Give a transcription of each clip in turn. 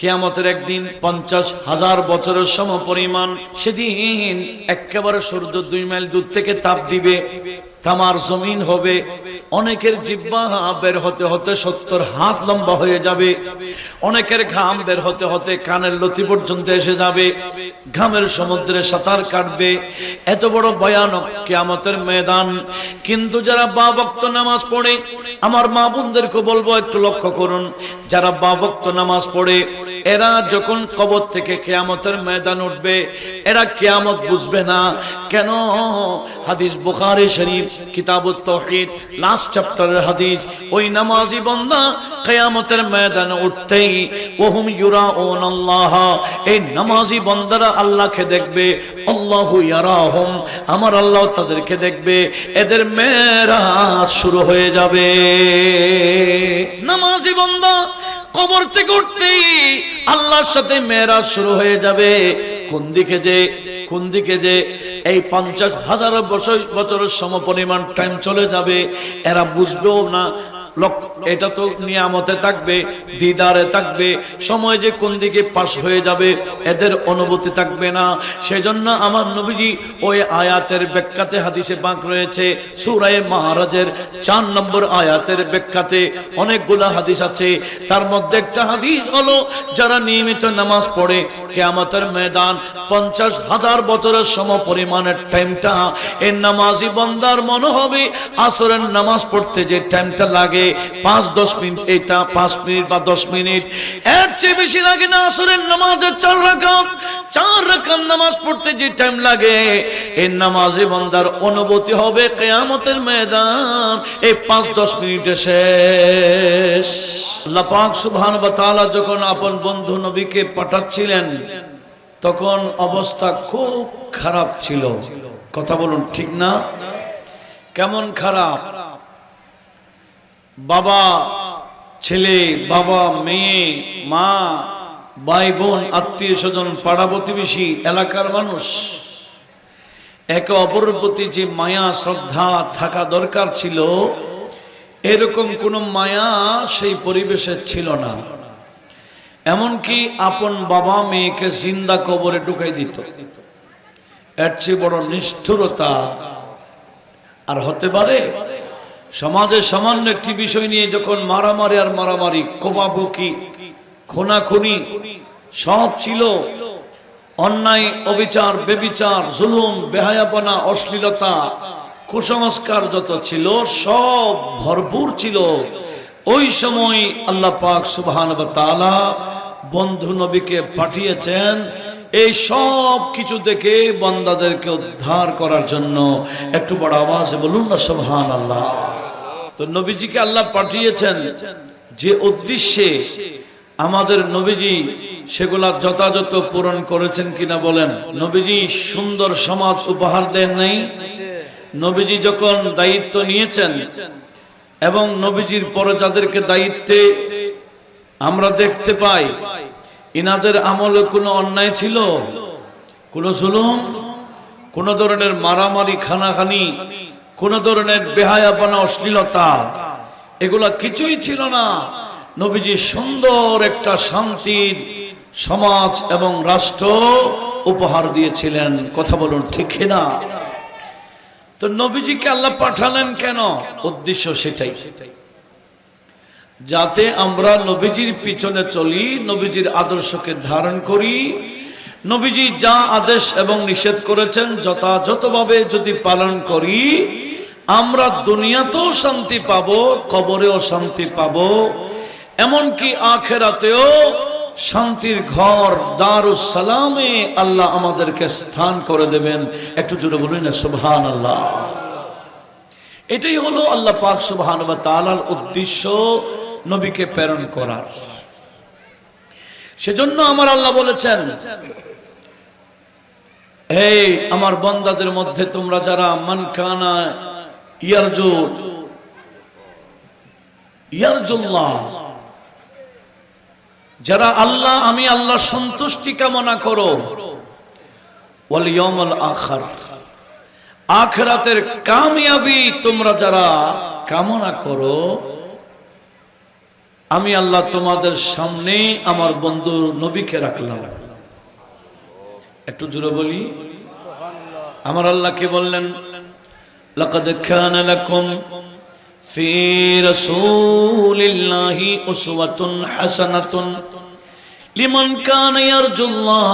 কিয়ামতের একদিন 50,000 বছরের সমপরিমাণ। সেদিন একেবারে সূর্য 2 মাইল দূর থেকে তাপ দিবে, তামার জমিন হবে। অনেকের জিহ্বা বের হতে হতে 70 হাত লম্বা হয়ে যাবে। অনেকের ঘাম বের হতে হতে কানের লতি পর্যন্ত এসে যাবে। ঘামের সমুদ্রে সাঁতার কাটবে। এত বড় ভয়ানক কিয়ামতের ময়দান। কিন্তু যারা বা ওয়াক্ত নামাজ পড়ে, আমার মা বোনদেরকে বলবো একটু লক্ষ্য করুন, যারা বা ওয়াক্ত নামাজ পড়ে এরা যখন কবর থেকে কিয়ামতের ময়দান উঠবে, এরা কিয়ামত বুঝবে না। কেন? হাদিস বুখারী শরীফ কিতাবুত তাওহীদ লাস্ট চ্যাপ্টারের হাদিস। ওই নামাজি বান্দা কিয়ামতের ময়দানে উঠতেই ওহুম ইউরাউনাল্লাহ, এই নামাজি বান্দারা আল্লাহকে দেখবে। আল্লাহু ইয়ারাহুম, আমার আল্লাহ তাদেরকে দেখবে। এদের মেরাজ শুরু হয়ে যাবে। নামাজি বান্দা কবর থেকে উঠতেই আল্লাহর সাথে মেরাজ শুরু হয়ে যাবে। কোন দিকে যে এই 50,000 বছরের সমপরিমাণ টাইম চলে যাবে, এরা বুঝবেও না। এটা তো নিয়ামতে থাকবে, দিদারে থাকবে, সময় যে কোন দিকে পাশ হয়ে যাবে এদের অনুভূতি থাকবে না। সেজন্য আমার নবীজি ওই আয়াতের ব্যাখ্যাতে, হাদিসে পাক রয়েছে সূরা মাআরাজের 4 নম্বর আয়াতের ব্যাখ্যাতে অনেকগুলো হাদিস আছে। তার মধ্যে একটা হাদিস হলো, যারা নিয়মিত নামাজ পড়ে কিয়ামতের ময়দান 50,000 বছরের সমপরিমাণের টাইমটা এই নামাজি বান্দার মনে হবে আসরের নামাজ পড়তে যে টাইমটা লাগে 5-10 মিনিট, এটা 5 মিনিট বা 10 মিনিট, এর চেয়ে বেশি লাগে না। আসরের নামাজের 4 রাকাত নামাজ পড়তে যে টাইম লাগে, এই নামাজি বান্দার অনুভূতি হবে কিয়ামতের ময়দান এই 5-10 মিনিটে শেষ। আল্লাহ পাক সুবহানাহু ওয়া তাআলা যখন আপন বন্ধু নবীকে পাঠাচ্ছিলেন, তখন অবস্থা খুব খারাপ ছিল। কথা বলুন, ঠিক না? কেমন খারাপ? বাবা ছেলে, বাবা মেয়ে, মা, ভাই বোন, আত্মীয় স্বজন, পাড়া প্রতিবেশী, এলাকার মানুষ, একে অপরের প্রতি যে মায়া শ্রদ্ধা থাকা দরকার ছিল, এরকম কোন মায়া সেই পরিবেশে ছিল না। এমনকি আপন বাবা মেয়েকে জিন্দা কবরে ঢুকাই দিত। এর চেয়ে বড় নিষ্ঠুরতা আর হতে পারে? সমাজে সামান্য একটি বিষয় নিয়ে যখন মারামারি, কোপাকুপি, খুনাখুনি সব ছিল, অন্যায়, অবিচার, বেবিচার, জুলুম, বেহায়াপনা, অশ্লীলতা, কুসংস্কার যত ছিল সব ভরপুর ছিল। ওই সময় আল্লাহ পাক সুবহানাহু ওয়া তাআলা বন্ধু নবীকে পাঠিয়েছেন এই সব কিছু থেকে বান্দাদেরকে উদ্ধার করার জন্য। একটু বড় আওয়াজে বলুন না সুবহানাল্লাহ। তো নবীজিকে আল্লাহ পাঠিয়েছেন যে উদ্দেশ্যে, আমাদের নবীজি সেগুলা যথাযথ পূরণ করেছেন কিনা বলেন? নবীজি সুন্দর সমাজ উপহার দেন নাই? নবীজি যখন দায়িত্ব নিয়েছেন এবং নবীজির পরে যাদেরকে দায়িত্বে আমরা দেখতে পাই, ইনাদের আমলে কোনো অন্যায় ছিল? কোনো জুলুম, কোনো ধরনের মারামারি, খানাখানি, কোন ধরনের বেহায়াপনা, অশ্লীলতা, এগুলা কিছুই ছিল না। নবীজি সুন্দর একটা শান্তির সমাজ এবং রাষ্ট্র উপহার দিয়েছিলেন। কথা বলুন, ঠিক না? তো নবীজিকে আল্লাহ পাঠালেন কেন? উদ্দেশ্য সেটাই, যাতে আমরা নবীজির পিছনে চলি, নবীজির আদর্শকে ধারণ করি, নবীজি যা আদেশ এবং নিষেধ করেছেন যথাযথভাবে যদি পালন করি, আমরা দুনিয়াতেও শান্তি পাবো, কবরেও শান্তি পাবো, এমনকি আখিরাতেও শান্তির ঘর দারুস সালামে আল্লাহ আমাদেরকে স্থান করে দেবেন। একটু জোরে বলুন না সুবহানাল্লাহ। এটাই হলো আল্লাহ পাক সুবহানাহু ওয়া তাআলার উদ্দেশ্য নবীকে প্রেরণ করার। সেজন্য আমার আল্লাহ বলেছেন, হে আমার বান্দাদের মধ্যে তোমরা যারা মান কানা ইয়ারজুল্লাহ, যারা আল্লাহ, আমি আল্লাহ সন্তুষ্টি কামনা করো, ওয়াল ইয়াউমুল আখির, আখিরাতের কামিয়াবি তোমরা যারা কামনা করো, আমি আল্লাহ তোমাদের সামনে আমার বন্ধু নবীকে রাখলাম। একটু জোরে বলি, আমার আল্লাহ কি বললেন? লাকাদ কানা লাকুম ফি রাসূলিল্লাহি উসওয়াতুন হাসানাতুন লিমান কানা ইয়ারজুল্লাহ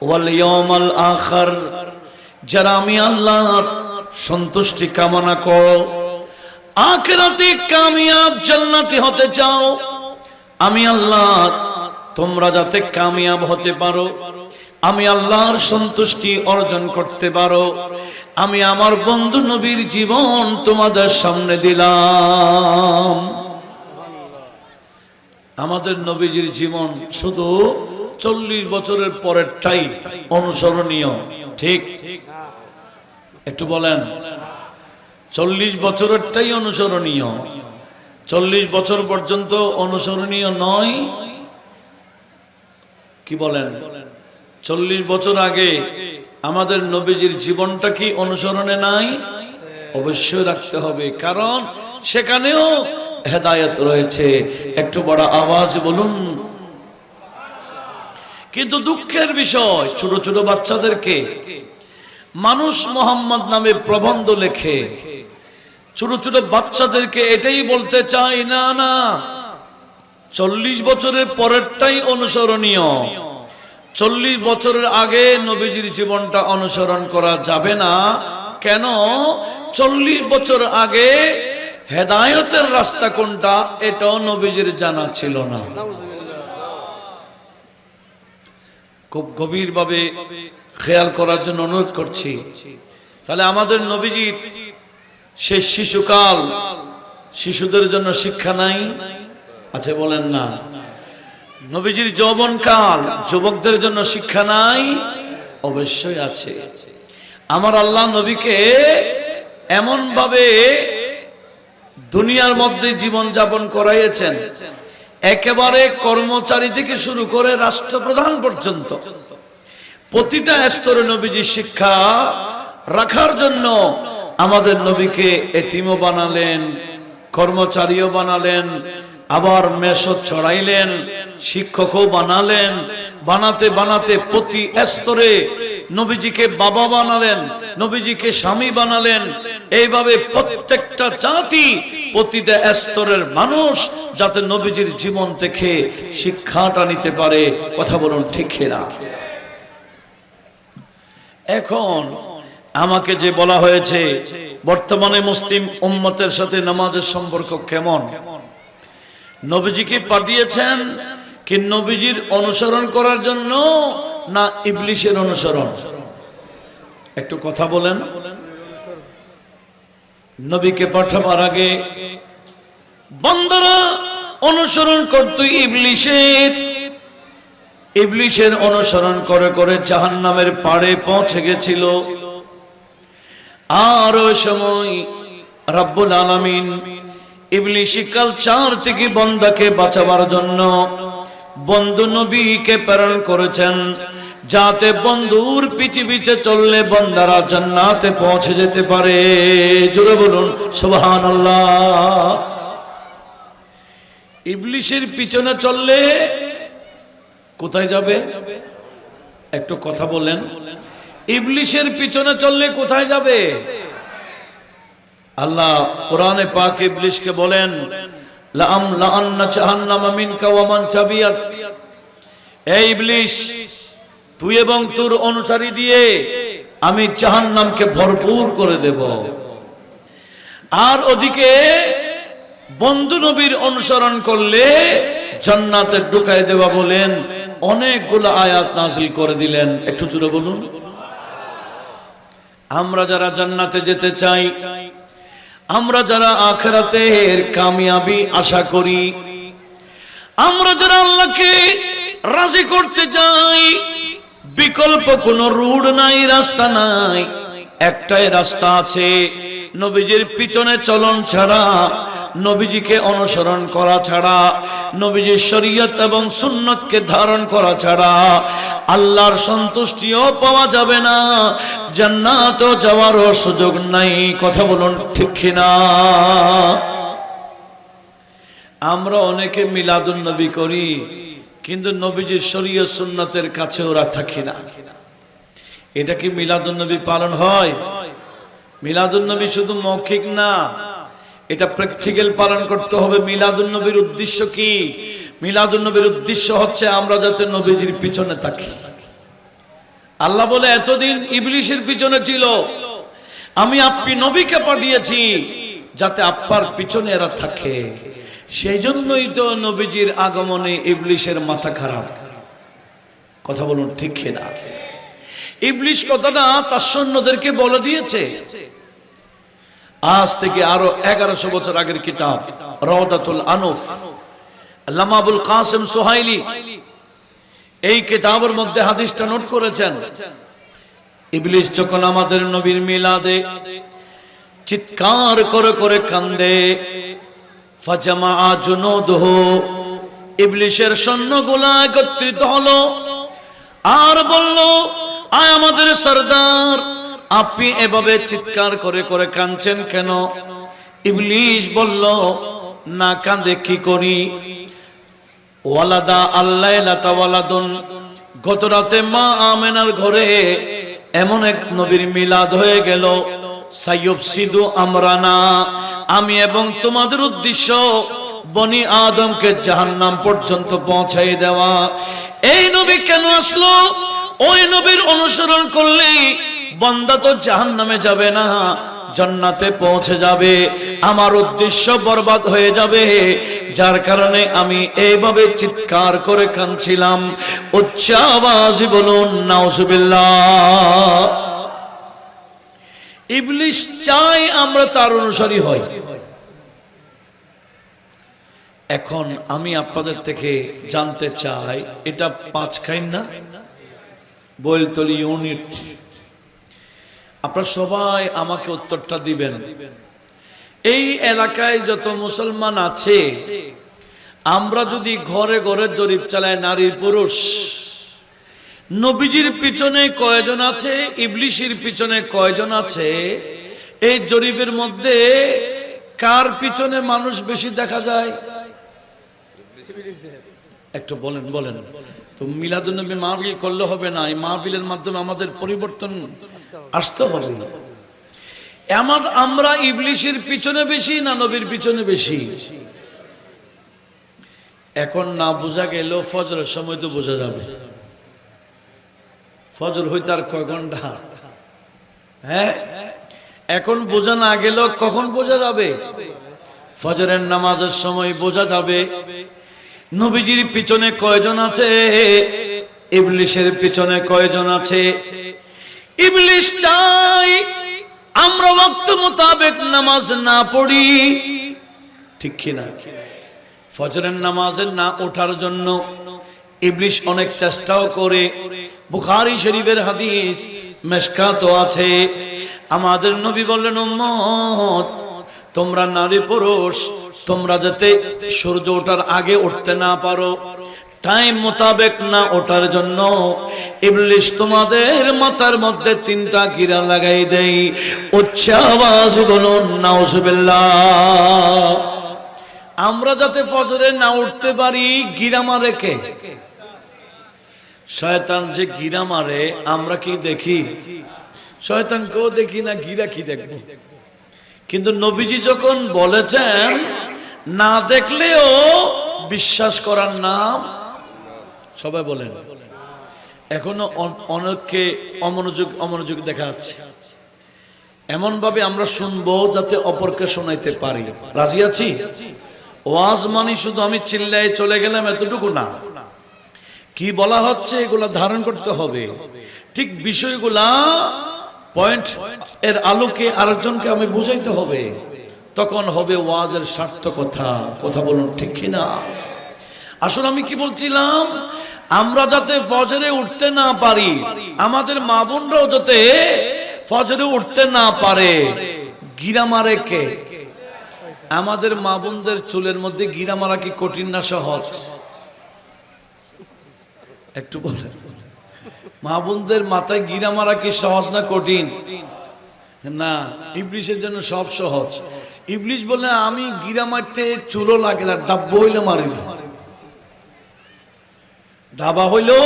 ওয়াল ইয়াউমাল আখির। যারা আমি আল্লাহর সন্তুষ্টি কামনা করো, আখিরাতে কামিয়াব জান্নাতি হতে চাও, আমি আল্লাহ তোমরা যাতে কামিয়াব হতে পারো, আমি আল্লাহর সন্তুষ্টি অর্জন করতে পারো, আমি আমার বন্ধু নবীর জীবন তোমাদের সামনে দিলাম। আমাদের নবীজির জীবন শুধু 40 বছরের পরেরটাই অনুসরণীয়, ঠিক? একটু বলেন, 40 বছরেরটাই অনুসরণীয়, 40 বছর পর্যন্ত অনুসরণীয় নয়? কি বলেন? 40 বছর আগে আমাদের নবীজির জীবনটা কি অনুসরণে নাই? অবশ্যই রাখতে হবে, কারণ সেখানেও হেদায়েত রয়েছে। একটু বড় আওয়াজ বলুন। কিন্তু দুঃখের বিষয়, ছোট ছোট বাচ্চাদেরকে মানুষ মোহাম্মদ নামে প্রবন্ধ লেখে, ছোট ছোট বাচ্চাদেরকে এটাই বলতে চাই, না না 40 বছরের পরেরটাই অনুসরণীয়, 40 বছরের আগে নবীজির জীবনটা অনুসরণ করা যাবে না। কেন? 40 বছর আগে হেদায়েতের রাস্তা কোনটা এটাও নবীজির জানা ছিল না। খুব গভীরভাবে খেয়াল করার জন্য অনুরোধ করছি। তাহলে আমাদের নবীজির শেষ শিশুকাল, শিশুদের জন্য শিক্ষা নাই? আছে বলেন না? নবীজির যৌবনকাল, যুবকদের জন্য শিক্ষা নাই? অবশ্যই আছে। আমার আল্লাহ নবীকে এমন ভাবে দুনিয়ার মধ্যে জীবন যাপন করাইয়েছেন, একেবারে কর্মচারী থেকে শুরু করে রাষ্ট্রপ্রধান পর্যন্ত প্রতিটা স্তরে নবীজি শিক্ষা রাখার জন্য আমাদের নবীকে এতিমও বানালেন, কর্মচারীও বানালেন, আবার মেষদ ছড়াইলেন, শিক্ষকও বানালেন। বানাতে বানাতে প্রতি স্তরে নবীজিকে বাবা বানালেন, নবীজিকে স্বামী বানালেন। এইভাবে প্রত্যেকটা জাতি, প্রতিটা স্তরের মানুষ যাতে নবীজির জীবন থেকে শিক্ষাটা নিতে পারে। কথা বলুন ঠিক কিনা? এখন আমাকে যে বলা হয়েছে বর্তমানে মুসলিম উম্মতের সাথে নামাজের সম্পর্ক কেমন, নবীজিকে পাঠিয়েছেন কি নবীজির অনুসরণ করার জন্য, না ইবলিশের অনুসরণ? একটু কথা বলেন। নবীকে পাঠাবার আগে বান্দারা অনুসরণ করত ইবলিশের। ইবলিশের অনুসরণ করে করে জাহান্নামের পাড়ে পৌঁছে গেছিল। আর ওই সময় রব্বুল আলামিন ইবলিশি কালচার থেকে বান্দাকে বাঁচাবার জন্য বন্ধু নবীকে প্রেরণ করেছেন, যাতে বন্ধুর পিছে পিছে চললে বান্দারা জান্নাতে পৌঁছে যেতে পারে। জোরে বলুন সুবহানাল্লাহ। ইবলিশের পিছনে চললে কোথায় যাবে? একটু কথা বলেন। ইবলিশের পিছনে চললে কোথায় যাবে? আল্লাহ কোরআনে পাক ইবলিশকে বলেন, লাআমলাআন্না জাহান্নামা মিনকা ওয়া মান তাবিআক। এই ইবলিশ, তুই এবং তোর অনুসারী দিয়ে আমি জাহান্নামকে ভরপুর করে দেব। আর ওদিকে বন্ধু নবীর অনুসরণ করলে জান্নাতে ঢুকাই দেবা বলেন অনেকগুলো আয়াত নাযিল করে দিলেন। একটু জোরে বলুন। আমরা যারা জান্নাতে যেতে চাই, আমরা যারা আখিরাতের কামিয়াবি আশা করি, আমরা যারা আল্লাহকে রাজি করতে চাই, বিকল্প কোনো রুট নাই, রাস্তা নাই। একটাই রাস্তা আছে, নবীজির পিছনে চলন ছাড়া, নবীজিকে অনুসরণ করা ছাড়া, নবীজির শরীয়ত এবং সুন্নতকে ধারণ করা ছাড়া আল্লাহর সন্তুষ্টিও পাওয়া যাবে না, জান্নাতও যাওয়ারও সুযোগ নাই। কথা বলুন ঠিক কিনা? আমরা অনেকে মিলাদুন নবী করি, কিন্তু নবীজির শরীয়ত সুন্নাতের কাছে ওরা থাকি না। এটা কি মিলাদুন নবী পালন হয়? মিলাদুন নবী শুধু মৌখিক না, এটা প্র্যাকটিক্যাল পালন করতে হবে। মিলাদুন নবীর উদ্দেশ্য কি? মিলাদুন নবীর উদ্দেশ্য হচ্ছে আমরা যাতে নবীজির পিছনে থাকি। আল্লাহ বলে এতদিন ইবলিশের পিছনে ছিল, আমি আপনি নবীকে পাঠিয়েছি যাতে আপনার পিছনে এরা থাকে। সেই জন্যই তো নবীজির আগমনে ইবলিশের মাথা খারাপ। কথা বলুন ঠিক কিনা? ইবলিশ কথাটা তার সৈন্যদেরকে বলে দিয়েছে। আজ থেকে আরো 1100 বছর আগের কিতাব রওদাতুল আনুফ, আল্লামা আবুল কাসেম সুহাইলি এই কিতাবের মধ্যে হাদিসটা নোট করেছেন। ইবলিশ যখন আমাদের নবীর মিলাদে চিৎকার করে করে কান্দে, ফাজামা জুনুদহু, ইবলিশের সৈন্যগুলা একত্রিত হলো আর বলল, আয় আমাদের সরদার, আপনি এভাবে চিৎকার করে করে কাঁদছেন কেন? ইবলিশ বলল, না কাঁদে কি করি? ওয়ালাদা আল্লাইলাতা ওয়ালাদুন, গত রাতে মা আমেনার ঘরে এমন এক নবীর মিলাদ হয়ে গেল, সাইয়ুফসিদু আমরানা, আমি এবং তোমাদের উদ্দেশ্য বনি আদমকে জাহান্নাম পর্যন্ত পৌঁছাই দেওয়া। এই নবী কেন আসলো? ওই নবীর অনুসরণ করলে বান্দা তো জাহান্নামে যাবে না, জান্নাতে পৌঁছে যাবে। আমার উদ্দেশ্য বরবাদ হয়ে যাবে, যার কারণে আমি এইভাবে চিৎকার করে কাঁদছিলাম। উচ্চ আওয়াজে বলুন নাউজুবিল্লাহ। ইবলিশ চাই আমরা তার অনুসারী হই। এখন আমি আপনাদের থেকে জানতে চাই, এটা 5 খাইন না বৈলতলি ইউনিট, আপনারা সবাই আমাকে উত্তরটা দিবেন। এই এলাকায় যত মুসলমান আছে, আমরা যদি ঘরে ঘরে জরিপ চালাই, নারী পুরুষ, নবীজির পিছনে কয়জন আছে, ইবলিশের পিছনে কয়জন আছে, এই জরিপের মধ্যে কার পিছনে মানুষ বেশি দেখা যায়? একটু বলেন বলেন। তো মিলাদুন নবী মাহফিল করলে হবে না, এই মাহফিলের মাধ্যমে আমাদের পরিবর্তন আসতে হবে। আমরা ইবলিশের পিছনে বেশি না নবীর পিছনে বেশি? এখন না বোঝা গেল, ফজরের সময় তো বোঝা যাবে। ফজর হইতে আর কয় ঘন্টা? হ্যাঁ, এখন বোঝা না গেল কখন বোঝা যাবে? ফজরের নামাজের সময় বোঝা যাবে নবীজির পিছনে কয়জন আছে, ইবলিশের পিছনে কয়জন আছে। ইবলিশ চাই আমরা ওয়াক্ত মোতাবেক নামাজ না পড়ি, ঠিক কিনা? ফজরের নামাজে না ওঠার জন্য ইবলিশ অনেক চেষ্টাও করে। বুখারী শরীফের হাদিস, মিশকাতও আছে। আমাদের নবী বললেন, উম্মত তোমরা নারী পুরুষ, তোমরা যাতে সূর্য ওঠার আগে উঠতে না পারো, টাইম মোতাবেক না ওঠার জন্য ইবলিশ তোমাদের মাথার মধ্যে 3টা গিরা লাগাই দেয়। উচ্চ আওয়াজে বলুন নাউজুবিল্লাহ। আমরা যাতে ফজরে না উঠতে পারি, গিরা মারে কে? শয়তান যে গিরা মারে আমরা কি দেখি? শয়তানকেও দেখি না, গিরা কি দেখবো? কিন্তু নবীজি যখন বলেছেন, না দেখলেও বিশ্বাস করার নাম, সবাই বলেন। এখনো অনেককে অমনোযোগ দেখা যাচ্ছে। এমন ভাবে আমরা শুনবো যাতে অপরকে শোনাইতে পারি। রাজি আছি? ওয়াজ মানে শুধু আমি চিল্লায় চলে গেলাম এতটুকু না, কি বলা হচ্ছে এগুলা ধারণ করতে হবে। ঠিক বিষয়গুলা পয়েন্ট এর আলোকে আরেকজনকে আমি বুঝাইতে হবে, তখন হবে ওয়াজের সার্থকতা। কথা বলুন ঠিক কিনা? আসলে আমি কি বলছিলাম, আমরা যাতে ফজরে উঠতে না পারি, আমাদের মা বোনরাও যাতে ফজরে উঠতে না পারে, গিরা মারে কে? আমাদের মা বোনদের চুলের মধ্যে গিরা মারা কি কঠিন না সহজ? একটু বলেন। মা বোনদের মাথায় গিরা মারা কি সহজ না কঠিন? না, ইবলিশের জন্য সব সহজ। ইবলিশ বলে আমি গিরা মারতে চুলো লাগে না, ডাব্বা হইলে মারি, ডাবা হইলো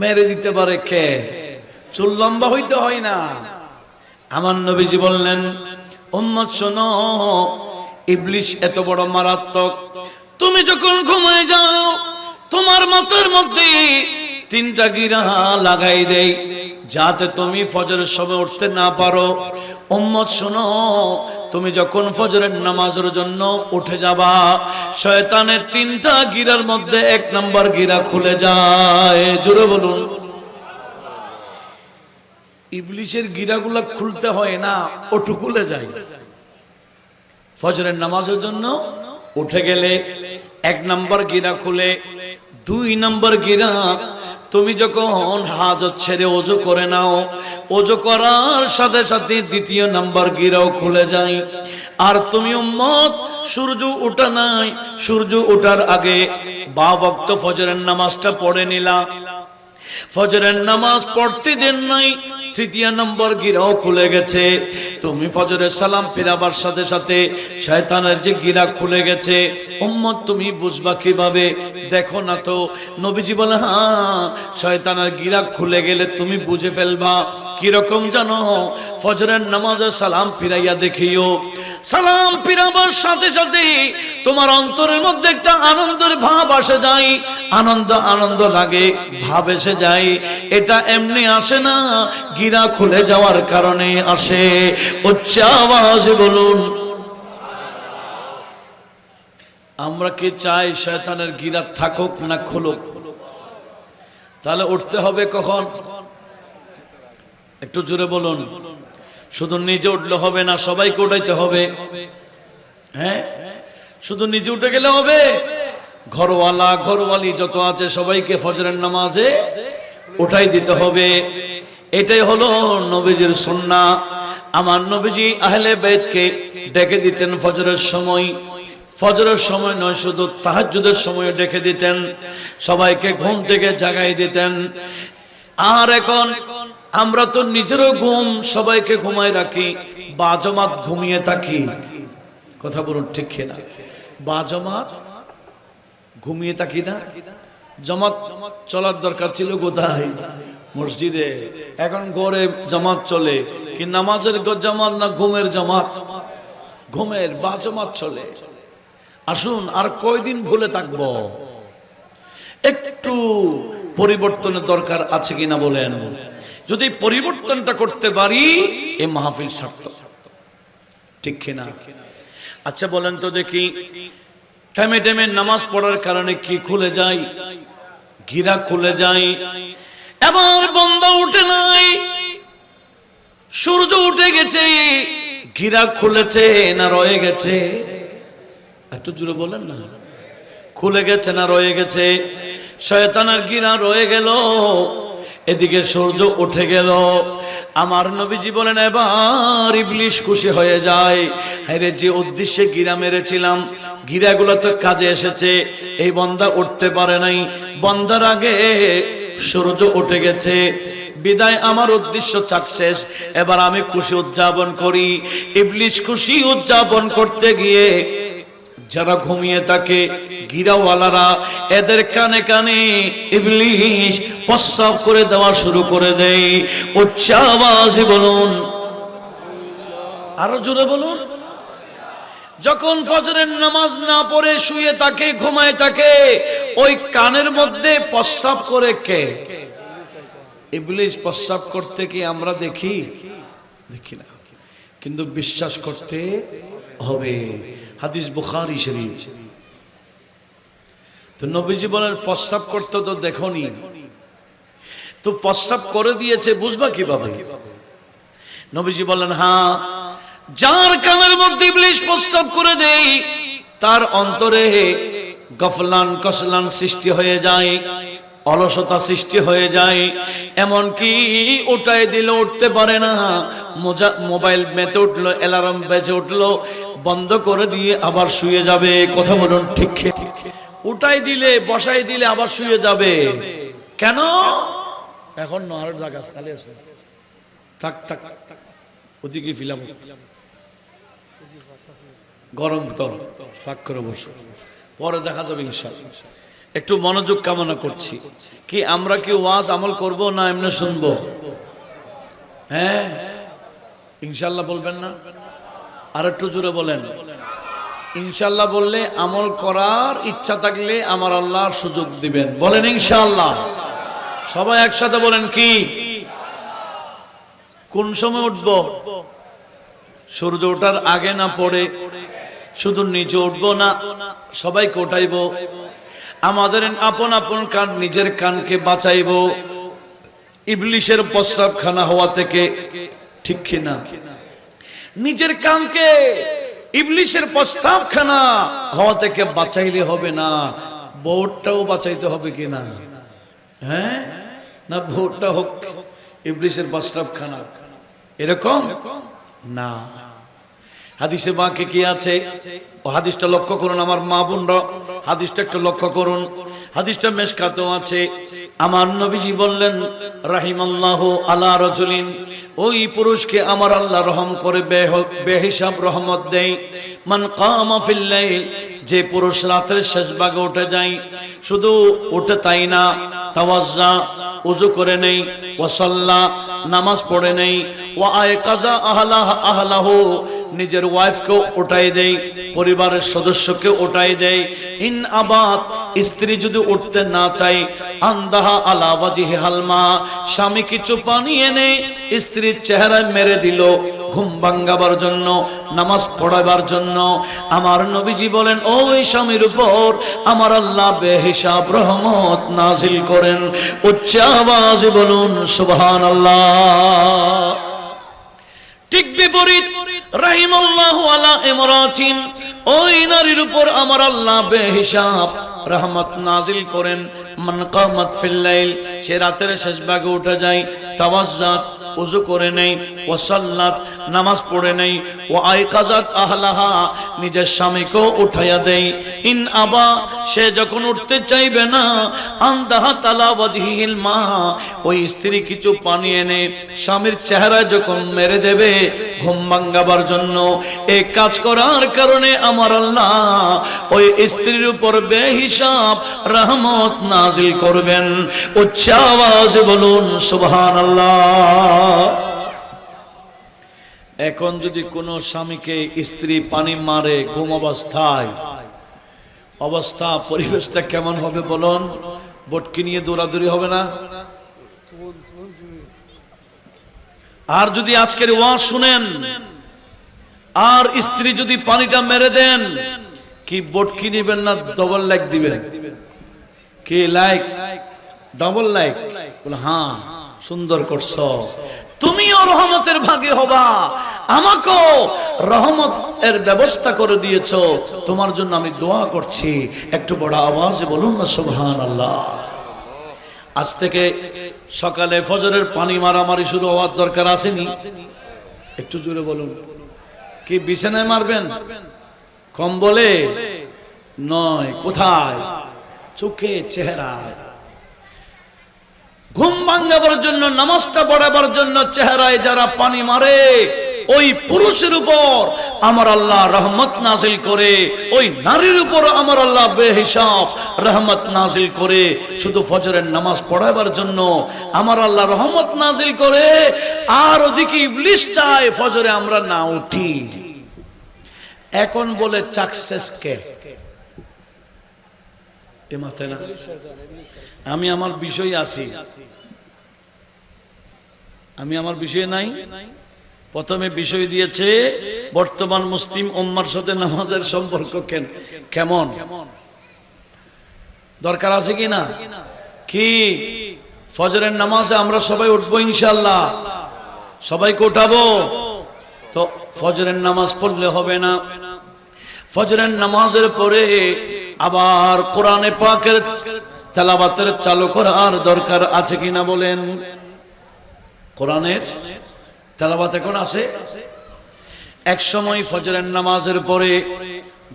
মেরে দিতে পারে কে? চুল লম্বা হইতে হয় না। আমার নবীজি বললেন, উম্মত শোনো, ইবলিশ এত বড় মারাত্মক, তুমি যখন ঘুমায় যাও তোমার মাথার মধ্যে 3টা গিরা লাগাই দেই যাতে তুমি ফজরের সময় উঠতে না পারো। উম্মত শোনো, তুমি যখন ফজরের নামাজের জন্য উঠে যাবা, শয়তানের 3টা গিরার মধ্যে 1 নম্বর গিরা খুলে যায়। জোরে বলুন। ইবলিশের গিরাগুলা খুলতে হয় না, ওটু খুলে যায়। ফজরের নামাজের জন্য উঠে গেলে 1 নম্বর গিরা খুলে, 2 নম্বর গিরা তুমি যখন হাজত ছেড়ে ওযু করে নাও, ওযু করার সাথে সাথে 2য় নম্বর গিরাও খুলে যায়। আর তুমি উম্মত সূর্য ওঠা নাই, সূর্য ওঠার আগে 5 ওয়াক্ত ফজরের নামাজটা পড়ে নিলা, ফজরের নামাজ পড়তে দেন নাই, 3য় নম্বর গিরাও খুলে গেছে। তুমি ফজরের সালাম ফিরাবার সাথে সাথে শয়তানের যে গিরা খুলে গেছে, উম্মত তুমি বুঝবা কিভাবে? দেখো না তো, নবীজি বলে হ্যাঁ, শয়তানের গিরা খুলে গেলে তুমি বুঝে ফেলবা। কিরকম জানো? ফজরের নামাজে সালাম ফিরাইয়া দেখিও, সালাম ফিরাবার সাথে সাথে তোমার অন্তরের মধ্যে একটা আনন্দের ভাব আসে যায়, আনন্দ আনন্দ লাগে, ভাব এসে যায়। এটা এমনি আসে না, গিরা খুলে যাওয়ার কারণে আসে। উচ্চ আওয়াজে বলুন। আমরা কি চাই শয়তানের গিরা থাকুক না খুলুক? তাহলে উঠতে হবে কখন? একটু জোরে বলুন। শুধু নিজে উঠলে হবে না, সবাইকে উঠাইতে হবে। হ্যাঁ, শুধু নিজে উঠে গেলে হবে? ঘরওয়ালা ঘরওয়ালি যত আছে সবাইকে ফজরের নামাজে উঠাই দিতে হবে। এটাই হলো নবীজির সুন্নাহ। আমার নবীজি আহলে বাইতকে ডেকে দিতেন ফজরের সময়। ফজরের সময় নয়, শুধু তাহাজ্জুদের সময় ডেকে দিতেন, সবাইকে ঘুম থেকে জাগাই দিতেন। আর এখন আমরা তো নিজেরও ঘুম সবাইকে ঘুমায় রাখি, বাজমাত ঘুমিয়ে থাকি। কথা বলুন ঠিক কিনা? বাজমাত ঘুমিয়ে থাকি না? জামাত চলার দরকার ছিল কোথায়? মসজিদে। এখন ঘরে জামাত চলে কি? নামাজের জামাত না ঘুমের জামাত? ঘুমের বাজমাত চলে। আসুন, আর কয়দিন ভুলে থাকবো? একটু পরিবর্তনের দরকার আছে কিনা বলেন? যদি পরিবর্তনটা করতে পারি, এই মাহফিল সার্থক। ঠিক কিনা? আচ্ছা বলেন তো দেখি, টাইমে টাইমে নামাজ পড়ার কারণে কি খুলে যায়? গিরা খুলে যায়। এবার বান্দা উঠে নাই, সূর্য উঠে গেছে, গিরা খুলেছে না রয়ে গেছে? একটু জোরে বলেন না। খুলে গেছে না রয়ে গেছে? শয়তানের গিরা রয়ে গেল, এদিকে সূর্য উঠে গেল। আমার নবীজি বলেন, এবার ইবলিশ খুশি হয়ে যায়। আরে যে উদ্দেশ্যে গিরা মেরেছিলাম, গিরাগুলো তো কাজে এসেছে। এই বান্দা উঠতে পারে নাই, বান্দার আগে সূর্য উঠে গেছে, বিদায় আমার উদ্দেশ্য সাকসেস। এবার আমি খুশি উদযাপন করি। ইবলিশ খুশি উদযাপন করতে গিয়ে যারা ঘুমিয়ে থাকে গিরাওয়ালারা, এদের কানে কানে ইবলিশ প্রস্রাব করে দেওয়া শুরু করে দেয়। উচ্চ আওয়াজে বলুন, আরো জোরে বলুন। যখন ফজরের নামাজ না পড়ে শুয়ে থাকে, ঘুমায় থাকে, ওই কানের মধ্যে প্রস্রাব করে কে? ইবলিশ প্রস্রাব করতে কি আমরা দেখি? দেখি না, কিন্তু বিশ্বাস করতে হবে। হাদিস বুখারী শরীফ। তো নবীজি বলেন, প্রস্রাব করতে তো দেখোনি, তো প্রস্রাব করে দিয়েছে, বুঝবা কিভাবে? নবীজি বলেন, হ্যাঁ, যার কানের মধ্যে ইবলিশ প্রস্রাব করে দেয়, তার অন্তরে গফলান কসলান সৃষ্টি হয়ে যায়, অলসতা সৃষ্টি হয়ে যায়। এমনকি উঠাই দিলে উঠতে পারে না। মোবাইল মেতে উঠলো, অ্যালার্ম বেজে উঠলো, বন্ধ করে দিয়ে আবার শুয়ে যাবে। কথা বলুন ঠিক? উঠাই দিলে, বসাই দিলে আবার শুয়ে যাবে। কেন? এখন আর জায়গা খালি আছে, থাক থাক, ওদিকে ফিলাম। গরম তো ফাঁক করে বসো, পরে দেখা যাবে ইনশাআল্লাহ। একটু মনোযোগ কামনা করছি। কি আমরা কি ওয়াজ আমল করব না এমনি শুনবো? হ্যাঁ ইনশাআল্লাহ বলবেন না? আর একটু জোরে বলেন। ইনশাআল্লাহ বললে আমল করার ইচ্ছা থাকলে আমার আল্লাহর সুযোগ দিবেন। বলেন ইনশাআল্লাহ। সবাই একসাথে বলেন কি? কোন সময় উঠব? সূর্য ওঠার আগে না পরে? শুধু নিচে উঠবো না, সবাইকে উঠাইব। আমাদের আপন আপন কান, নিজের কানকে বাঁচাইব ইবলিশের প্রস্রাবখানা হওয়া থেকে, ঠিক কিনা? নিজের কানকে ইবলিশের প্রস্রাবখানা হওয়া থেকে বাঁচাইলে হবে না, বউটাও বাঁচাইতে হবে কিনা? হ্যাঁ না, বউটা হোক ইবলিশের প্রস্রাবখানা এরকম না। হাদিসে বাঁকে কি আছে? ও হাদিসটা লক্ষ্য করুন আমার মা বোনরা, হাদিসটা একটু লক্ষ্য করুন। হাদিসটা মেশকাতেও আছে। আমার নবীজি বললেন, রাহিমাল্লাহু আলা রাজুলিন, ওই পুরুষকে আমার আল্লাহ রহম করে বেহিসাব রহমত দেয়। মান কামা ফিল লাইল, যে পুরুষ রাতের শেষ ভাগে উঠে যায়, শুধু উঠে তাই না, তাওয়াজ্জা ওযু করে নেই, ওয়া সাল্লা নামাজ পড়ে নেই, ওয়া আয়কাজা আহলাহু নিজের ওয়াইফকেও উঠাই দেয়, পরিবারের সদস্যকে উঠাই দেয়। ইন আবাত, স্ত্রী যদি উঠতে না চায়, আন্দাহা আলা ওয়াজিহি হালমা, স্বামী কিছু পানি এনে স্ত্রীর চেহারায় মেরে দিল ঘুম ভাঙাবার জন্য, নামাজ পড়াবার জন্য। আমার নবীজি বলেন, ওই স্বামীর উপর আমার আল্লাহ বেহিসাব রহমত নাজিল করেন। উচ্চ আওয়াজে বলুন সুবহানাল্লাহ। ঠিক বিপরীত, রাহিমাল্লাহু আলা ইমরাতিন, ওই নারীর উপর আমার আল্লাহ বেহিসাব রহমত নাজিল করেন। মান কামাত ফিল লাইল, সে রাতের শেষ ভাগে উঠে যায়, তাওয়াজ্জাত ওযু করে নেই, ওয়া সাল্লাত নামাজ পড়ে নেই, ওয়া আয়কাজাত আহলাহা নিজের স্বামীকেও উঠাইয়া দেয়। ইন আবা, সে যখন উঠতে চাইবে না, আন্দাহা তালা ওয়াজহিল মা, ওই স্ত্রী কিছু পানি এনে স্বামীর চেহারায় যখন মেরে দেবে ঘুম ভাঙাবার জন্য, এই কাজ করার কারণে আমার আল্লাহ ওই স্ত্রীর উপর বেহিসাব রহমত নাজিল করবেন। উচ্চ আওয়াজে বলুন সুবহানাল্লাহ। এখন যদি কোনো স্বামীকে স্ত্রী পানি মারে ঘুম অবস্থায়, অবস্থা পরিবেশটা কেমন হবে বলুন? বটকি নিয়ে দৌড়াদৌড়ি হবে না? আর যদি আজকের ওয়াজ শুনেন আর স্ত্রী যদি পানিটা মেরে দেন, কি বটকি নিবেন না ডবল লাইক দিবেন? কি লাইক? Double like? হ্যাঁ, সুন্দর করছো, তুমিও রহমতের ভাগে হবা, আমাকেও রহমত এর ব্যবস্থা করে দিয়েছো, তোমার জন্য আমি দোয়া করছি। একটু বড় আওয়াজে বলুন না সুবহানাল্লাহ। আজ থেকে সকালে ফজরের পানি মারামারি শুরু হওয়ার দরকার আসেনি? একটু জোরে বলুন। কি বিছানায় মারবেন? কম্বলে নয়, কোথায়? চোখে, চেহারায়। ঘুম ভাঙাবার জন্য, নামাজটা পড়াবার জন্য চেহারায় যারা পানি মারে, ওই পুরুষের উপর আমার আল্লাহ রহমত নাজিল করে, ওই নারীর উপর আমার আল্লাহ বেহিসাব রহমত নাজিল করে। শুধু ফজরের নামাজ পড়াবার জন্য আমার আল্লাহ রহমত নাজিল করে, আর ওদিকে ইবলিস চায় ফজরে আমরা না উঠি। এখন বলে চাকসেসকে এ মাথায় না। আমি আমার বিষয় আসি, আমি আমার বিষয় নাই। প্রথমে বিষয় দিয়েছে বর্তমান মুসলিম উম্মার সাথে নামাজের সম্পর্ক কেমন, দরকার আছে কি না? কি ফজরের নামাজে আমরা সবাই উঠবো ইনশাআল্লাহ, সবাইকে উঠাবো তো। ফজরের নামাজ পড়লে হবে না, ফজরের নামাজের পরে আবার কোরআনে পাকের তেলাওয়াতের চালু করার দরকার আছে কিনা বলেন? কোরআনের তেলাওয়াত এখন আছে। এক সময় ফজরের নামাজের পরে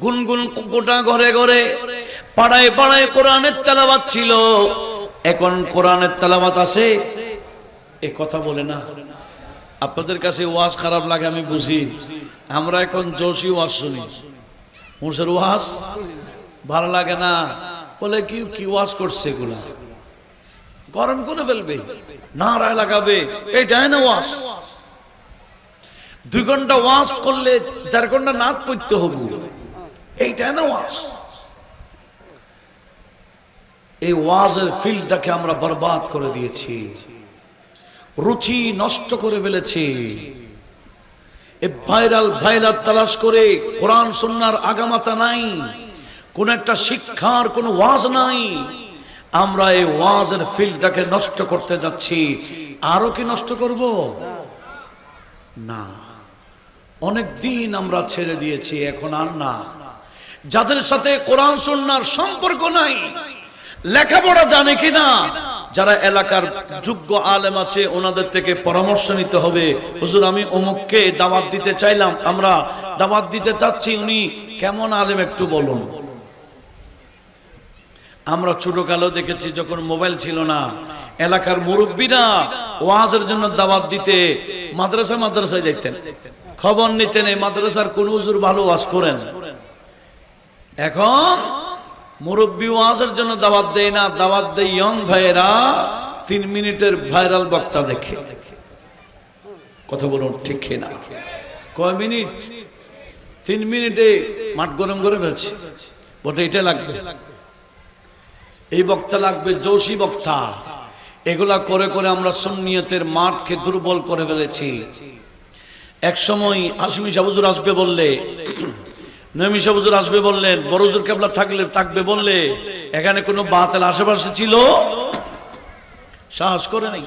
গুনগুন গোটা ঘরে ঘরে পাড়ায় পাড়ায় কোরআনের তেলাওয়াত ছিল। এখন কোরআনের তেলাওয়াত আছে? এ কথা বলে না। আপনাদের কাছে ওয়াজ খারাপ লাগে আমি বুঝি, আমরা এখন জোশী ওয়াজ শুনি। মুর্শের ওয়াজ ভালো লাগে না, বলে কি কি ওয়াজ করছে এগুলা, গরম করে ফেলবে, নারায় লাগাবে, এইটাই না ওয়াজ। 2 ঘন্টা ওয়াজ করলে 1.5 ঘন্টা নাচ পড়তে হবে, এইটাই না ওয়াজ। এই ওয়াজের ফিল্ডটাকে আমরা বরবাদ করে দিয়েছি, রুচি নষ্ট করে ফেলেছি। এই ভাইরাল তালাশ করে কোরআন সুন্নাহর আগামাতা নাই, কোন একটা শিক্ষার কোন ওয়াজ নাই। আমরা এই ওয়াজের ফিল্ডটাকে নষ্ট করতে যাচ্ছি। আরো কি নষ্ট করব? না, অনেক দিন আমরা ছেড়ে দিয়েছি, এখন আর না। যাদের সাথে কোরআন সুন্নাহর সম্পর্ক নাই, লেখাপড়া জানে কিনা, যারা এলাকার যোগ্য আলেম আছে ওনাদের থেকে পরামর্শ নিতে হবে। হুজুর আমি অমুককে দাওয়াত দিতে চাইলাম, আমরা দাওয়াত দিতে চাচ্ছি, উনি কেমন আলেম একটু বলুন। আমরা ছোটকালে দেখেছি যখন মোবাইল ছিল না, এলাকার মুরব্বীরা ওয়াজের জন্য দাওয়াত দিতে মাদ্রাসায় দেখতেন, খবর নিতেন এই মাদ্রাসার কোন হুজুর ভালো ওয়াজ করেন। এখন মুরব্বী ওয়াজের জন্য দাওয়াত দেয় না, দাওয়াত দেয় ইয়ং ভাইয়েরা 3 মিনিটের ভাইরাল বক্তা দেখে। কথা বলুন ঠিক না? কয় মিনিট? 3 মিনিটে মাঠ গরম করে ফেলছে, বটে এটা লাগবে, এই বক্তা লাগবে, জোশী বক্তা। এগুলা করে করে আমরা সুন্নিয়তের মাঠকে দুর্বল করে ফেলেছি। এক সময় হাশমি সাহেব হুজুর আসবে বললে, নবী সাহেব হুজুর আসবে বললেন, বড় হুজুর কেবলা থাকবে বললে, এখানে কোনো বাতিল আশেপাশে ছিল, সাহস করে নাই।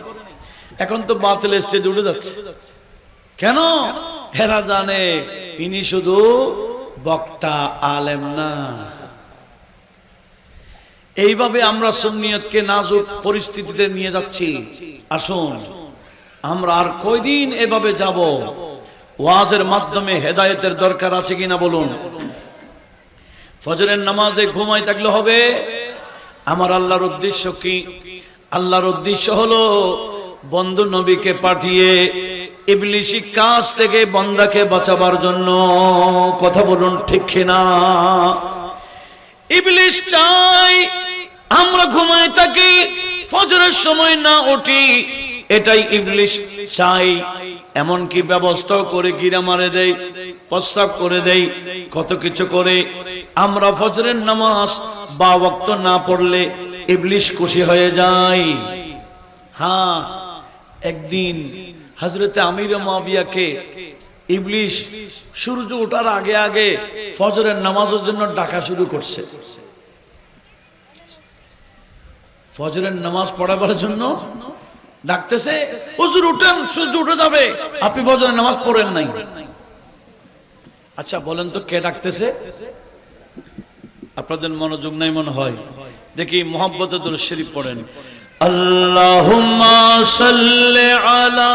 এখন তো বাতিল স্টেজে উঠে যাচ্ছে। কেন? এরা জানে ইনি শুধু বক্তা, আলেম না। এইভাবে আমরা সুন্নিয়তকে নাজুক পরিস্থিতিতে নিয়ে যাচ্ছি। আসুন আমরা আর কয়দিন এভাবে যাব? ওয়াজের মাধ্যমে হেদায়েতের দরকার আছে কিনা বলুন। ফজরের নামাজে ঘুমাই থাকলে হবে? আমার আল্লাহর উদ্দেশ্য কি? আল্লাহর উদ্দেশ্য হলো বন্ধু নবীকে পাঠিয়ে ইবলিশি কাজ থেকে বান্দাকে বাঁচাবার জন্য। কথা বলুন ঠিক কিনা? ইবলিশ চাই আমরা ঘুমাই থাকি, ফজরের সময় না উঠি, এটাই ইবলিশ চাই। এমন কি ব্যবস্থা করে গিরা মারে দেয়, প্রস্তাব করে দেয়, কত কিছু করে। আমরা ফজরের নামাজ বা ওয়াক্ত না পড়লে ইবলিশ খুশি হয়ে যায়। হ্যাঁ, একদিন হযরতে আমির মুয়াবিয়াকে ইবলিশ সূর্য ওঠার আগে আগে ফজরের নামাজের জন্য ডাকা শুরু করছে। ফজরের নামাজ পড়াবার জন্য ডাকতেছে, হুজুর উঠেন, সূর্য উঠে যাবে, আপনি ফজরের নামাজ পড়েন নাই। আচ্ছা বলেন তো কে ডাকতেছে? আপনাদের মনোযোগ নাই মনে হয়। দেখি মুহাব্বতে দুরূদ শরীফ পড়েন। আল্লাহুম্মা সাল্লি আলা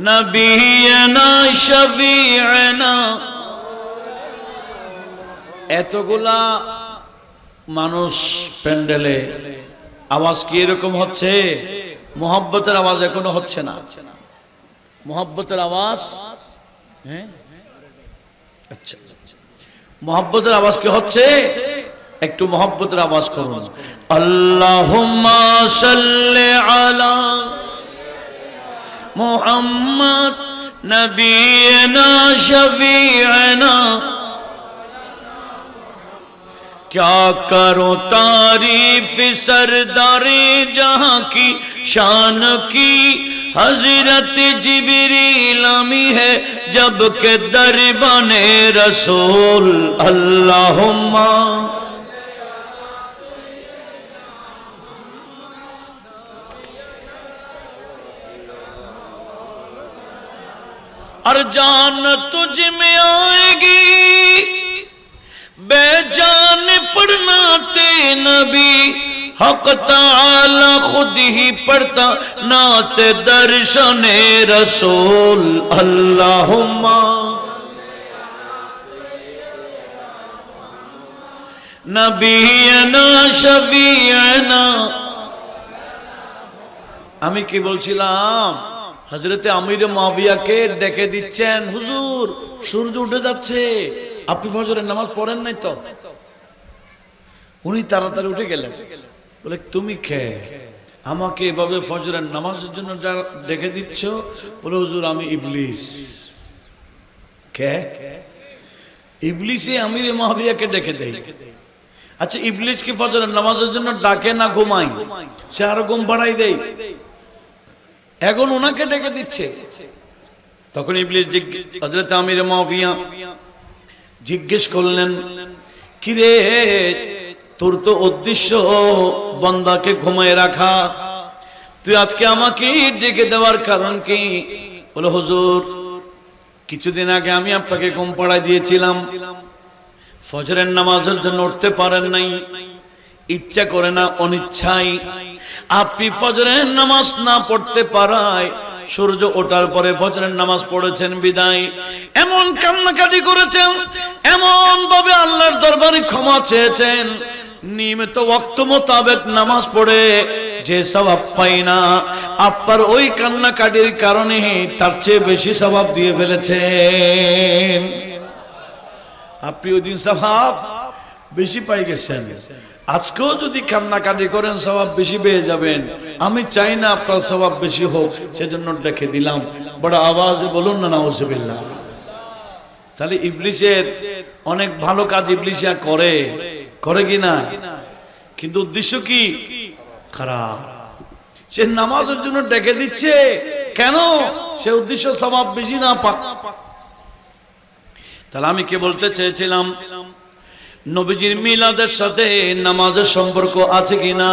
নবিয়িনা শফি'না। এতগুলা মানুষ প্যান্ডেলে, আওয়াজ কি এরকম হচ্ছে? মুহাব্বতের আওয়াজ এখনো হচ্ছে না। মুহাব্বতের আওয়াজ, হ্যাঁ আচ্ছা, মুহাব্বতের আওয়াজ কি হচ্ছে? একটু মুহাব্বতের আওয়াজ করুন। আল্লাহুম্মা সাল্লি আলা মুহাম্মদ নবিয়িনা শফি'না। क्या करो तारीफ सरदारे जहां की शान की, हजरत जिब्रील आमी है जब के दरबाने रसूल। अल्लाहुम्मा और जान तुझ में आएगी, बेजान पढ़ना ते नबी, हक ताला खुद ही पढ़ता नाते दर्शने रसूल। अल्लाहुम्मा नबीना शफीअना। আমি কি বলছিলাম? হযরতে আমির মুয়াবিয়াকে ডেকে দিচ্ছেন, হুজুর সূর্য উঠে যাচ্ছে, আপনি ফজরের নামাজ পড়েন নাই তো? উনি তাড়াতাড়ি উঠে গেলেন, বলে তুমি কে আমাকে এভাবে ফজরের নামাজের জন্য যা ডেকে দিচ্ছ? বলে হুজুর আমি ইবলিস। কে? ইবলিসে আমির মুয়াবিয়াকে ডেকে দেয়। আচ্ছা ইবলিস কি ফজরের নামাজের জন্য ডাকে না ঘুমায়? সে আরো ঘুম বাড়াই দেয়, এখন ওনাকে ডেকে দিচ্ছে। তখন ইবলিস হযরত আমির মুয়াবিয়া জিজ্ঞেস করলেন, কিরে তোর তো উদ্দেশ্য বান্দাকে ঘুমায় রাখা, তুই আজকে আমাকে ডেকে দেওয়ার কারণ কি? বলে হুজুর কিছুদিন আগে আমি আপনাকে ঘুম পাড়াই দিয়েছিলাম, ফজরের নামাজের জন্য উঠতে পারেন নাই, ইচ্ছা করে না অনিচ্ছায় আপনি ফজরের নামাজ না পড়তে পারায় সূর্য ওঠার পরে ফজরের নামাজ পড়েছেন বিদায় এমন কান্নাকাটি করেছেন, এমন ভাবে আল্লাহর দরবারে ক্ষমা চেয়েছেন, নিয়মিত ওয়াক্ত মোতাবেক নামাজ পড়ে যে সওয়াব পাই না, আপনার ওই কান্নাকাটির কারণে তার চেয়ে বেশি সওয়াব দিয়ে ফেলেছেন। আপনি ওই দিন সওয়াব বেশি পাই গেছেন, আজকেও যদি কান্নাকাটি করেন সওয়াব বেশি পেয়ে যাবেন। আমি চাই না আপনার সওয়াব বেশি হোক, সেজন্য ডেকে দিলাম। বড় আওয়াজে বলুন না নাউজুবিল্লাহ। তাহলে ইবলিসের অনেক ভালো কাজ ইবলিসিয়া করে, করে কি না? কিন্তু উদ্দেশ্য কি? খারাপ। সে নামাজের জন্য ডেকে দিচ্ছে কেন? সে উদ্দেশ্য সওয়াব বেশি না পাক। তাহলে আমি কি বলতে চেয়েছিলাম, নবীজির মিলাদের সাথে নামাজের সম্পর্ক আছে কিনা?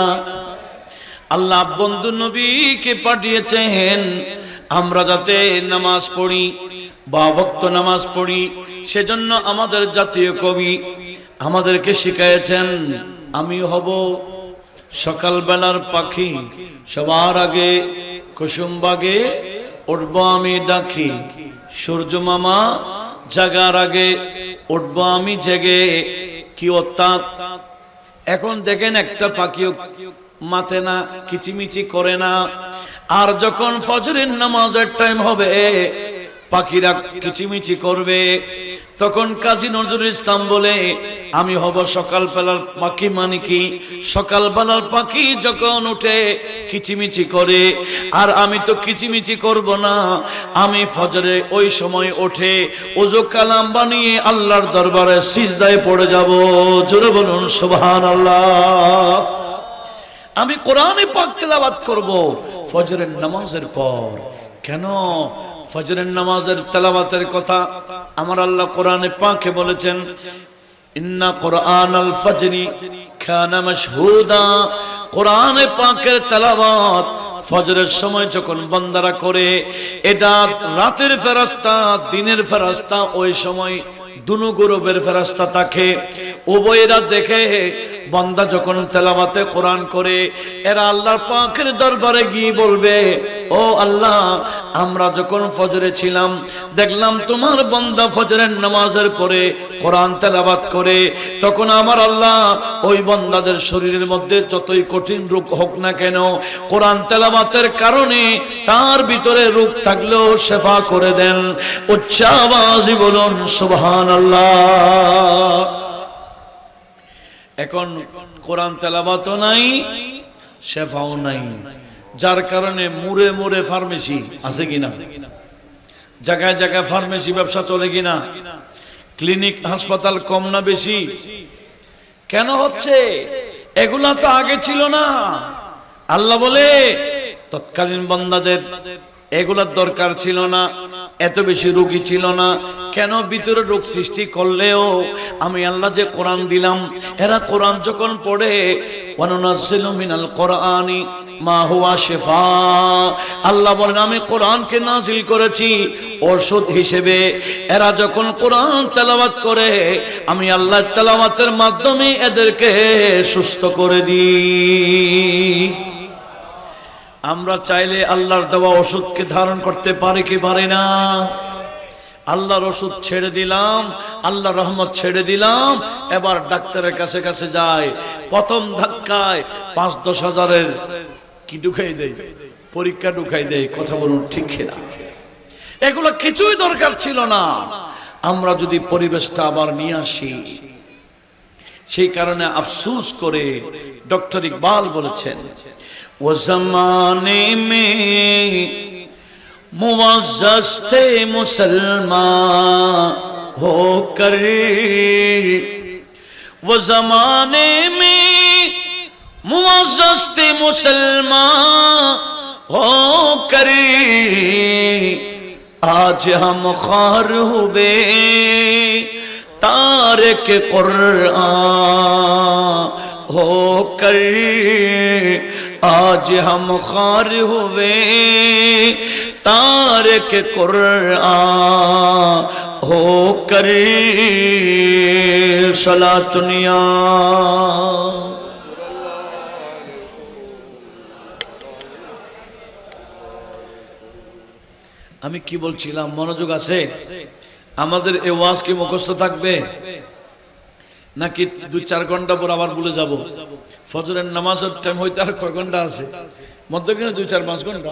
আল্লাহ বন্ধু নবীকে পাঠিয়েছেন আমরা যাতে নামাজ পড়ি বা ওয়াক্ত নামাজ পড়ি। সেজন্য আমাদের জাতীয় কবি আমাদেরকে শিখিয়েছেন, আমি হব সকালবেলার পাখি, সবার আগে কুসুমবাগে উঠব আমি ডাকি, সূর্য মামা জাগার আগে উঠব আমি জেগে। কি অর্থাৎ? এখন দেখেন একটা পাখিও মাথে না, কিচিমিচি করে না, আর যখন ফজরের নামাজের টাইম হবে পাখিরা কিচিমিচি করবে। তখন কাজী নজরুল ইসলাম বলে, আমি হব সকালবেলার পাখি। মানে কি? সকালবেলার পাখি যখন উঠে কিচিমিচি করে, আর আমি তো কিচিমিচি করব না, আমি ফজরে ওই সময় উঠে ওযু কালাম বানিয়ে আল্লাহর দরবারে সিজদায় পড়ে যাব। জোরে বলুন সুবহানাল্লাহ। আমি কোরআনে পাক তেলাওয়াত করব ফজরের নামাজের পর। কেন? ফজরের নামাজের তেলাওয়াতের কথা আমার আল্লাহ কোরআনে পাকে বলেছেন, ইন্না কুরআনাল ফজরি কানা মাশহুদা। কোরআনে পাকের তেলাওয়াত ফজরের সময় যখন বান্দারা করে, এটা রাতের ফেরেশতা দিনের ফেরেশতা ওই সময় দুনো গ্রুপের ফেরেশতা থাকে, উভয়েরা দেখে বান্দা যখন তেলাওয়াতে কোরআন করে, এরা আল্লাহর পাকের দরবারে গিয়ে বলবে, ও আল্লাহ আমরা যখন ফজরে ছিলাম দেখলাম তোমার বান্দা ফজরের নামাজের পরে কোরআন তেলাওয়াত করে, তখন আমার আল্লাহ ওই বান্দাদের শরীরের মধ্যে যতই কঠিন রোগ হোক না কেন, কোরআন তেলাওয়াতের কারণে তার ভিতরে রোগ থাকলেও শেফা করে দেন। উচ্চ আওয়াজে বলুন সুবহানাল্লাহ। এখন কোরআন তেলাওয়াতও নাই, শেফাও নাই, যার কারণে মুড়ে মুড়ে ফার্মেসি আছে কিনা, জায়গায় জায়গায় ফার্মেসি ব্যবসা চলে কিনা, ক্লিনিক হাসপাতাল কম না বেশি? কেন হচ্ছে? এগুলা তো আগে ছিল না। আল্লাহ বলে তৎকালীন বান্দাদের এগুলার দরকার ছিল না, এত বেশি রোগী ছিল না। কেন? ভিতরে রোগ সৃষ্টি করলেও আমি আল্লাহ যে কোরআন দিলাম, এরা কোরআন যখন পড়ে, ওয়ানুনাজ্জিলু মিনাল কোরআনি মা হুয়া শিফা, আল্লাহ বলেন আমি কোরআনকে নাজিল করেছি ঔষধ হিসেবে। এরা যখন কোরআন তেলাওয়াত করে, আমি আল্লাহর তেলাওয়াতের মাধ্যমে এদেরকে সুস্থ করে দিই। আমরা চাইলে আল্লাহর দেওয়া ওষুধকে ধারণ করতে পারি কি পারি না? আল্লাহর ওষুধ ছেড়ে দিলাম, আল্লাহর রহমত ছেড়ে দিলাম, এবার ডাক্তারের কাছে কাছে যায়, প্রথম ধাক্কায় ৫-১০ হাজারের কি ঢুকাই দেয়, পরীক্ষা ঢুকাই দেয়। কথা বলুন ঠিক কিনা? এগুলো কিছুই দরকার ছিল না। আমরা যদি পরিবেশটা আবার নিয়ে আসি, সেই কারণে আফসোস করে ডক্টর ইকবাল বলেছেন, ও জমানে মে মুআজ্জাজ थे मुसलमान होकर, वो जमाने में मुआज़्ज़ज़ थे मुसलमान होकर, आज हम ख़ार हुए तारिक कुरान होकर, आज हम ख़ार हुए तारिक कुरान होकर। सलातुनिया আমি কি বলছিলাম? মনোযোগ আছে? আমাদের এই ওয়াজ কি মুখস্থ থাকবে নাকি 2-4 ঘন্টা পর আবার ভুলে যাব? ফজরের নামাজের টাইম হইতে আর কয় ঘন্টা আছে? মধ্যখানে 2-4-5 ঘন্টা,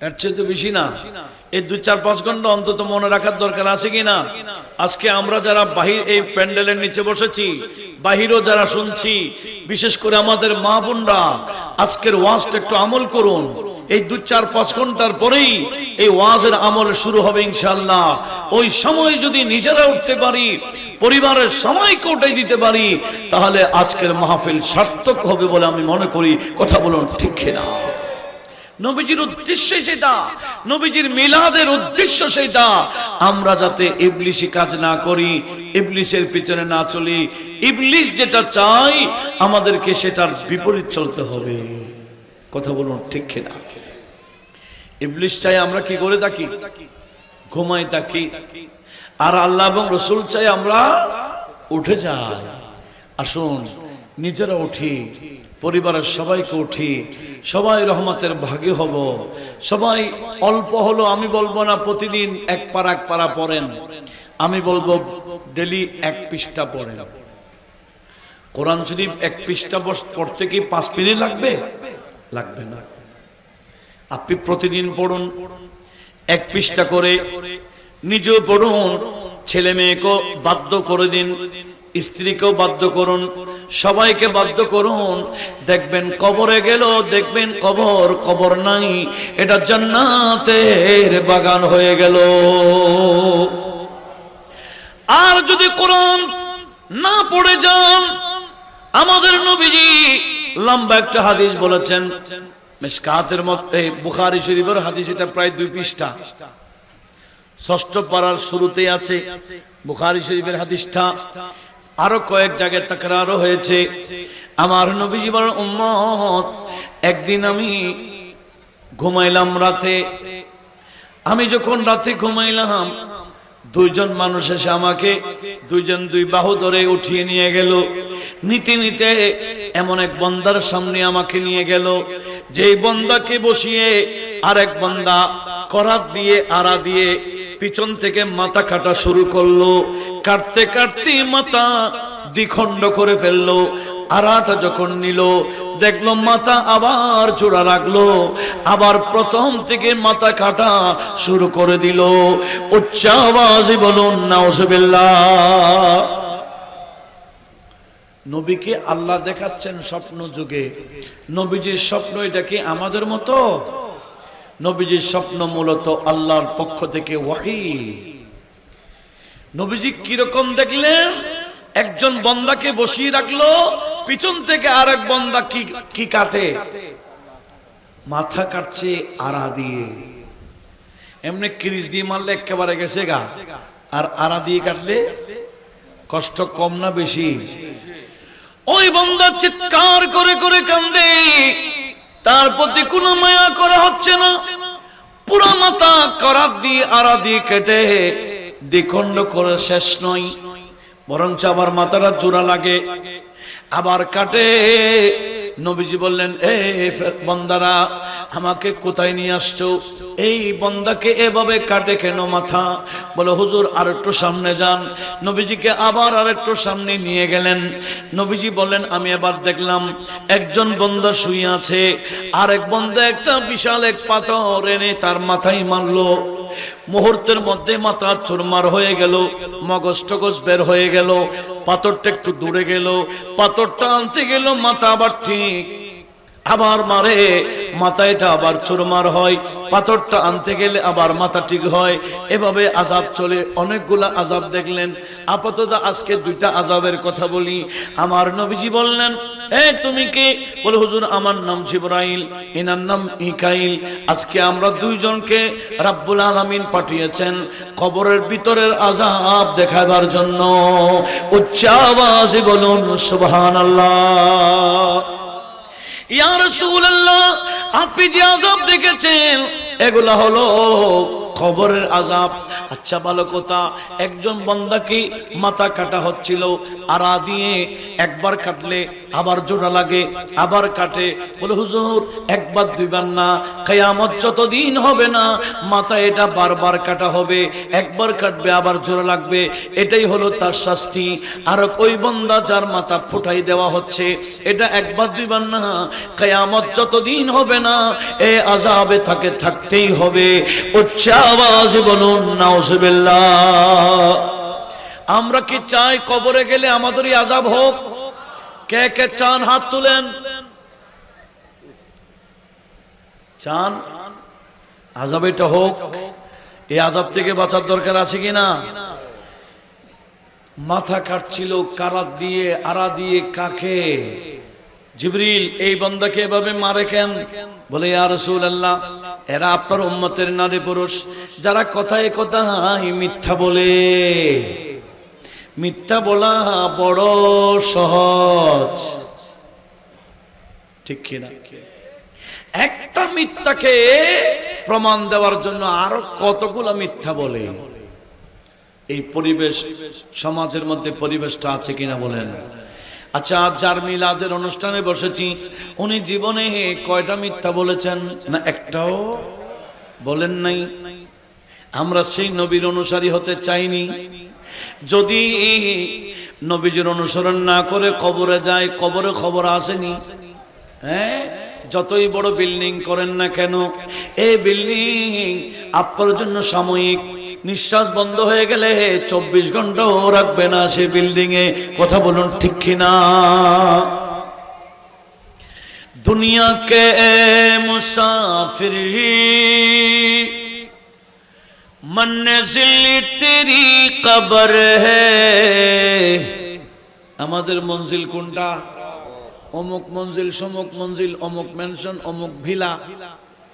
এর চেয়ে তো বেশি না। এই 2-4-5 ঘন্টা অন্তত মনে রাখার দরকার আছে কিনা? আজকে আমরা যারা বাহির এই প্যান্ডেলের নিচে বসেছি, বাহিরও যারা শুনছি, বিশেষ করে আমাদের মা বোনরা আজকের ওয়াজটা একটু আমল করুন। এই 2-4-5 ঘন্টার পরেই এই ওয়াজের আমল শুরু হবে ইনশাআল্লাহ। ওই সময় যদি নিজেরা উঠতে পারি, পরিবারের সময়কে উঠাই দিতে পারি, তাহলে আজকের মাহফিল সার্থক হবে বলে আমি মনে করি। কথা বলুন ঠিক কিনা? নবীজির উদ্দেশ্য সেটা, নবীজির মিলাদের উদ্দেশ্য সেটা। আমরা যাতে ইবলিশি কাজ না করি, ইবলিশের পিছনে না চলি। ইবলিশ যেটা চাই আমাদেরকে সেটার বিপরীত চলতে হবে। কথা বলুন ঠিক কিনা? ইবলিশ চাই আমরা কি করে থাকি? ঘুমাই থাকি। আর আল্লাহ এবং রাসূল চাই আমরা উঠে যাই। আসুন নিজেরা উঠি, পরিবারের সবাইকে উঠি, সবাই রহমতের ভাগী হব। সবাই অল্প হলো, আমি বলবো না প্রতিদিন এক পারা পড়েন, আমি বলবো ডেলি 1 পৃষ্ঠা পড়েন। কোরআন শরীফ 1 পৃষ্ঠা পড়তে কি 5 মিনিট লাগবে? লাগবে না। আপনি প্রতিদিন পড়ুন 1 পৃষ্ঠা করে, নিজেও পড়ুন, ছেলে মেয়েকেও বাধ্য করে দিন, স্ত্রীকেও বাধ্য করুন, সবাইকে বাধ্য করুন। দেখবেন কবরে গেল, দেখবেন কবর নাই, এটা জান্নাতের বাগান হয়ে গেল। আর যদি কোরআন না পড়ে যান, আমাদের নবীজি লম্বা একটা হাদিস বলেছেন, মিশকাতের মধ্যে, বুখারী শরীফের হাদিস, এটা প্রায় 2 পৃষ্ঠা, 6ষ্ঠ পারার শুরুতেই আছে বুখারী শরীফের হাদিসটা। আরো কয়েক জায়গায় তাকরারও হয়েছে। আমার নবীজি বলেন, উম্মত, একদিন আমি ঘুমাইলাম রাতে। আমি যখন রাতে ঘুমাইলাম, 2 জন মানুষ এসে আমাকে 2 বাহু ধরে উঠিয়ে নিয়ে গেল। নিতে নিতে এমন এক বান্দার সামনে আমাকে নিয়ে গেল, যেই বান্দাকে বসিয়ে আরেক বান্দা করাত দিয়ে, আড়া দিয়ে পিছন থেকে মাথা কাটা শুরু করলো। কাটতে কাটতে মাথা দ্বিখণ্ড করে ফেললো। আড়াটা যখন নিল, দেখলো মাথা আবার জোড়া রাখলো, আবার প্রথম থেকে মাথা কাটা শুরু করে দিল। উচ্চ আওয়াজে বলুন নাউজুবিল্লাহ। নবীকে আল্লাহ দেখাচ্ছেন স্বপ্ন যুগে। নবীজির স্বপ্ন এটা কি আমাদের মতো? নবীজির স্বপ্ন মূলত আল্লাহর পক্ষ থেকে ওয়াহী। নবীজি কিরকম দেখলেন? একজন বান্দাকে বসিয়ে রাখলো, পিছন থেকে আরেক বান্দা কি কাটে? মাথা কাটছে আড়া দিয়ে। এমনি ক্রিজ দিয়ে মারলে একেবারে গেছে গা, আর আড়া দিয়ে কাটলে কষ্ট কম না বেশি? ওই বান্দা চিৎকার করে করে কান্দে, তার প্রতি কোনো মায়া করা হচ্ছে না। পুরো মাথা করাত দিয়ে আড়া দিয়ে কেটে দ্বিখণ্ড করে শেষ নয়, বরং আবার মাথাটা জোড়া লাগে, আবার কাটে, নবীজি বললেন, এ বান্দারা, আমাকে কোথায় নিয়ে আসছো? এই বান্দাকে এভাবে কাটে কেন মাথা? বলে, হুজুর আর একটু সামনে যান। নবীজিকে আবার আর একটু সামনে নিয়ে গেলেন। নবীজি বলেন, আমি এবার দেখলাম একজন বান্দা শুয়ে আছে, আর এক বান্দা একটা বিশাল এক পাথর এনে তার মাথায় মারলো। মুহূর্তের মধ্যে মাথা চুরমার হয়ে গেল, মগজ টগজ বের হয়ে গেল, পাথরটা একটু দূরে গেল, পাথরটা আনতে গেল, মাথা আবার ঠিক আবার মারে, মাথা এটা আবার চুরমার হয়, পাথরটা আনতে গেলে আবার মাথা ঠিক হয়। এভাবে আযাব চলে, অনেকগুলা আযাব দেখলেন। আপাতত আজকে দুইটা আযাবের কথা বলি। আমার নবীজি বললেন, এ তুমি কে? বলে, হুজুর আমার নাম জিবরাইল, এনার নাম মিকাইল। আজকে আমরা দুইজনকে রাব্বুল আলামিন পাঠিয়েছেন কবরের ভিতরের আযাব দেখাবার জন্য। উচ্চ আওয়াজে বলুন সুবহানাল্লাহ। ইয়া রাসূলুল্লাহ, আপনি যে আযাব দেখেছেন এগুলা হলো কবরের আযাব। আচ্ছা ভালো কথা, একজন বান্দাকে মাথা কাটা হচ্ছিল, আড়া দিয়ে একবার কাটলে আবার জোড়া লাগে, আবার কাটে। বলে, হুজুর একবার দুইবার না, কিয়ামত যতদিন হবে না মাথা এটা বারবার কাটা হবে, একবার কাটবে আবার জোড়া লাগবে, এটাই হলো তার শাস্তি। আর ওই বান্দা যার মাথা ফুটাই দেওয়া হচ্ছে, এটা একবার দুইবার না, কিয়ামত যতদিন হবে না এই আযাবে তাকে থাকতেই হবে। উচ্চ আওয়াজে বলুন নাউজুবিল্লাহ। আমরা কি চাই কবরে গেলে আমাদেরই আযাব হোক? কে কে চান? হাত তুলেন। চান আযাব এটা হোক? এই আযাব থেকে বাঁচার দরকার আছে কিনা? মাথা কাটছিল কারাত দিয়ে, আড়া দিয়ে, কাকে? জিবরিল, এই বান্দাকে এভাবে মারে কেন? বলে, ইয়া রাসূলুল্লাহ, এরা আপনার উম্মতের নারী পুরুষ যারা কথায় কথায় মিথ্যা বলে। মিথ্যা বলা বড় সহজ, ঠিক কিনা? একটা মিথ্যাকে প্রমাণ দেওয়ার জন্য আরো কতগুলো মিথ্যা বলে। এই পরিবেশ সমাজের মধ্যে পরিবেশটা আছে কিনা বলেন? আচ্ছা, যার মিলাদের অনুষ্ঠানে বসেছি, উনি জীবনে কয়টা মিথ্যা বলেছেন? না একটাও বলেন নাই। আমরা সেই নবীর অনুসারী হতে চাইনি। যদি নবীজির অনুসরণ না করে কবরে যায়, কবরে খবর আসেনি। হ্যাঁ, যতই বড় বিল্ডিং করেন না কেন, এই বিল্ডিং আপনার জন্য সাময়িক। নিঃশ্বাস বন্ধ হয়ে গেলে 24 ঘন্টাও রাখবে না সে বিল্ডিং এ। কথা বলুন ঠিক কিনা? দুনিয়া কে মুসাফির মঞ্জিল তেরি কবর হ্যায়। আমাদের মঞ্জিল কোনটা? অমুক মঞ্জিল, সমুক মঞ্জিল, অমুক মেনশন, অমুক ভিলা।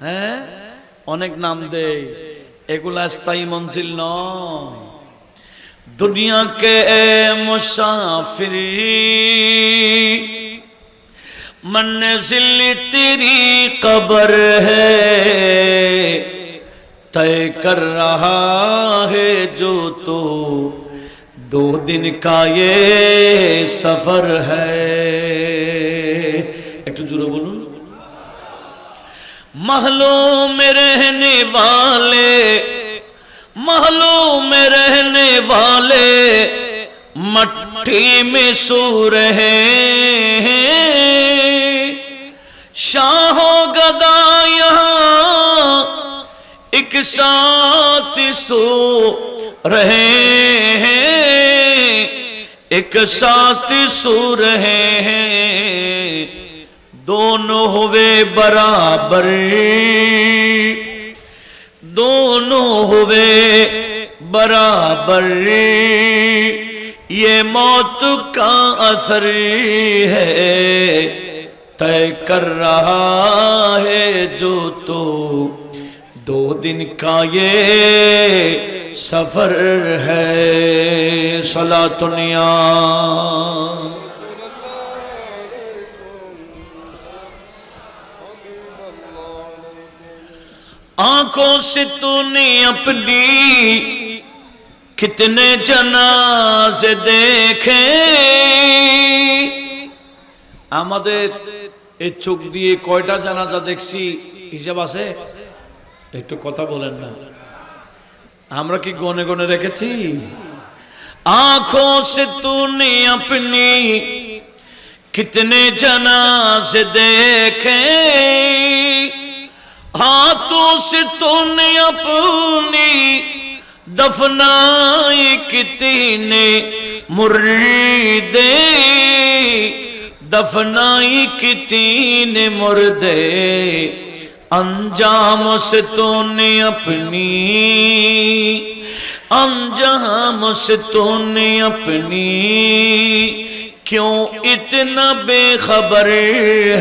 হ্যাঁ, অনেক নাম দেয়, এগুলা স্থায়ী মঞ্জিল নয়। দুনিয়া কে মুসাফির মঞ্জিল তেরি কবর হ্যায়, तय कर रहा है जो तो 2 दिन का ये सफर है। একটু জোরে বলুন। महलों में रहने वाले, महलों में रहने वाले मट्टी में सो रहे हैं। शाहो गदा यहाँ एक साथ सो रहे हैं, एक साथ सो रहे हैं। दोनों हुए बराबर, दोनों हुए बराबर। ये मौत का असर है, तय कर रहा है जो तो 2 दिन का ये सफर है। सलातुनिया आंखों से तूने अपनी कितने जनाजे देखे। আমাদের এই চোখ দিয়ে কয়টা জানাজা দেখছি হিসাব আছে? একটু কথা বলেন না, আমরা কি গনে গনে রেখেছি? आंखों से तूने अपनी कितने जनाज़े देखे, हाथों से तूने अपनी दफनाई कितने मुर्दे, दफनाई कितने मुर्दे, अंजाम से तूने अपनी, अंजाम से तूने अपनी क्यों इतना बेखबर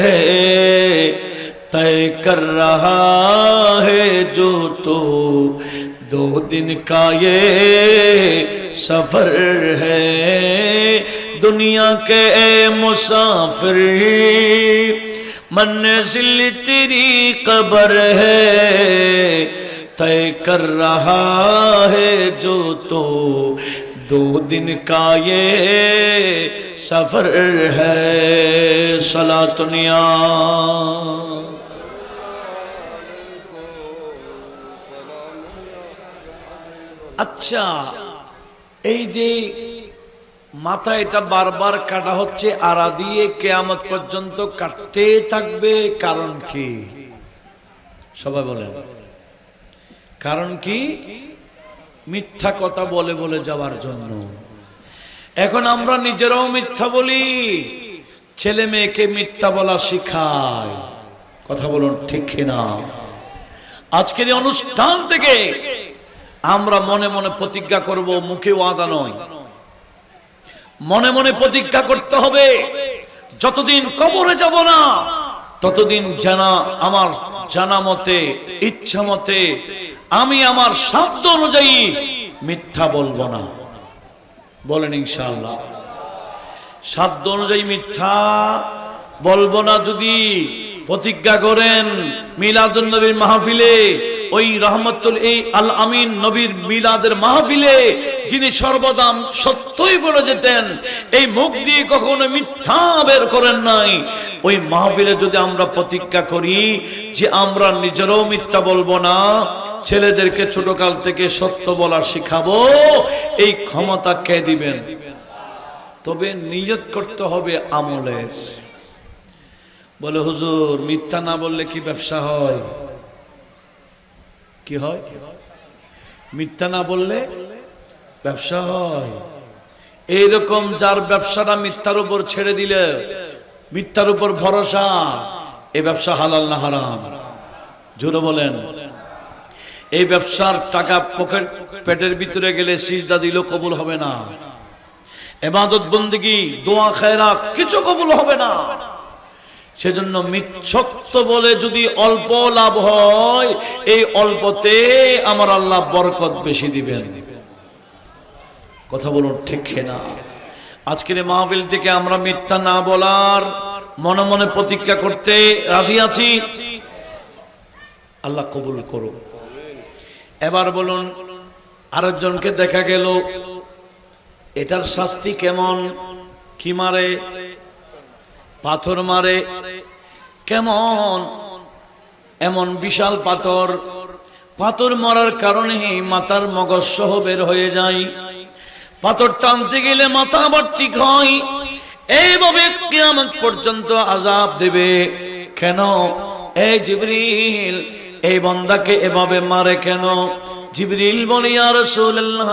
है, तय कर रहा है जो तो 2 दिन का ये सफर है, दुनिया के मुसाफिर मंजिल तेरी कब्र है, तय कर रहा है जो तो 2 दिन का ये सफर है। सलातुनिया अच्छा, এই যে মাথা এটা বারবার কাটা হচ্ছে আড়া দিয়ে, কিয়ামত পর্যন্ত কাটতে থাকবে, কারণ কি? সবাই বলেন কারণ কি? মিথ্যা কথা বলে বলে যাওয়ার জন্য। এখন আমরা নিজেরাও মিথ্যা বলি, ছেলে মেয়েকে মিথ্যা বলা শিখাই। কথা বলুন ঠিক কিনা? আজকের এই অনুষ্ঠান থেকে আমরা মনে মনে প্রতিজ্ঞা করব, মুখে ওয়াদা নয়, মনে মনে প্রতিজ্ঞা করতে হবে, যতদিন কবরে যাব না ততদিন আমার জানা মতে, ইচ্ছা মতে, আমি আমার সাধ্য অনুযায়ী মিথ্যা বলবো না। বলেন ইনশাআল্লাহ। সাধ্য অনুযায়ী মিথ্যা বলবো না যদি প্রতিজ্ঞা করেন। মিলাদুন নবীর মাহফিলে, ওই রহমতুল আল আমিন নবীর মিলাদের মাহফিলে যিনি সর্বদা সত্যই বলে যেতেন, এই মুখ দিয়ে কখনো মিথ্যা বের করেন নাই, ওই মাহফিলে যদি আমরা প্রতিজ্ঞা করি যে আমরা নিজেরাও মিথ্যা বলবো না, ছেলেদেরকে ছোটকাল থেকে সত্য বলা শিখাবো, এই ক্ষমতা কে দিবেন? তবে নিয়ত করতে হবে আমলের। বলে হুজুর মিথ্যা না বললে কি ব্যবসা হয়? কি হয়? মিথ্যা না বললে ব্যবসা হয়। এইরকম যার ব্যবসাটা মিথ্যার উপর ছেড়ে দিলে, মিথ্যার উপর ভরসা, এই ব্যবসা হালাল না হারাম? জোরে বলেন। এই ব্যবসার টাকা পেটের ভিতরে গেলে সিজদা দিলেও কবুল হবে না, ইবাদত বন্দেগী, দোয়া খায়রাত কিছু কবুল হবে না। সেজন্য মিথ্যক্ত বলে যদি অল্প লাভ হয়, এই অল্পতে আমার আল্লাহ বরকত বেশি দিবেন। কথা বলুন ঠিক না? আজকের মাহফিল থেকে আমরা মিথ্যা না বলার মনে মনে প্রতিজ্ঞা করতে রাজি আছি। আল্লাহ কবুল করুন। এবার বলুন, আরেকজনকে দেখা গেল, এটার শাস্তি কেমন? কি মারে? পাথর মারে। কেমন? এমন বিশাল পাথর, পাথর মারার কারণে মাথার মগজ সহ বের হয়ে যায়। পাথর টানতে গেলে মাথা আবার ঠিক হয়। এইভাবে কিয়ামত পর্যন্ত আযাব দেবে। কেন? এই জিবরিল এই বান্দাকে এভাবে মারে কেন? জিবরিল বলে, ইয়া রাসূলুল্লাহ,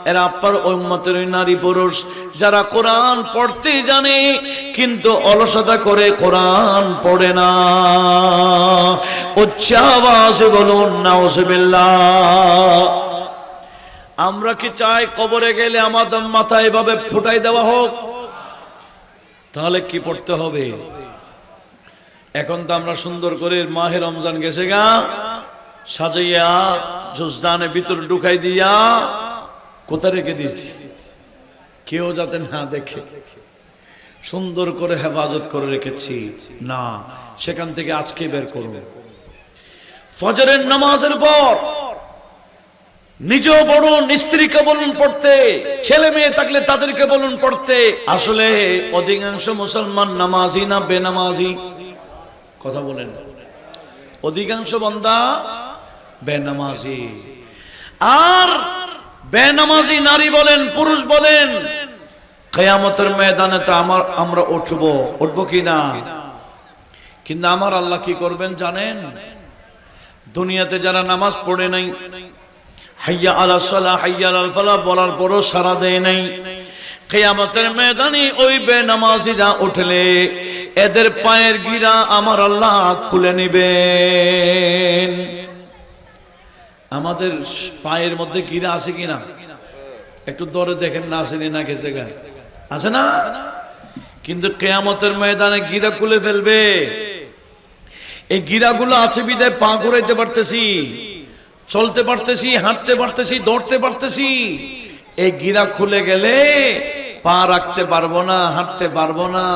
এরা আপনার উম্মতের নারী পুরুষ যারা কোরআন পড়তে জানে কিন্তু অলসতা করে কোরআন পড়ে না। উচ্চ আওয়াজে বলুন নাউযুবিল্লাহ। আমরা কি চাই কবরে গেলে আমাদের মাথা এভাবে ফুটাই দেওয়া হোক? তাহলে কি পড়তে হবে? এখন তো আমরা সুন্দর করে মাহে রমজান গেছে গা, সাজাইয়া জুজদানের ভিতর ঢুকাই দিয়া কোথায় রেখে দিয়েছি, কেউ যাতে না দেখে সুন্দর করে হেফাজত করে রেখেছি। না, সেখান থেকে আজকে বের করুন। ফজরের নামাজের পর নিজেও বলুন, স্ত্রীকে বলুন পড়তে, ছেলে মেয়ে থাকলে তাদেরকে বলুন পড়তে। আসলে অধিকাংশ মুসলমান নামাজি না বেনামাজি? কথা বলেন, অধিকাংশ বান্দা বেনামাজি। আর বেনামাজি নারী বলেন পুরুষ বলেন, কিয়ামতের ময়দানে তো আমরা উঠবো কি না? কিন্তু আমার আল্লাহ কি করবেন জানেন? দুনিয়াতে যারা নামাজ পড়ে নাই, হাইয়া আলাস সালাহ হাইয়া আলাল ফালাহ বলার পরও সারা দেয় নাই, কিয়ামতের ময়দানে ওই বেনামাজিরা উঠলে এদের পায়ের গিরা আমার আল্লাহ খুলে নেবেন। আমাদের পায়ের মধ্যে গিরা আছে কিনা একটু দরে দেখেন না, আসেনি না গেছে গায়ে আছে না? কিন্তু কিয়ামতের ময়দানে গিরা খুলে ফেলবে। এই গিরাগুলো আছে বিদায় পা ঘুরাইতে পারতেছি, চলতে পারতেছি, হাঁটতে পারতেছি, দৌড়তে পারতেছি। এই গিরা খুলে গেলে পা রাখতে পারবো না, হাঁটতে পারবো না।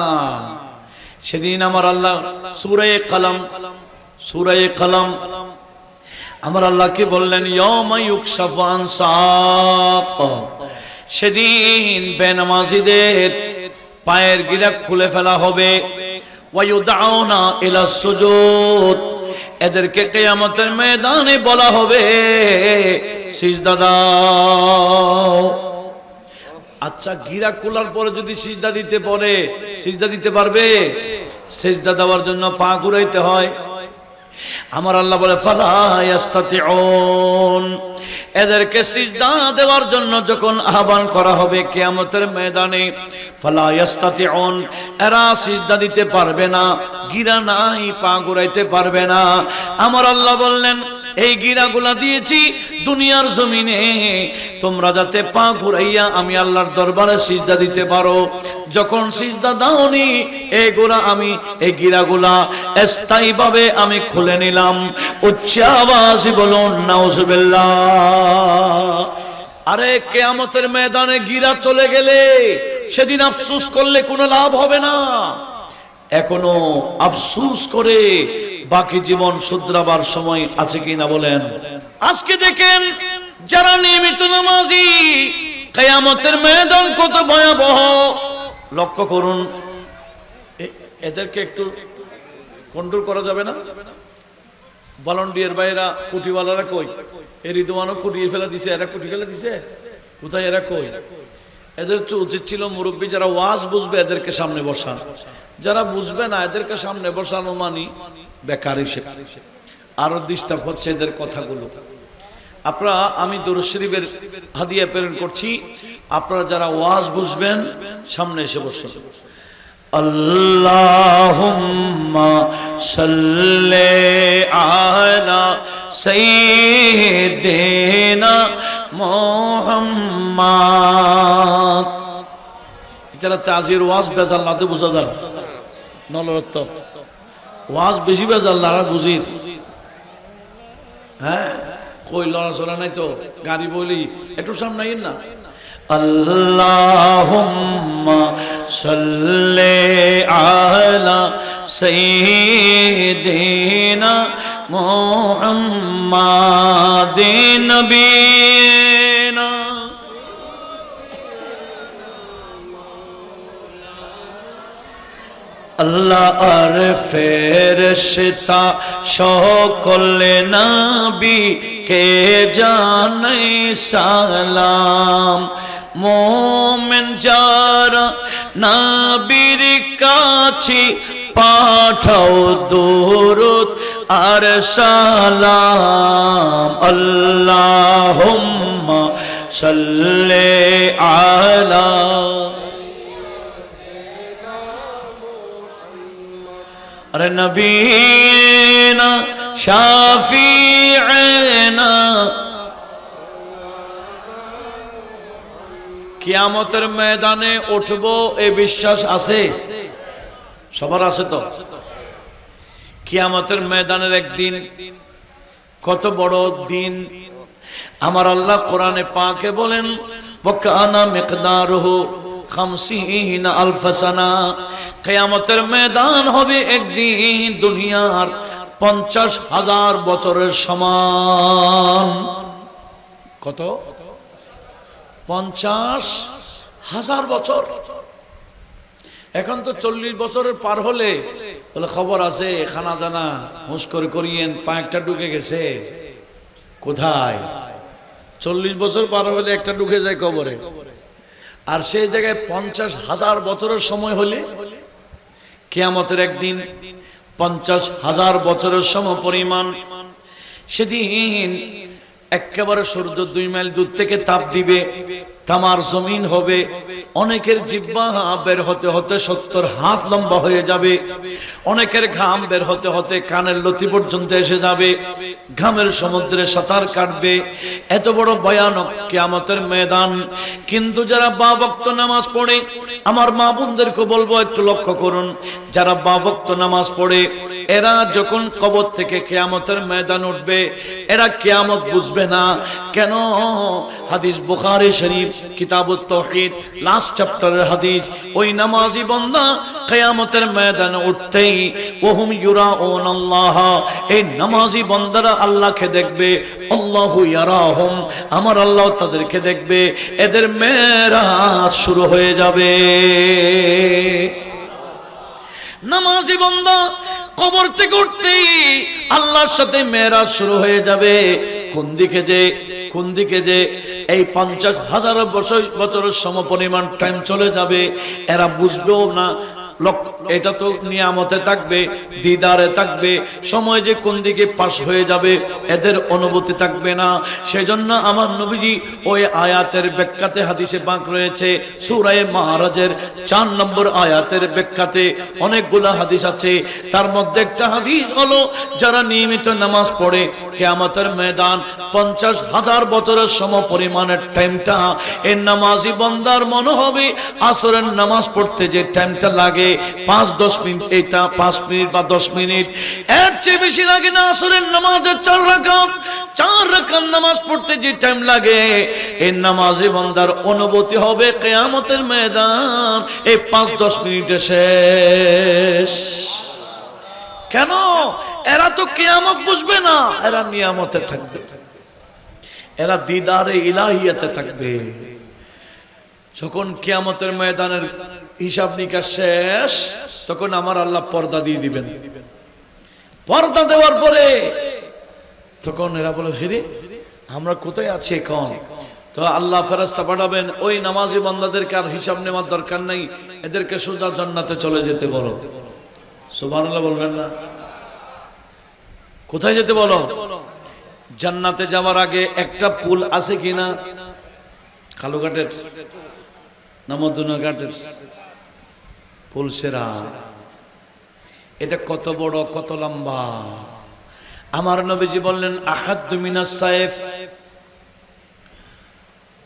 সেদিন আমার আল্লাহ সূরা কলম আমার আল্লাহ কি বললেন? ইয়াউমা ইউকশাফু আন সাক, সেদিন বেনামাজিদের পায়ের গিরা খুলে ফেলা হবে। ওয়া ইউদআউনা ইলা সুজুদ, এদেরকে কিয়ামতের ময়দানে বলা হবে সিজদা দাও। আচ্ছা, গিরা খোলার পরে যদি সিজদা দিতে বলে, সিজদা দিতে পারবে? সিজদা দেওয়ার জন্য পা ঘুরাইতে হয়। আমার আল্লাহ বলে ফালা ইয়াস্তাতিউন, এদেরকে সিজদা দেওয়ার জন্য যখন আহ্বান করা হবে কিয়ামতের ময়দানে, ফালা ইয়াস্তাতিউন, এরা সিজদা দিতে পারবে না, গিরা নাই, পা ঘুরাইতে পারবে না। আমার আল্লাহ বললেন এই গিরাগুলা দিয়েছি দুনিয়ার জমিনে তোমরা যাতে পা ঘুরাইয়া আমি আল্লাহর দরবারে সিজদা দিতে পারো। যখন সিজদা দাওনি আমি এই গিরাগুলা স্থায়ীভাবে আমি খুলে নিলাম। উচ্চ আওয়াজে বলুন নাউজুবিল্লাহ। আরে কিয়ামতের ময়দানে গিরা চলে গেলে সেদিন আফসোস করলে কোনো লাভ হবে না। এখনো আফসোস করে বাকি জীবন শুধরাবার সময় আছে কিনা বলেন? আজকে দেখেন যারা নিয়মিত নামাজি, কিয়ামতের ময়দান কত ভয়াবহ লক্ষ্য করুন। এদেরকে একটু কন্ট্রোল করা যাবে না? ভলান্টিয়ার ভাইরা, কুটিওয়ালারা কই? এই রিদওয়ানও কুটিয়ে ফেলে দিছে, এরা কুটি ফেলে দিছে কোথায়? এরা কই? এদের তো উচিত ছিল মুরব্বী যারা ওয়াজ বুঝবে এদেরকে সামনে বসান, যারা বুঝবে না এদেরকে সামনে বসানো মানি বেকারি। আরো ডিস্টার্ব হচ্ছে এদের কথাগুলো। আপনারা, আমি দুরূদ শরীফের হাদিয়া প্রেরণ করছি, আপনারা যারা ওয়াজ বুঝবেন সামনে এসে বসুন। আল্লাহুম্মা সাল্লি আলা সাইয়্যিদিনা মুহাম্মদ। যারা তাজির ওয়াজ বেজাল না বুঝা যায় নলরত্ব ওয়াজ বেশি বেজাল না বুঝির। হ্যাঁ, কই লড়াচড়া নাই তো, গাড়ি বলি একটু সামনে না। আল্লাহুম্মা সাল্লি আলা সাইয়্যিদিনা মুহাম্মাদিন নবিয়িনা। আল্লাহ আর ফেরেশতা সকলে নবী কে জানাই সালাম। মোমেন যারা নবীর কাছে পাঠাও দুরূদ আর সালাম। আল্লাহুম্মা সাল্লি আলা নবীনা শাফিঈনা। কিয়ামতের ময়দানে উঠবো এই বিশ্বাস আছে সবার? আছে তো? কিয়ামতের ময়দানের একদিন কত বড় দিন আমার আল্লাহ কোরআনে পাকে বলেন ওয়াকানা মিকদারুহু 50 আলফ সানা। কিয়ামতের ময়দান হবে একদিন দুনিয়ার 50,000 বছরের সমান। কত? 50,000 বছর। এখন তো 40 বছরের পার হলে বলে খবর আছে, খানা দানা হুঁশ করে করিয়েন, পা একটা ঢুকে গেছে। কোথায়? 40 বছর পার হলে একটা ঢুকে যায় কবরে। আর সেই জায়গায় 50,000 বছরের সময় হলে কিয়ামতের একদিন 50,000 বছরের সম পরিমাণ, সেদিন একেবারে সূর্য 2 মাইল দূর থেকে তাপ দিবে, তামার জমিন হবে, অনেকের জিহ্বা বের হতে হতে 70 হাত লম্বা হয়ে যাবে, অনেকের ঘাম বের হতে হতে কানের লতি পর্যন্ত এসে যাবে, ঘামের সমুদ্রে সাঁতার কাটবে। এত বড় ভয়ানক কিয়ামতের ময়দান। কিন্তু যারা বা ওয়াক্ত নামাজ পড়ে, আমার মা বোনদেরকে বলবো একটু লক্ষ্য করুন, যারা বা ওয়াক্ত নামাজ পড়ে এরা যখন কবর থেকে কিয়ামতের ময়দান উঠবে, এরা কিয়ামত বুঝবে না। কেন? হাদিস বুখারী শরীফ কিতাবুত তাওহীদ লাস্ট চ্যাপ্টারের হাদিস। ওই নামাজি বান্দা কিয়ামতের ময়দানে উঠতেই ওহুম ইউরাউন আল্লাহ, এই নামাজি বান্দারা আল্লাহকে দেখবে। আল্লাহু ইয়ারাহুম, আমার আল্লাহ তাদেরকে দেখবে। এদের মেরাজ শুরু হয়ে যাবে। নামাজি বান্দা কবর থেকে উঠতেই আল্লাহর সাথে মেরাজ শুরু হয়ে যাবে। কোন দিকে যে এই 50,000 বছরের সমপরিমাণ টাইম চলে যাবে, এরা বুঝবেও না। এটা তো নিয়ামতে থাকবে, দিদারে থাকবে, সময় যে কোন দিকে পাশ হয়ে যাবে এদের অনুভূতি থাকবে না। সেজন্য আমার নবীজি ওই আয়াতের ব্যাখ্যাতে, হাদিসে পাক রয়েছে সূরা মাআরাজের 4 নম্বর আয়াতের ব্যাখ্যাতে অনেকগুলো হাদিস আছে। তার মধ্যে একটা হাদিস হলো, যারা নিয়মিত নামাজ পড়ে কিয়ামতের ময়দান 50,000 বছরের সমপরিমাণের টাইমটা এই নামাজি বান্দার মনে হবে আসরের নামাজ পড়তে যে টাইমটা লাগে 5-10 মিনিট, এটা 5 মিনিট বা 10 মিনিট, এর চেয়ে বেশি লাগে না। আসরের নামাজে 4 রাকাত নামাজ পড়তে যে টাইম লাগে, এই নামাজি বান্দার অনুভূতি হবে কিয়ামতের ময়দান এই 5-10 মিনিটে শেষ। কেন? এরা তো কিয়ামত বুঝবে না, এরা নিয়ামতে থাকবে, এরা দিদারে ইলাহিয়াতে থাকবে। যখন কিয়ামতের ময়দানের হিসাব নিকাশ শেষ, তখন আমার আল্লাহ পর্দা দিয়ে দিবেন। পর্দা দেওয়ার পরে তখন এরা বলে, হেরে আমরা কোথায় আছি এখন? তো আল্লাহ ফেরেশতা পাঠাবেন, ওই নামাজি বান্দাদেরকে আর হিসাব নেওয়ার দরকার নাই, এদেরকে সোজা জান্নাতে চলে যেতে বলো। সুবহানাল্লাহ বলবেন না? কোথায় যেতে বলো? জান্নাতে যাওয়ার আগে একটা পুল আছে কিনা? কালুঘাটের না মদুনা ঘাটের পুলসেরা, এটা কত বড়, কত লম্বা। আমার নবীজি বললেন, আহাদ্দু মিনাস সাইফ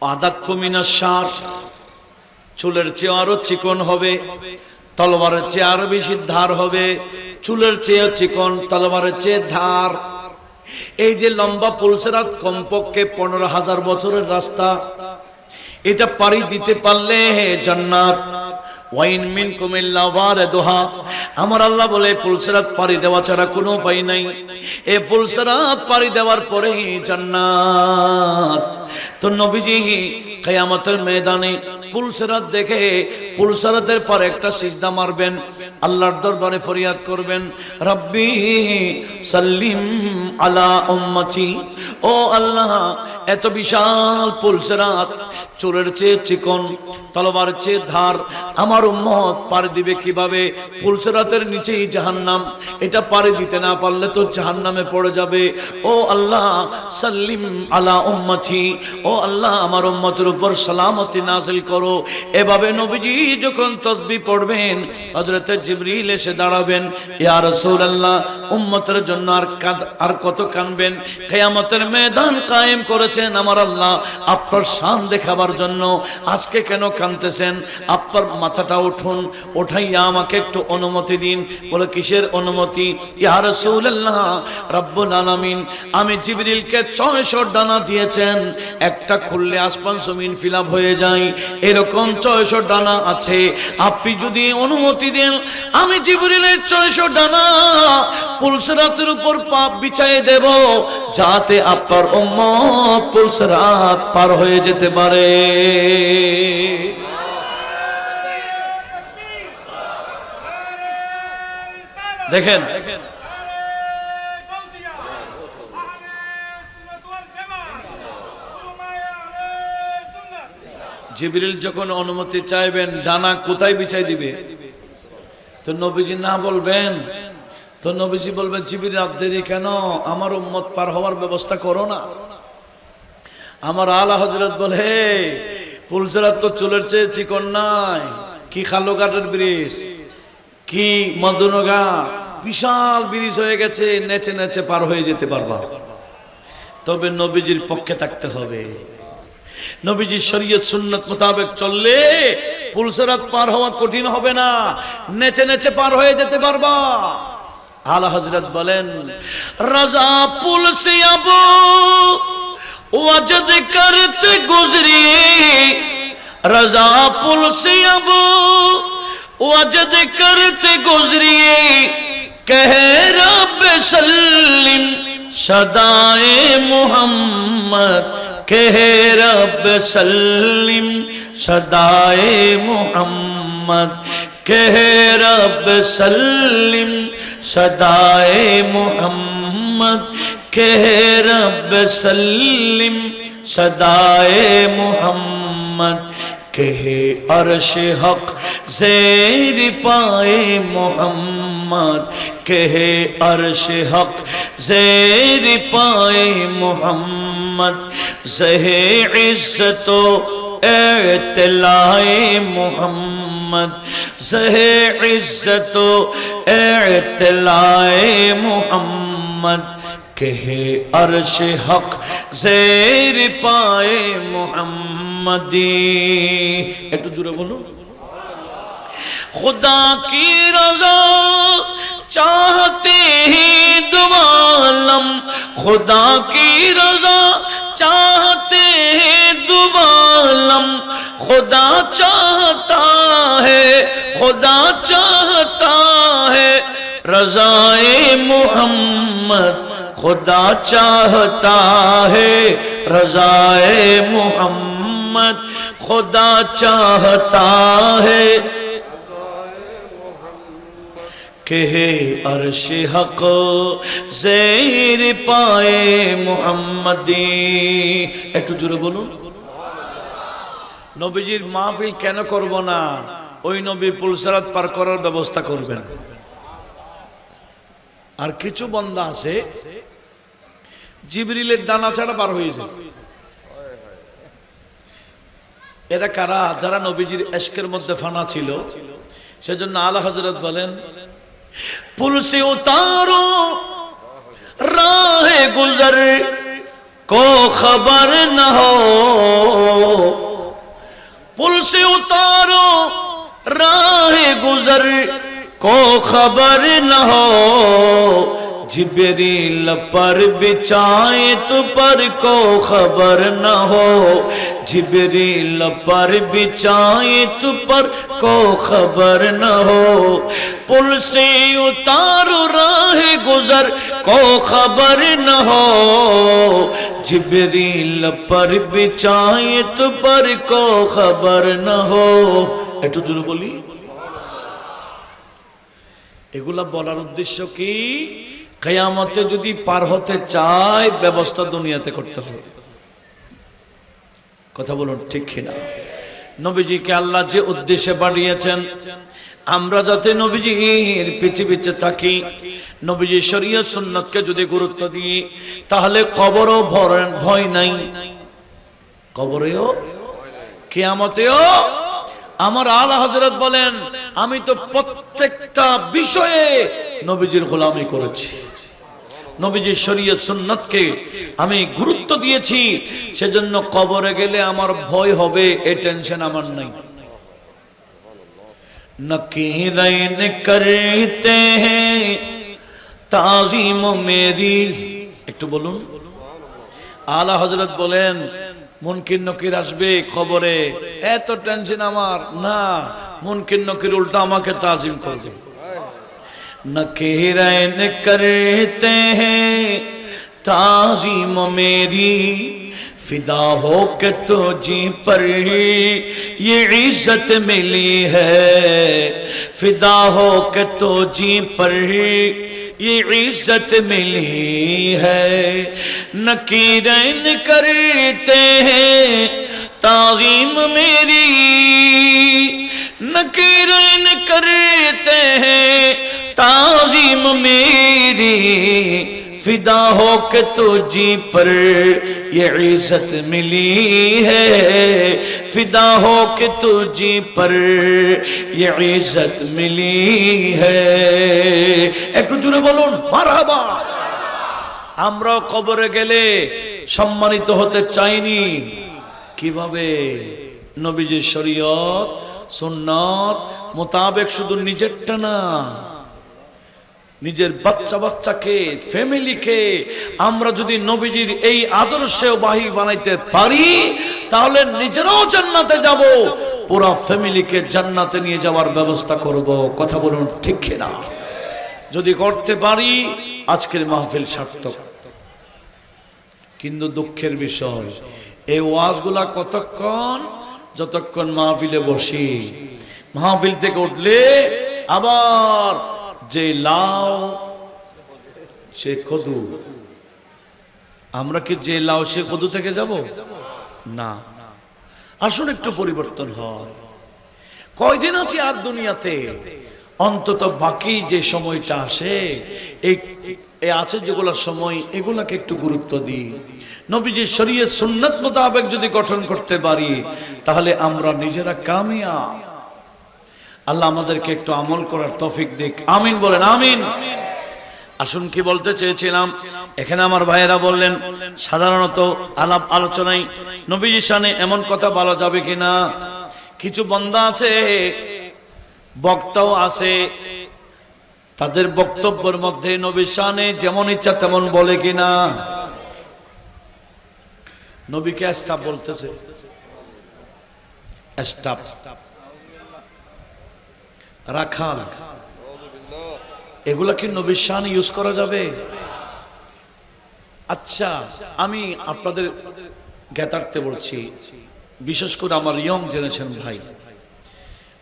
আদাক্কু মিনাস শার, চুলের চেয়ে আরো চিকন হবে, তলোয়ারের চেয়ে আরো বেশি ধার হবে। চুলের চেয়ে চিকন, তলোয়ারের চেয়ে ধার। এই যে লম্বা পুলসেরাত, কমপক্ষে 15,000 বছরের রাস্তা, এটা পাড়ি দিতে পারলে জান্নাত। ওয়াইন মিনকুম ইল্লা ওয়ারিদুহা, আমার আল্লাহ বলে পুলসিরাত পাড়ি দেওয়া ছাড়া কোনো উপায় নাই। এই পুলসিরাত পাড়ি দেওয়ার পরেই জান্নাত। তো নবীজি কিয়ামতের ময়দানে পুলসিরাত দেখে পুলসিরাতের পর একটা সিজদা মারবেন, আল্লাহর দরবারে ফরিয়াদ করবেন, রব্বি সাল্লিম আলা উম্মতি। ও আল্লাহ, এত বিশাল পুলসিরাত, চুলের চেয়ে চিকন, তলোয়ারের চেয়ে ধার, আমার উম্মত পাড়ি দিবে কিভাবে? পুলসিরাতের নিচেই জাহান্নাম, এটা পাড়ি দিতে না পারলে তো জাহান্নামে পড়ে যাবে। ও আল্লাহ সাল্লিম আলা উম্মতি, ও আল্লাহ আমার উম্মতের উপর সালামতি নাযিল করো। এভাবে নবীজি যখন তাসবিহ পড়বেন, হযরত জিবরিল এসে দাঁড়াবেন, ইয়া রাসূলুল্লাহ উম্মতের জন্য আর কত কাঁদবেন? কিয়ামতের ময়দান কায়েম করেছেন আমার আল্লাহ আপনার শান দেখাবার জন্য, আজকে কেন কাঁদতেছেন? আপনার মাথাটা উঠুন, উঠাইয়া আমাকে একটু অনুমতি দিন। বলে, কিসের অনুমতি? ইয়া রাসূলুল্লাহ রব্বুল আলামিন আমি জিবরিলকে 600 ডানা দিয়েছেন, একটা খুললে আসমান জমিন ফিলাপ হয়ে যায়, এরকম 600 ডানা আছে। আপনি যদি অনুমতি দেন, আমি জিবরিলের 600 ডানা পুলসিরাতের উপর পাপ বিছায়ে দেব, যাতে আপনার উম্মত পুলসিরাত পার হয়ে যেতে পারে। দেখেন জিবরিল যখন অনুমতি চাইবেন ডানা কোথায় বিছাই দিবে, তো নবীজি না বলবেন, তো নবীজি বলবেন জিবরিল আজ দেরি কেন, আমার উম্মত পার হওয়ার ব্যবস্থা করো না। আমার আলা হযরত বলে পুলসরাত তো চুলের চেয়ে চিকন নাই, কি খালুঘাটের ব্রিজ, কি মদনগা, বিশাল ব্রিজ হয়ে গেছে, নেচে নেচে পার হয়ে যেতে পারবা। তবে নবীজির পক্ষে থাকতে হবে, নবীজির শরীয়ত সুন্নাত মোতাবেক চললে পুলসরাত পার হওয়া কঠিন হবে না, নেচে নেচে পার হয়ে যেতে পারবা। আলা হযরত বলেন রাজা পুল সে আবু वजद करते गुजरिए, रजा पुल से अब वजद करते गुजरिए, कह रब सल्लिम सदाए मुहम्मद, कह रब सल्लिम सदाए मुहम्मद, कह रब सल्लिम सदाए मुहम्मद, कह रब सल्लिम सदाए मुहम्मद, कहे अर्श हक ज़ेर पाए मुहम्मद, कहे अर्श हक ज़ेर पाए मुहम्मद, ज़हे इज़्ज़तो एतलाए मुहम्मद, ज़हे इज़्ज़तो एतलाए मुहम्मद, कहे अर्श हक ज़ेर पाए मुहम्मदी। একটু জোরে বলুন। खुदा की रज़ा चाहते हैं दुआलम, खुदा की रज़ा चाहते हैं दुआलम, खुदा चाहता है, खुदा चाहता है रज़ाए मुहम्मद, खुदा चाहता है रज़ाए मुहम्मद, खुदा चाहता है कहे अर्श हक ज़ेर पाए मुहम्मदी। একটু জোরে বলুন। নবীজির মাহফিল কেন করব না, ওই নবী পুলসরাত পার করার ব্যবস্থা করবেন। আর কিছু বান্দা আছে জিবরিলের ডানা ছাড়া পার হয়ে যায়। এরা কারা? যারা নবীজির ইশকের মধ্যে ফানা ছিল। সেজন্য আলা হযরত বলেন पुल से उतारो राह गुजर को खबर न हो, पुल से उतारो राह गुजर को खबर न हो, जिब्रील पर बिछाए तो पर को खबर न हो, जिब्रील पर बिछाए तो पर को खबर न हो, पुल से उतारो राह गुजर को खबर न हो, जिब्रील पर बिछाए तो पर को खबर न हो। একটু জোরে বলি। এগুলা বলার উদ্দেশ্য কি? কিয়ামতে যদি পার হতে চায় ব্যবস্থা দুনিয়াতে করতে হবে। কথা বলুন ঠিক কিনা? নবীজিকে আল্লাহ যে উদ্দেশ্যে পাঠিয়েছেন, আমরা যাতে নবীজির পিছে পিছে থাকি, নবীজির শরীয়ত সুন্নাতকে যদি গুরুত্ব দিই, তাহলে কবরও ভয় নাই, কবরেও কিয়ামতেও। আমার আলা হযরত বলেন আমি তো প্রত্যেকটা বিষয়ে নবীজির গোলামি করেছি, নবীজির শরীয়ত সুন্নাতকে আমি গুরুত্ব দিয়েছি, সেজন্য কবরে গেলে আমার ভয় হবে এই টেনশন আমার নাই। नकीरैन करते हैं ताज़ीम मेरी, একটু বলুন। আলা হযরত বলেন মুনকির নকির আসবে কবরে, এত টেনশন আমার না, মুনকির নকির উল্টা আমাকে তাজিম করবে। नकीरैन करते हैं ताज़ीम मेरी फिदा हो के तुझी पर ये इज्जत मिली है, फिदा हो के तुझी पर ये इज्जत मिली है। नकीरन करते हैं ताज़ीम मेरी, नकीरन करते हैं ताज़ीम मेरी, फिदा हो के तुझी पर ये इज्जत मिली है, फिदा हो के तुझी पर ये इज्जत मिली है। একটু জোরে বলুন মারহাবা। আমরা কবরে গেলে সম্মানিত হতে চাইনি, কিভাবে? নবীজির শরীয়ত সুন্নাত মোতাবেক, শুধু নিজেরটা না, নিজের বাচ্চা বাচ্চাকে, ফ্যামিলিকে আমরা যদি নবীজির এই আদর্শে বাহী বানাইতে পারি, তাহলে নিজেরাও জান্নাতে যাব, পুরো ফ্যামিলিকে জান্নাতে নিয়ে যাওয়ার ব্যবস্থা করব। কথা বলুন ঠিক কিনা? যদি করতে পারি আজকের মাহফিল সার্থক। কিন্তু দুঃখের বিষয়, এই ওয়াজগুলা কতক্ষণ? যতক্ষণ মাহফিলে বসি। মাহফিল থেকে উঠলে আবার যে লাউ সে কদু, আমরা কি যে লাউ সে কদু থেকে যাব না? আসুন একটু পরিবর্তন হয়। কয়দিন আছি আর দুনিয়াতে, অন্তত বাকি যে সময়টা আসে, এই আছে যেগুলো সময়, এগুলাকে একটু গুরুত্ব দিই। নবীজির শরীয়ত সুন্নাত মোতাবেক যদি গঠন করতে পারি, তাহলে আমরা নিজেরা কামিয়াব। আল্লাহ আমাদেরকে একটু আমল করার তৌফিক দিক। আমিন বলেন আমিন। আসুন কি বলতে চেয়েছিলাম, এখানে আমার ভাইয়েরা বললেন সাধারণত আলাপ আলোচনায় নবীজির শানে এমন কথা বলা যাবে কিনা। কিছু বান্দা আছে, বক্তাও আছে, তাদের বক্তব্যের মধ্যে নবীর শানে যেমন ইচ্ছা তেমন বলে কিনা। নবীকে স্টাফ বলতেছে, স্টাফ, রাখাল, এগুলা কি নবীর শান ইউজ করা যাবে? আচ্ছা, আমি আপনাদের জ্ঞাতার্থে বলছি, বিশেষ করে আমার ইয়ং জেনারেশন ভাই,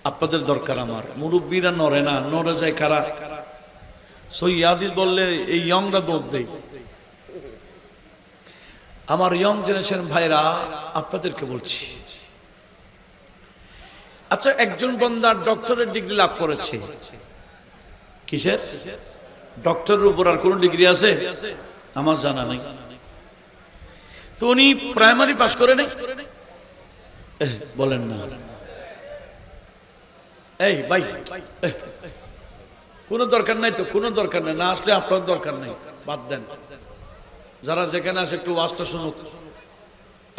আপনাদের দরকার। আমার মুরব্বীরা নড়ে না, নড়ে যায় কারা? সৈয়াদিল বললে এই ইয়ংরা দৌড় দেয়। আমার ইয়ং জেনারেশন ভাইরা আপনাদেরকে বলছি, আচ্ছা, একজন বান্দা ডক্টরের ডিগ্রি লাভ করেছে, কিসের? ডক্টরের উপর আর কোন ডিগ্রি আছে? আমার জানা নেই। তো উনি প্রাইমারি পাস করে নেই? বলেন না। এই ভাই, কোনো দরকার নাই তো, কোনো দরকার নাই, না আসলে আপনার দরকার নেই, বাদ দেন। যারা যেখানে আসে একটু ওয়াজটা শুনুক।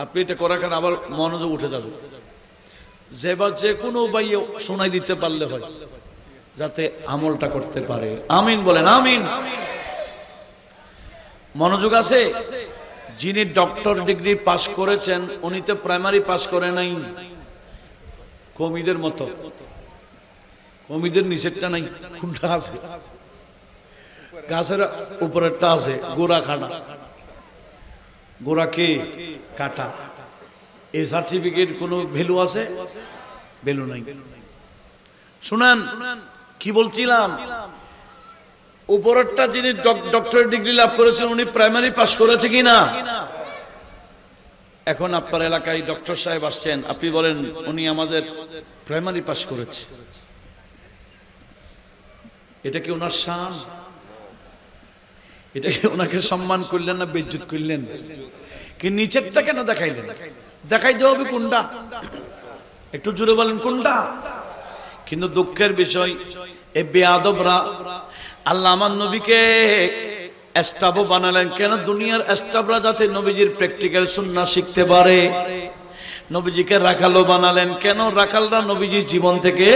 আপনি এটা করার কারণে আবার মনোযোগ উঠে যাবে। যে কোনো উপায়ে শোনাই দিতে পারলে হয়, যাতে আমলটা করতে পারে। আমিন বলেন আমিন। মনোযোগ আছে? যিনি ডক্টর ডিগ্রি পাস করেছেন উনি তো প্রাইমারি পাস করে নাই। কমিদের মতো, কমিদের নিচেরটা নাই, কোনটা আছে? গাছের উপরেরটা আছে, গোড়া খাটা। গোড়া কে? কাটা। এই সার্টিফিকেট কোনো ভ্যালু আছে? ভ্যালু নাই। শুনেন কি বলছিলাম, উপরেরটা যিনি ডক্টরেট ডিগ্রি লাভ করেছেন উনি প্রাইমারি পাস করেছে কিনা? এখন আপনার এলাকায় ডক্টর সাহেব আসছেন, আপনি বলেন উনি আমাদের প্রাইমারি পাস করেছে, এটা কি ওনার শান? এটা কি ওনাকে সম্মান করলেন না বেইজ্জত করলেন? কি নিচেরটা কেন দেখাইলেন? দেখাইতে হবে কোনটা? একটু জোরে বলেন কোনটা? কিন্তু দুঃখের বিষয়, এই বেয়াদবরা আল্লাহ আমার নবীকে স্টাফও বানালেন কেন? দুনিয়ার স্টাফরা যাতে নবীজির প্র্যাকটিক্যাল সুন্নাহ শিখতে পারে। নবীজিকে রাখালও বানালেন কেন? রাখালরা নবীজির জীবন থেকে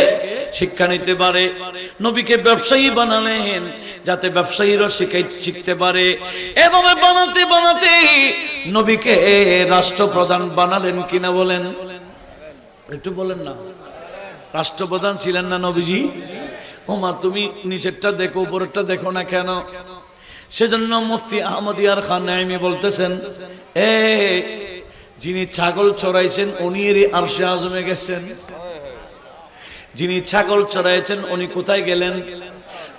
শিক্ষা নিতে পারে। নবীকে ব্যবসায়ী বানালেন যাতে ব্যবসায়ীরা শিখতে পারে। এভাবে বানাতে বানাতে নবীকে রাষ্ট্রপ্রধান বানালেন কিনা বলেন? একটু বলেন না। রাষ্ট্রপ্রধান ছিলেন না নবীজি? ওমা তুমি নিচেরটা দেখো উপরেরটা দেখো না কেন? সেজন্য মুফতি আহমদ ইয়ার খান নাইমি বলতেছেন, যিনি ছাগল চড়াইছেন উনি এর আরশে আজমে গেছেন, যিনি ছাগল চড়াইছেন উনি কোথায় গেলেন?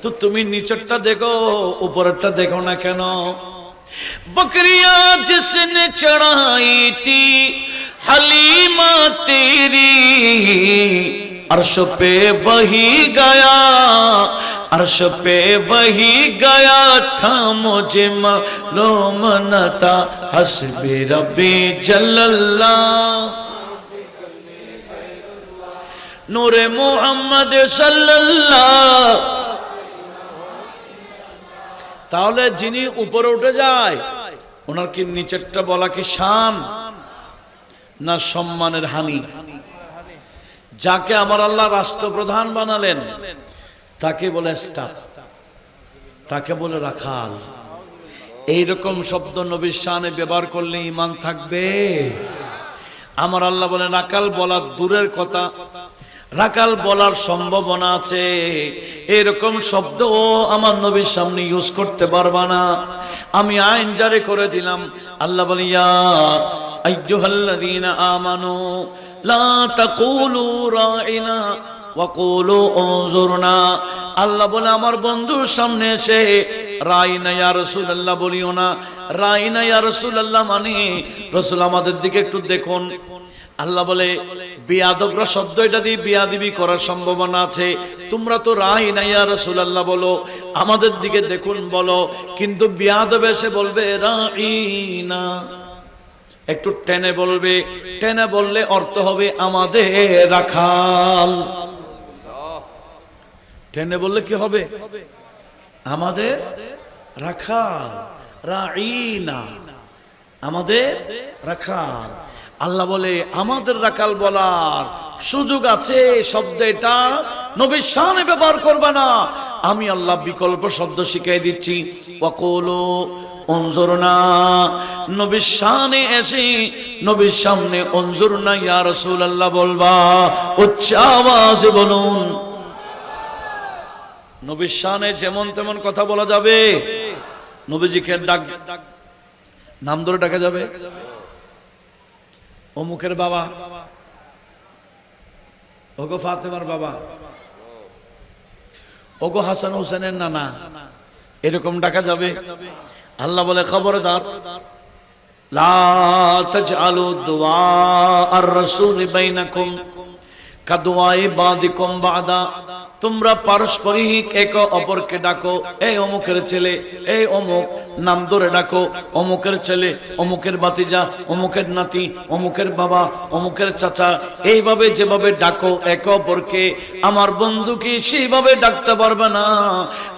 তো তুমি নিচেরটা দেখো, উপরেরটা দেখো না কেন? बकरियां जिसने चढ़ाई थी हलीमा तेरी, अर्श पे वही गया, अर्श पे वही गया था, मुझे मालूम न था हस्बी रब्बी जल्लल्लाह नूरे मुहम्मद सल्लल्लाह। তাহলে যিনি উপরে উঠে যায় ওনার কি নিচেরটা বলা কি শান না সম্মানের হানি? যাকে আমার আল্লাহ রাষ্ট্রপ্রধান বানালেন তাকে বলে স্টাফ, তাকে বলে রাখাল। এইরকম শব্দ নবীর শানে ব্যবহার করলে ঈমান থাকবে? আমার আল্লাহ বলে রাখাল বলা দূরের কথা, রাখাল বলার সম্ভাবনা আছে, এরকম শব্দ আমার নবীর সামনে ইউজ করতে পারবা না। আমি আইন জারি করে দিলাম। আল্লাহ বলে ইয়া আইয়ুহাল্লাযীনা আমানু লা তাকুলু রাইনা ওয়া কুলু উনজুরনা। আল্লাহ বলে আমার বন্ধুর সামনে এসে রাইনা ইয়া রাসূলুল্লাহ বলিও না। রাইনা ইয়া রাসূলুল্লাহ মানে রাসূল আমাদের দিকে একটু দেখুন। আল্লাহ বলে বিয়াদবরা শব্দ এটা দিয়ে বিয়াদবি করার সম্ভাবনা আছে। তোমরা তো রাইনা ইয়া রাসূলুল্লাহ বলো, আমাদের দিকে দেখুন বলো, কিন্তু বিয়াদব এসে বলবে রাইনা, একটু টেনে বলবে। টেনে বললে অর্থ হবে আমাদের রাখাল। টেনে বললে কি হবে? আমাদের রাখাল, রাইনা আমাদের রাখাল। আল্লাহ বলে আমাদের রাখাল বলার সুযোগ আছে, শব্দ এটা নবীর শানে ব্যবহার করবে না। আমি আল্লাহ বিকল্প শব্দ শিখিয়ে দিচ্ছি, ওয়াকুলু উনজুরনা। নবীর শানে এসে নবীর সামনে উনজুরনা ইয়া রাসূলুল্লাহ বলবা, উচ্চ আওয়াজে বলুন। নবীর শানে যেমন তেমন কথা বলা যাবে? নবীজিকে ডাক নাম ধরে ডাকা যাবে? অমুকের বাবা, ওগো ফাতেমার বাবা, ওগো হাসান হোসেনের নানা, এরকম ডাকা যাবে? আল্লাহ বলে খবরদার, লা তাজআলু দুআ আর রাসূল বাইনাকুম কাদুআই বাদিকুম বাদা। তোমরা পারস্পরিক একে অপরকে ডাকো, এই অমুকের ছেলে, এই অমুক, নাম ধরে ডাকো, অমুকের ছেলে, অমুকের ভাতিজা, অমুকের নাতি, অমুকের বাবা, অমুকের চাচা, এইভাবে যেভাবে ডাকো একে অপরকে, আমার বন্ধুকে সেইভাবে ডাকতে পারবে না।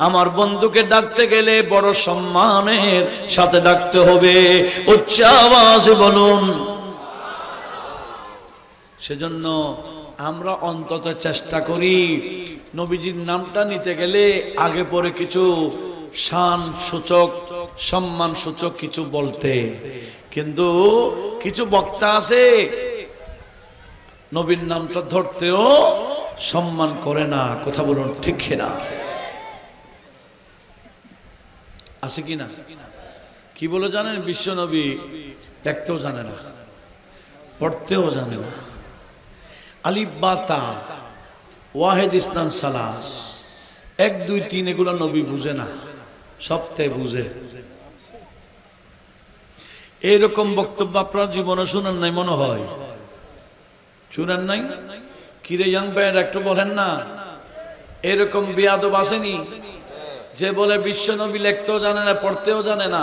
আমার বন্ধুকে ডাকতে গেলে বড় সম্মানের সাথে ডাকতে হবে, উচ্চ আওয়াজে বলুন। সেজন্য আমরা অন্তত চেষ্টা করি নবীজির নামটা নিতে গেলে আগে পরে কিছু শান সূচক, সম্মান সূচক কিছু বলতে। কিন্তু কিছু বক্তা আছে নবীর নামটা ধরতেও সম্মান করে না। কথা বলুন ঠিক কিনা? আছে কি না? কি বলে জানেন? বিশ্ব নবী লিখতেও জানে না, পড়তেও জানে না। আলিফ বা তা, ওয়াহেদ ইসনান সালাস, 1 2 3 এগুলো নবী বুঝে না, সবটাই বুঝে। এইরকম বক্তব্য আপনার জীবনে শুনেন নাই মনে হয়? শুনেন নাই? কিরে ইয়াং ভাইয়ের একটু বলেন না, এরকম বিয়াদব আসেনি যে বলে বিশ্বনবী লিখতেও জানে না, পড়তেও জানে না,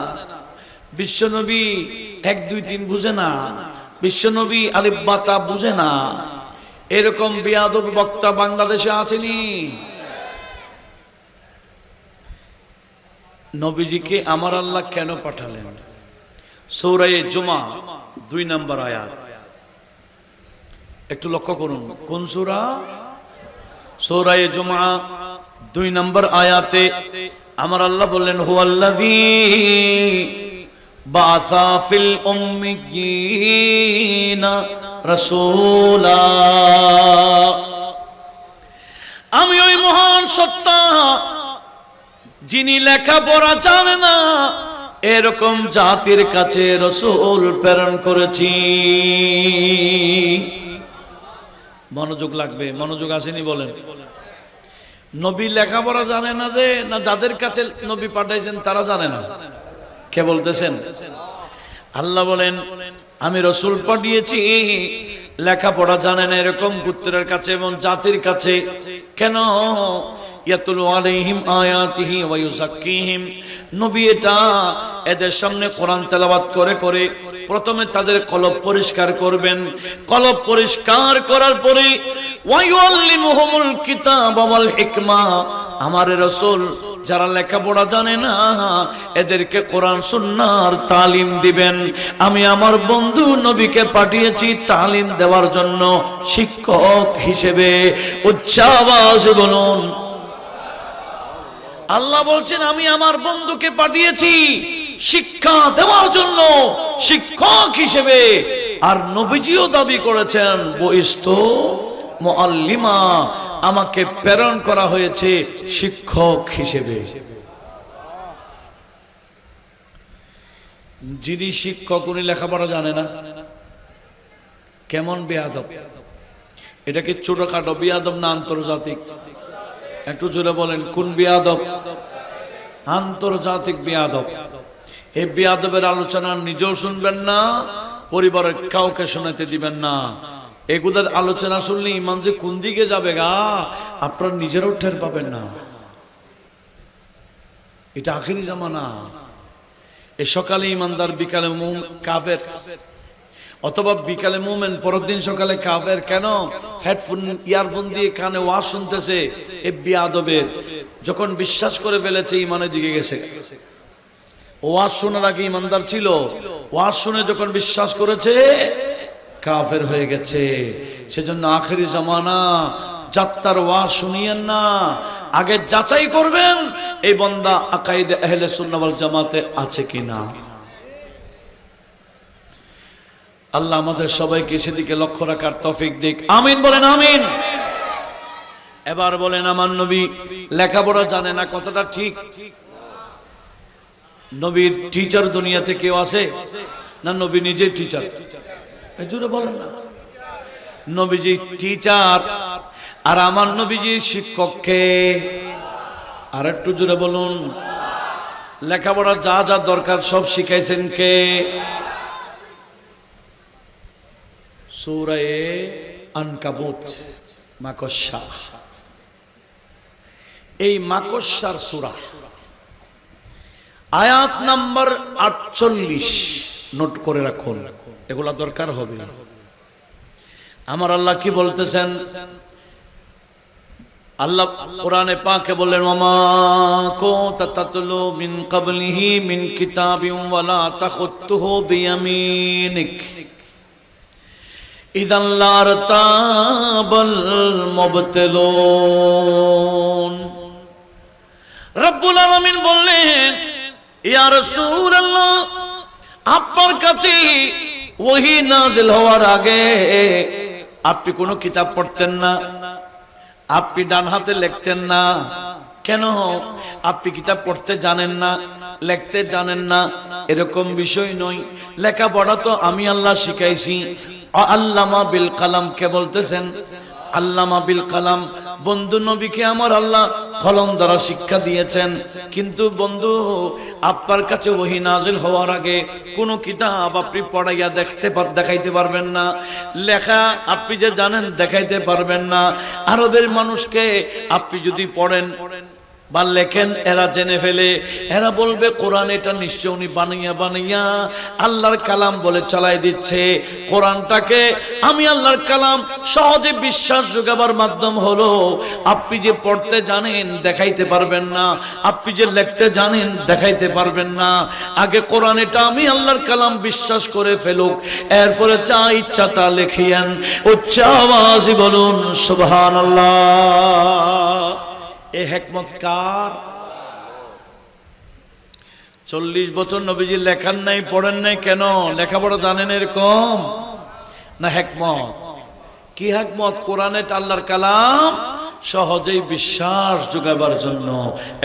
বিশ্বনবী 1 2 3 বুঝে না, বিশ্বনবী আলিফ বা তা বুঝে না। এরকম বিয়াদব বক্তা বাংলাদেশে আসেনি? নবীজিকে আমার আল্লাহ কেন পাঠালেন? সূরা জুমা 2 নম্বর আয়াত একটু লক্ষ্য করুন। কোন সূরা? সূরা জুমা 2 নম্বর আয়াতে আমার আল্লাহ বললেন, হুয়াল্লাযী বাআসা ফিল উম্মিয়িনা রাসূলা। আমি ওই মহান সত্তা যিনি লেখাপড়া জানে না এরকম জাতির কাছে রাসূল প্রেরণ করেছি। মনোযোগ লাগবে, মনোযোগ আসেনি বলেন। নবী লেখাপড়া জানে না যে, না যাদের কাছে নবী পাঠাইছেন তারা জানে না? কে বলতেছেন? আল্লাহ বলেন আমি রাসূল পাঠিয়েছি, লেখাপড়া জানেন এরকম গোত্রের কাছে এবং জাতির কাছে। কেন? ইয়াতুলু আলাইহিম আয়াতিহি ওয়া ইউযাক্কিহিম, নবী এটা এদের সামনে কোরআন তেলাওয়াত করে করে প্রথমে তাদের কলব পরিষ্কার করবেন। কলব পরিষ্কার করার পরে ওয়া ইউআল্লিমুহুমুল কিতাব ওয়াল হিকমা, আমার রাসূল যারা লেখাপড়া জানে না এদেরকে কোরআন সুন্নাহর তালিম দিবেন। আমি আমার বন্ধু নবীকে পাঠিয়েছি তালিম দেওয়ার জন্য, শিক্ষক হিসেবে। উচ্চ আওয়াজে বলুন। আল্লাহ বলছেন আমি আমার বন্ধুকে পাঠিয়েছি শিক্ষা দেওয়ার জন্য, শিক্ষক হিসেবে। আর নবীজিও দাবি করেছেন বইস্তু মুআল্লিমা, আমাকে প্রেরণ করা হয়েছে শিক্ষক হিসেবে। যিনি শিক্ষক উনি লেখাপড়া জানে না, কেমন বেয়াদব! এটা কি ছোটখাটো বেয়াদব না আন্তর্জাতিক? একটু জোরে বলেন, কোন বেয়াদব? আন্তর্জাতিক বেয়াদব। এই বেয়াদবের আলোচনা নিজেও শুনবেন না, পরিবারের কাউকে শোনাতে দিবেন না। এগুলোর আলোচনা শুনলে ইমান যে কোন দিকে যাবে গা আপনার নিজেরও টের পাবেন না। এটা আখিরি জামানা। এই সকালে ইমানদার, বিকালে কাফের, অথবা বিকালে মুমিন, পরের দিন সকালে কাফের। কেন? হেডফোন ইয়ারফোন দিয়ে কানে ওয়াজ শুনতেছে। এই বেয়াদবের যখন বিশ্বাস করে ফেলেছে ইমানের দিকে গেছে। ওয়াজ শোনার আগে ইমানদার ছিল, ওয়াজ শুনে যখন বিশ্বাস করেছে কাফের হয়ে গেছে। সেজন্য আখিরি জামানা যাত্রার ওয়াজ শুনিয়েন না, আগে যাচাই করবেন এই বান্দা আকাইদে আহলে সুন্নাহ ওয়াল জামাতে আছে কিনা। আল্লাহ আমাদের সবাইকে সেদিকে লক্ষ্য রাখার তৌফিক দিক। আমিন বলেন, আমিন। এবার বলেন আমার নবী লেখাপড়া জানে না, কথাটা ঠিক? নবীর টিচার দুনিয়াতে কেউ আছে না? নবী নিজে টিচার। জোরে বলেন না। নবীজি টিচার, আর আমার নবীজি শিক্ষককে। আর একটু জোরে বলুন। লেখাপড়া যা যা দরকার সব শিখাইছেন কে? সূরা আনকাবুত, মাকড়সা। এই মাকড়সার সূরা, আয়াত নাম্বার 48 নোট করে রাখুন, এগুলা দরকার হবে। আমার আল্লাহ কি বলতেছেন? আল্লাহ কোরআনে পাকে বলেন ওয়ামা কুনতা তাতলু মিন ক্বাবলিহি মিন কিতাবিন ওয়ালা তাখুতুহু বিয়ামিনিক ইযান লারতাবাল মুবতিলুন। রব্বুল আলামিন বললেন ইয়া রাসূলুল্লাহ, আপনার কাছে ওহী নাযিল হওয়ার আগে আপনি কোনো কিতাব পড়তেন না, আপনি ডান হাতে লিখতেন না। কেন? আপনি কিতাব পড়তে জানেন না, লিখতে জানেন না, এরকম বিষয় নয়। লেখাপড়া তো আমি আল্লাহ শিখাইছি। আল্লামা বিল কালাম কে বলতেছেন? আল্লামা বিল কালাম। বন্ধু নবীকে আমার আল্লাহ কলম দ্বারা শিক্ষা দিয়েছেন। কিন্তু বন্ধু আপনার কাছে ওহী নাযিল হওয়ার আগে কোন কিতাব আপনি পড়াইয়া দেখাইতে পারবেন না, লেখা আপনি যে জানেন দেখাইতে পারবেন না। আরবের মানুষকে আপনি যদি পড়েন বা লেখেন, এরা জেনে ফেলে, এরা বলবে কোরআন এটা নিশ্চয় উনি বানাইয়া বানাইয়া আল্লাহর কালাম বলে চালাই দিচ্ছে। কোরআনটাকে আমি আল্লাহর কালাম সহজে বিশ্বাস যোগাবার মাধ্যম হলো আপনি যে পড়তে জানেন দেখাইতে পারবেন না, আপনি যে লিখতে জানেন দেখাইতে পারবেন না। আগে কোরআন এটা আমি আল্লাহর কালাম বিশ্বাস করে ফেলুক, এরপরে যা ইচ্ছা তা লিখিয়েন। উচ্চ আওয়াজে বলুন সুবহানাল্লাহ। এ হিকমত কার? 40 বছর নবীজি লেখার নাই, পড়েন নাই, কেন? লেখাপড়া জানেন এরকম না? হিকমত কি? হিকমত কোরআনে আল্লাহর কালাম সহজেই বিশ্বাস যোগাবার জন্য।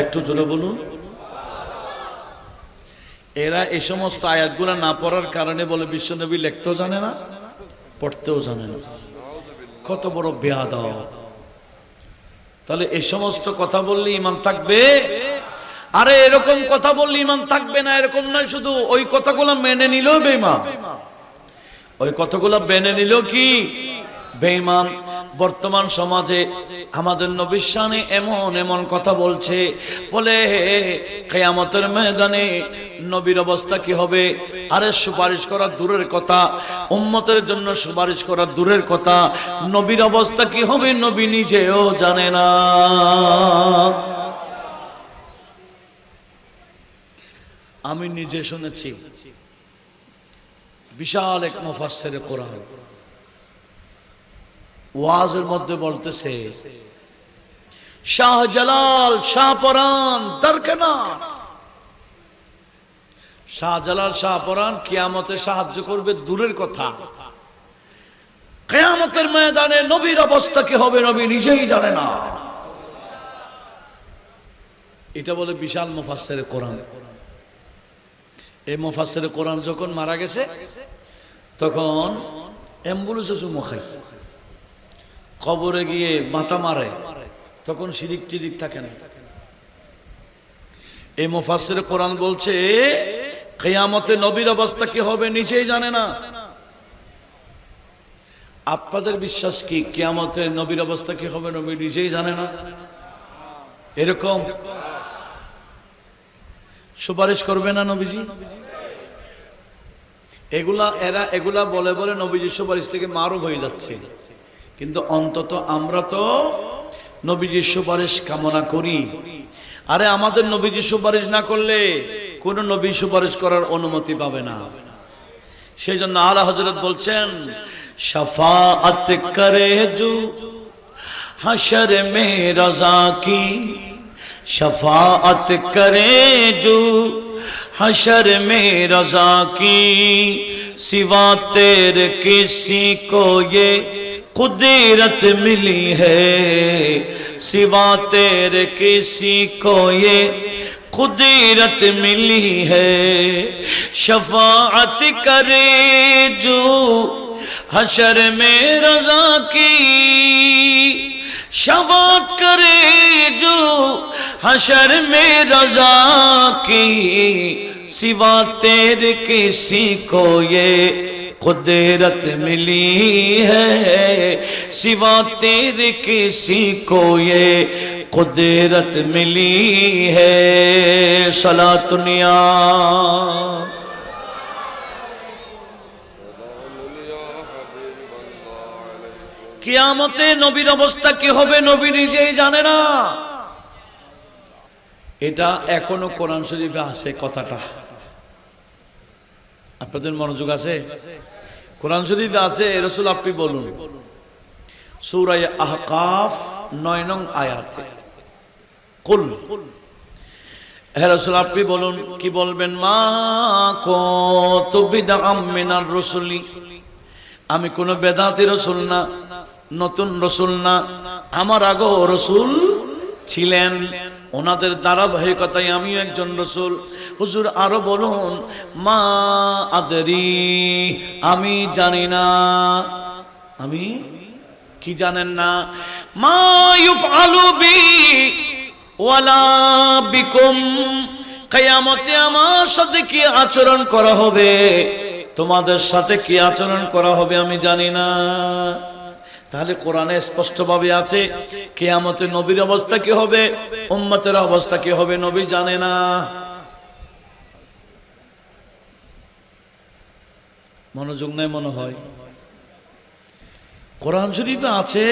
একটু জোরে বলুন। এরা এই সমস্ত আয়াতগুলো না পড়ার কারণে বলে বিশ্বনবী লিখতেও জানে না, পড়তেও জানে না। কত বড় বেয়াদব! তাহলে এই সমস্ত কথা বললে ঈমান থাকবে? আরে এরকম কথা বললে ঈমান থাকবে না এরকম নয়, শুধু ওই কথাগুলো মেনে নিলেও বেঈমান। ওই কথাগুলো মেনে নিলেও কি বেঈমান। বর্তমান সমাজে আমাদের নবীর শানে এমন এমন কথা বলছে, বলে কিয়ামতের ময়দানে নবীর অবস্থা কি হবে? আরে সুপারিশ করা দূরের কথা, উম্মতের জন্য সুপারিশ করা দূরের কথা, নবীর অবস্থা কি হবে নবী নিজেও জানে না। আমি নিজে শুনেছি, বিশাল এক মুফাসসিরে কোরআন ওয়াজের মধ্যে বলতেছে, শাহজালাল শাহপরান দরকার, শাহজালাল শাহপরান কিয়ামতে সাহায্য করবে দূরের কথা, কিয়ামতের ময়দানে নবীর অবস্থা কি হবে নবী নিজেই জানে না। এটা বলে বিশাল মুফাসসিরে কোরআন। এই মুফাসসিরে কোরআন যখন মারা গেছে তখন অ্যাম্বুলেন্সে চুমো খাই, কবরে গিয়ে মাথা মারে, তখন শিরিক টিরিক থাকে না। এই মুফাসসিরে কোরআন বলছে কিয়ামতে নবীর অবস্থা কি হবে নিজেই জানে না। আপনাদের বিশ্বাস কি কিয়ামতে নবীর অবস্থা কি হবে নবী নিজেই জানে না? এরকম সুপারিশ করবে না নবীজি? এগুলা বলে বলে নবীজির সুপারিশ থেকে মারুফ হয়ে যাচ্ছে। কিন্তু অন্তত আমরা তো নবীজির সুপারিশ কামনা করি। আরে আমাদের নবীজি সুপারিশ না করলে কোন নবী সুপারিশ করার অনুমতি পাবে না। সেই জন্য আলা হযরত বলছেন, শাফাআত করে জু হাশর মে রজা কি, शफाअत करे जो हशर में रजा की, सिवा तेरे किसी को ये कुदरत मिली है, सिवा तेरे किसी को ये कुदरत मिली है, शफाअत करे जो हशर में रजा की, शफाअत करे जो हशर में रजा की, सिवा तेरे किसी को ये कुदरत मिली है, सिवा तेरे किसी को ये कुदरत मिली है। सलातुनिया কিয়ামতে নবীর অবস্থা কি হবে নবী নিজেই জানে না। এটা এখনো কোরআন শরীফে আছে কথাটা। আপনাদের মনোযোগ আছে? কোরআন শরীফে আছে। রাসূল আপনি বলুন সূরা আহকাফ 9 নং আয়াতে, কুল, হে রাসূল আপনি বলুন, কি বলবেন? মা কুনতু বিদআম মিনার রাসূলি, আমি কোন বেদাতি রাসূল না, নতুন রাসূল না, আমার আগেও রাসূল ছিলেন, ওনাদের ধারাবাহিকতায় আমিও একজন রাসূল। হুজুর আরো বলুন, মা আদরি, আমি জানি না। আমি কি জানেন না? মা ইউফআলু বি ওয়ালা বিকুম, কিয়ামতে আমার সাথে কি আচরণ করা হবে, তোমাদের সাথে কি আচরণ করা হবে আমি জানি না। তাহলে কোরআনে স্পষ্টভাবে আছে কিয়ামতে নবীর অবস্থা কি হবে, উম্মতের অবস্থা কি হবে নবী জানে না। মনোযোগ নাই মনে হয়? কোরআন শরীফে আছে,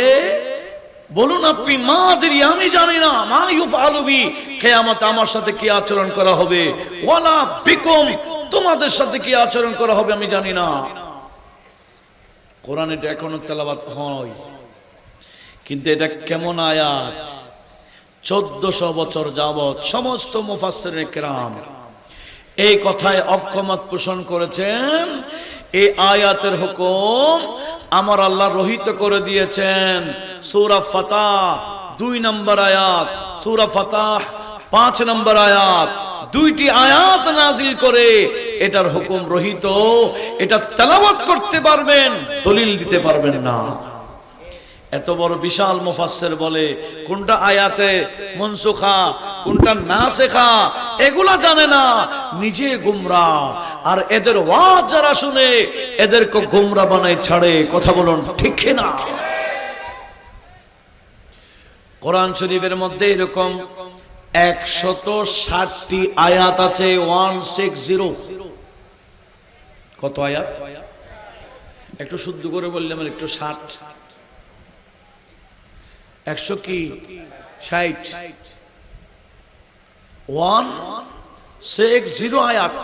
বলুন আপনি, মা আদরি, আমি জানি না, মা ইউফআলু বি, কিয়ামতে আমার সাথে কি আচরণ করা হবে, ওয়ালা বিকুম, তোমাদের সাথে কি আচরণ করা হবে আমি জানি না। কোরআন এটা এখনো তেলাওয়াত হয়, কিন্তু এটা কেমন আয়াত? 1400 বছর যাবত সমস্ত মুফাসসিরে কেরাম এই কথায় অক্ষমত পোষণ করেছেন। এই আয়াতের হুকুম আমার আল্লাহ রহিত করে দিয়েছেন সূরা ফাতাহ 2 নম্বর আয়াত, সূরা ফাতাহ 5 নম্বর আয়াত, দুইটি আয়াত নাজিল করে এটার হুকুম রহিত, এটা তেলাওয়াত করতে পারবেন, দলিল দিতে পারবেন না। এত বড় বিশাল মুফাসসির বলে কোনটা আয়াতে মনসুখা কোনটা নাসিখা এগুলা জানে না, নিজে গুমরাহ। আর এদের ওয়াজ যারা শুনে এদেরকে গুমরাহ বানায় ছাড়ে। কথা বলুন ঠিক কি না? কোরআন শরীফের মধ্যে এরকম 160টি আয়াত আছে। 160। কত আয়াত? একটু শুদ্ধ করে বললে আমার একটু 60 100 কি 60 160 আয়াত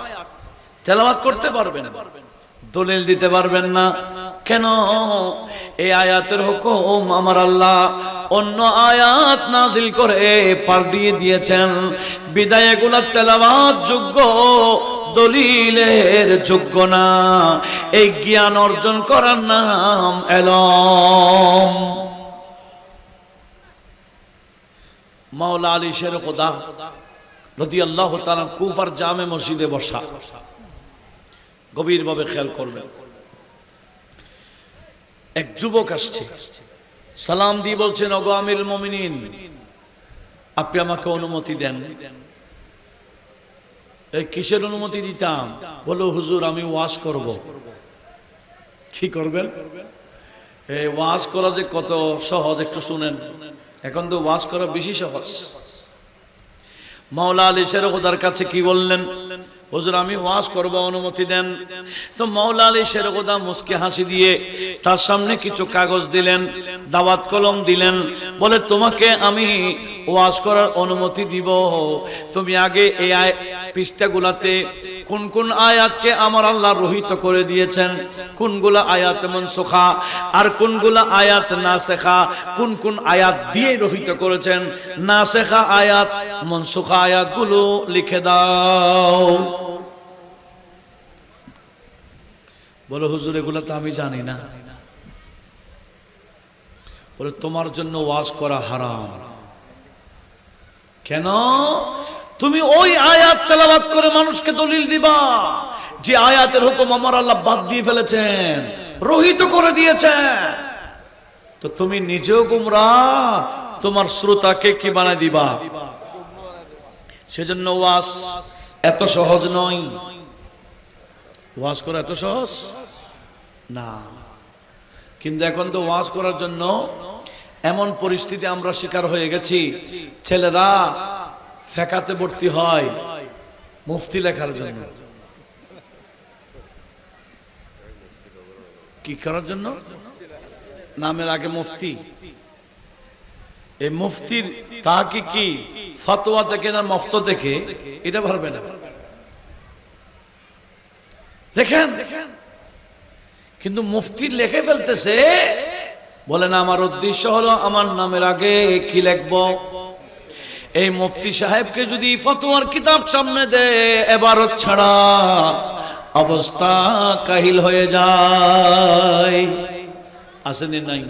তেলাওয়াত করতে পারবেন, দলিল দিতে পারবেন না। কেন? এই আয়াতের হুকুম আমার আল্লাহ অন্য আয়াত নাজিল করে পাল্টিয়ে দিয়েছেন, বিদায় এগুলা তেলাওয়াত যোগ্য, দলিলের যোগ্য না। এই জ্ঞান অর্জন করার নাম এলম। মাওলা আলী শের খোদা রাদিয়াল্লাহু তাআলা কুফার জামে মসজিদে বসা, গভীরভাবে খেয়াল করবেন। এক যুবক আসছে, সালাম দিয়ে বলছেন, ওগো আমিরুল মুমিনিন, আপনি আমাকে অনুমতি দেন। এই কিসের অনুমতি দিতাম? বলো হুজুর আমি ওয়াজ করব। কি করবেন? এই ওয়াজ করা যে কত সহজ একটু শুনেন। এখন তো ওয়াজ করা বেশি সহজ। মাওলা আলী শের খোদার কাছে কি বললেন? হুজুর আমি ওয়াজ করব, অনুমতি দেন। তো মাওলা আলী শের খোদা মুস্কি হাসি দিয়ে তার সামনে কিছু কাগজ দিলেন, দাওয়াত কলম দিলেন, বলে তোমাকে আমি ওয়াজ করার অনুমতি দিব। তুমি আগে এই পৃষ্ঠাগুলাতে কোন কোন আয়াতকে আমার আল্লাহ রহিত করে দিয়েছেন, কোনগুলা আয়াত মনসুখা আর কোনগুলা আয়াত নাসিখা, কোন কোন আয়াত দিয়ে রহিত করেছেন, নাসিখা আয়াত মনসুখা আয়াতগুলো লিখে দাও। বলো হুজুর এগুলা তো আমি জানি না। বলে তোমার জন্য ওয়াজ করা হারাম। কেন? তুমি ওই আয়াত তেলাওয়াত করে মানুষকে দলিল দিবা যে আয়াতের হুকুম আমার আল্লাহ বাদ দিয়ে ফেলেছেন, রহিত করে দিয়েছেন। তো তুমি নিজেও গুমরাহ, তোমার শ্রোতাকে কি বানায় দিবা? সেজন্য ওয়াজ এত সহজ নয়। ওয়াজ করা এত সহজ না। কিন্তু এখন তো ওয়াজ করার জন্য এমন পরিস্থিতি আমরা শিকার হয়ে গেছি, ছেলেরা ফেকাতে ভর্তি হয় মুফতি লেখার জন্য। কি করার জন্য? নামের আগে মুফতি। এই মুফতির তা কি ফতোয়া থেকে না মফত থেকে এটা ভাববে না। দেখেন কিন্তু মুফতি লিখে ফেলতেছে, বলে না আমার উদ্দেশ্য হলো আমার নামের আগে কি লিখবো। এই মুফতি সাহেবকে যদি ফতোয়ার কিতাব সামনে দেয় এবারত ছাড়া অবস্থা কাহিল হয়ে যায়। আসেনি নাই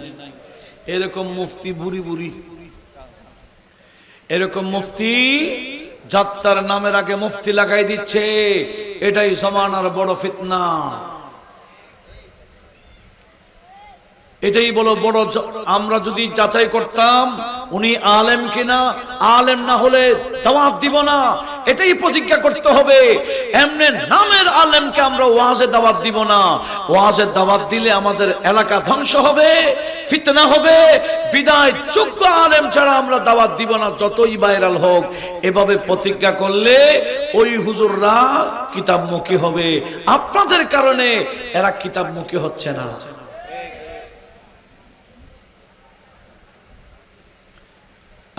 এরকম মুফতি বুড়ি বুড়ি, এরকম মুফতি যাত্রার নামের আগে মুফতি লাগাই দিচ্ছে। এটাই জমানার বড় ফিতনা। এটাই বলো বড়। আমরা যদি যাচাই করতাম উনি আলেম কিনা, আলেম না হলে দাওয়াত দিব না, এটাই প্রতিজ্ঞা করতে হবে। এমনি নামের আলেমকে আমরা ওয়াজে দাওয়াত দিব না। ওয়াজে দাওয়াত দিলে আমাদের এলাকা ধ্বংস হবে, ফিতনা হবে। বিদায় যোগ্য আলেম ছাড়া আমরা দাওয়াত দিব না, যতই ভাইরাল হোক। এভাবে প্রতিজ্ঞা করলে ওই হুজুররা কিতাবমুখী হবে। আপনাদের কারণে এরা কিতাবমুখী হচ্ছে না।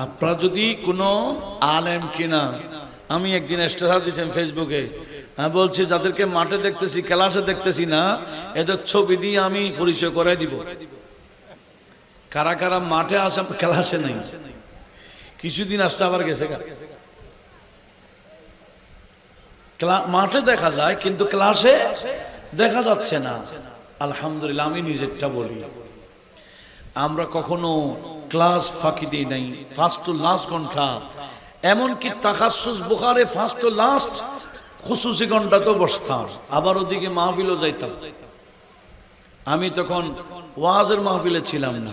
আপনারা যদি কোনো আলেম কিনা, আমি একদিন স্ট্যাটাস দিয়েছিলাম ফেসবুকে, আমি বলছি যাদেরকে মাঠে দেখতেছি ক্লাসে দেখতেছি না, এদের ছবি দিয়ে আমি পরিচয় করাই দিব। কারা কারা মাঠে আসে ক্লাসে নেই, কিছুদিন আসতে আবার গেছে। মাঠে দেখা যায় কিন্তু ক্লাসে দেখা যাচ্ছে না। আলহামদুলিল্লাহ, আমি নিজেরটা বলি, আমরা কখনো ক্লাস ফাঁকি দিই নাই। ফার্স্ট টু লাস্ট ঘন্টা এমনকি তাখাসসুস বুখারী ফার্স্ট ও লাস্ট খুসুসি ঘন্টাতেও বসতাম, আবার ওদিকে মাহফিলও যাইতাম। আমি তখন ওয়াজের মাহফিলে ছিলাম না,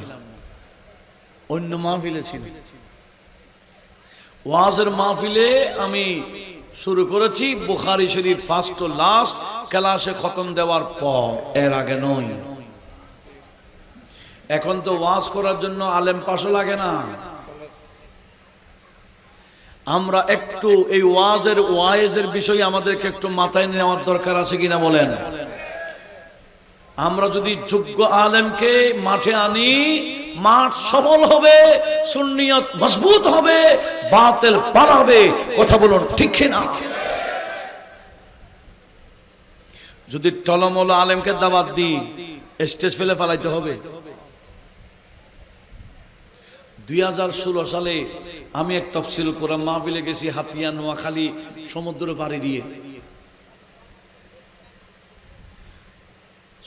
অন্য মাহফিলে ছিলাম। ওয়াজের মাহফিলে আমি শুরু করেছি বুখারী শরীফ ফার্স্ট ও লাস্ট ক্লাসে খতম দেওয়ার পর, এর আগে নয়। এখন তো ওয়াজ করার জন্য আলেম পাশও লাগে না। আমরা একটু এই ওয়াজের বিষয়ে আমাদেরকে একটু মাথায় নেওয়ার দরকার আছে কিনা বলেন। আমরা যদি যোগ্য আলেমকে মাঠে আনি, মাঠ সবল হবে, সুন্নিয়ত মজবুত হবে, বাতিল পালাবে। কথা বলুন ঠিক না? যদি টলমল আলেমকে দাওয়াত দিই, স্টেজ ফেলে ফেলাইতে হবে। 2016 সালে আমি এক তাফসীর কোরআন মাহফিলে গেছি, হাতিয়া নোয়াখালী সমুদ্র পাড়ি দিয়ে।